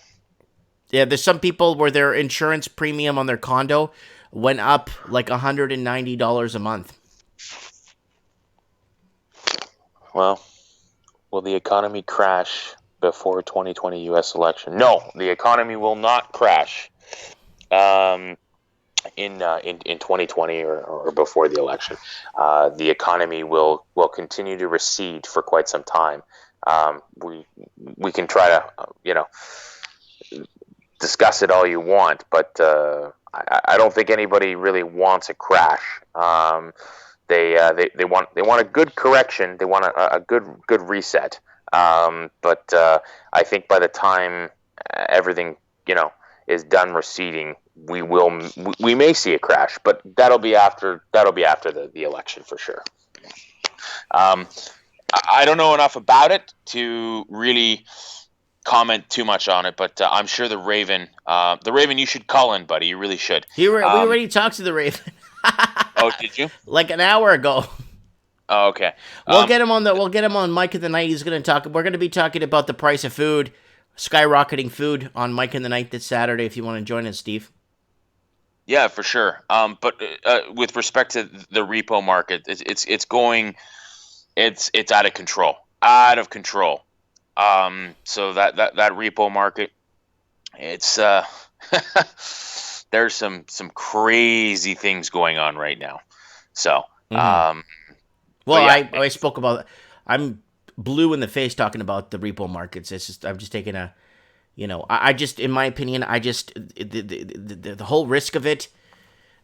Yeah, there's some people where their insurance premium on their condo went up like $190 a month. Well, will the economy crash before 2020 U.S. election? No, the economy will not crash in 2020 or before the election. The economy will continue to recede for quite some time. We can try to discuss it all you want, but I don't think anybody really wants a crash. They want a good correction. They want a good reset. But I think by the time everything is done receding, we may see a crash, but that'll be after the election for sure. I don't know enough about it to really comment too much on it, but I'm sure the Raven, you should call in, buddy. You really should. We already talked to the Raven Oh, did you? like an hour ago. Oh, okay. We'll get him on Mike of the Night. He's going to talk. We're going to be talking about the price of food, skyrocketing food on Mike in the Night this Saturday. If you want to join us, Steve. Yeah, for sure. But with respect to the repo market, it's going, it's out of control, So that repo market, it's there's some crazy things going on right now. So, Well, yeah. I spoke about. I'm blue in the face talking about the repo markets. It's just I'm just taking a, I just, in my opinion, the whole risk of it.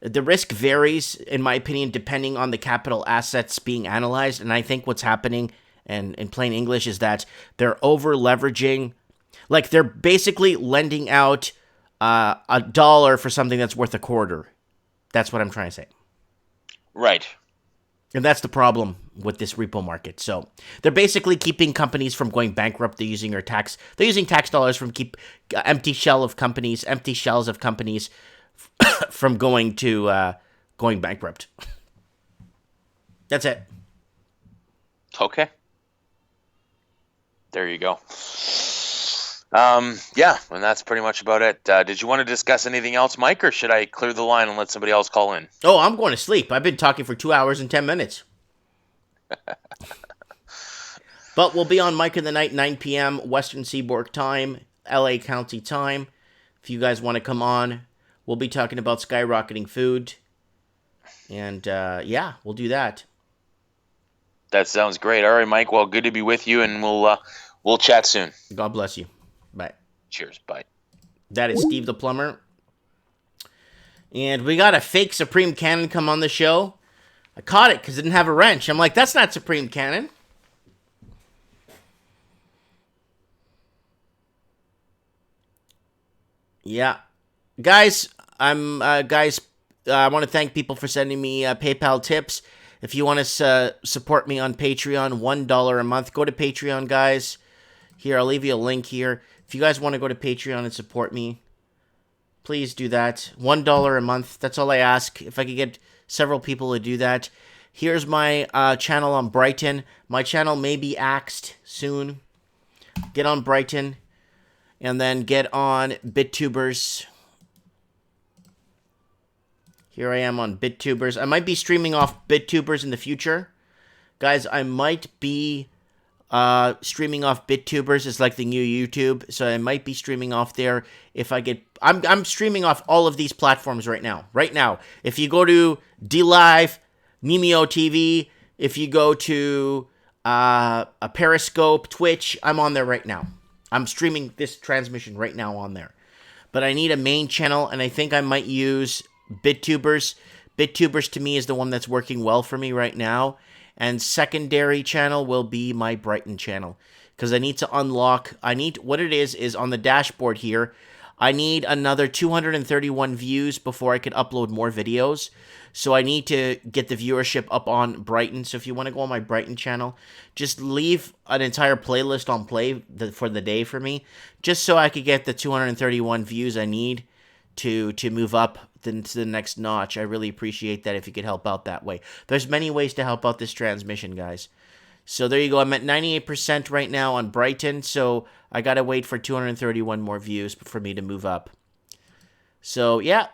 The risk varies, in my opinion, depending on the capital assets being analyzed. And I think what's happening, and in plain English, is that they're over leveraging. Like they're basically lending out $1 for something that's worth a quarter. That's what I'm trying to say. Right. And that's the problem with this repo market. So they're basically keeping companies from going bankrupt. They're using tax dollars from keep empty shells of companies from going bankrupt. That's it. Okay. There you go. Yeah, and that's pretty much about it. Did you want to discuss anything else, Mike, or should I clear the line and let somebody else call in? Oh, I'm going to sleep. I've been talking for 2 hours and 10 minutes. But we'll be on Mike in the Night, 9 p.m. Western Seaboard time, LA County time. If you guys want to come on, we'll be talking about skyrocketing food. And, yeah, we'll do that. That sounds great. All right, Mike. Well, good to be with you, and we'll chat soon. God bless you. Bye. Cheers. Bye. That is Steve the Plumber. And we got a fake Supreme Cannon come on the show. I caught it because it didn't have a wrench. I'm like, that's not Supreme Cannon. Yeah. Guys, I want to thank people for sending me PayPal tips. If you want to support me on Patreon, $1 a month, go to Patreon, guys. Here, I'll leave you a link here. If you guys want to go to Patreon and support me, please do that. $1 a month. That's all I ask. If I could get several people to do that. Here's my channel on Brighton. My channel may be axed soon. Get on Brighton. And then get on BitTubers. Here I am on BitTubers. I might be streaming off BitTubers in the future. Guys, I might be streaming off BitTubers. It's like the new YouTube. So I might be streaming off there if I get... I'm streaming off all of these platforms right now. Right now. If you go to DLive, Nimeo TV, if you go to a Periscope, Twitch, I'm on there right now. I'm streaming this transmission right now on there. But I need a main channel, and I think I might use BitTubers. BitTubers to me is the one that's working well for me right now. And secondary channel will be my Brighton channel. Because I need to unlock, what it is on the dashboard here, I need another 231 views before I could upload more videos. So I need to get the viewership up on Brighton. So if you want to go on my Brighton channel, just leave an entire playlist on play for the day for me. Just so I could get the 231 views I need to move up to the next notch. I really appreciate that if you could help out that way. There's many ways to help out this transmission, guys. So there you go. I'm at 98% right now on Brighton. So I got to wait for 231 more views for me to move up. So yeah.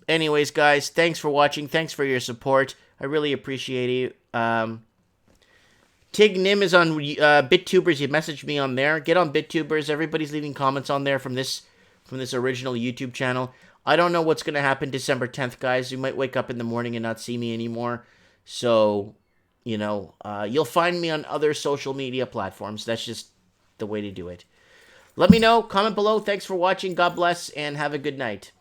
Anyways, guys, thanks for watching. Thanks for your support. I really appreciate it. Tig Nim is on BitTubers. You messaged me on there. Get on BitTubers. Everybody's leaving comments on there from this original YouTube channel. I don't know what's going to happen December 10th, guys. You might wake up in the morning and not see me anymore. So, you'll find me on other social media platforms. That's just the way to do it. Let me know. Comment below. Thanks for watching. God bless, and have a good night.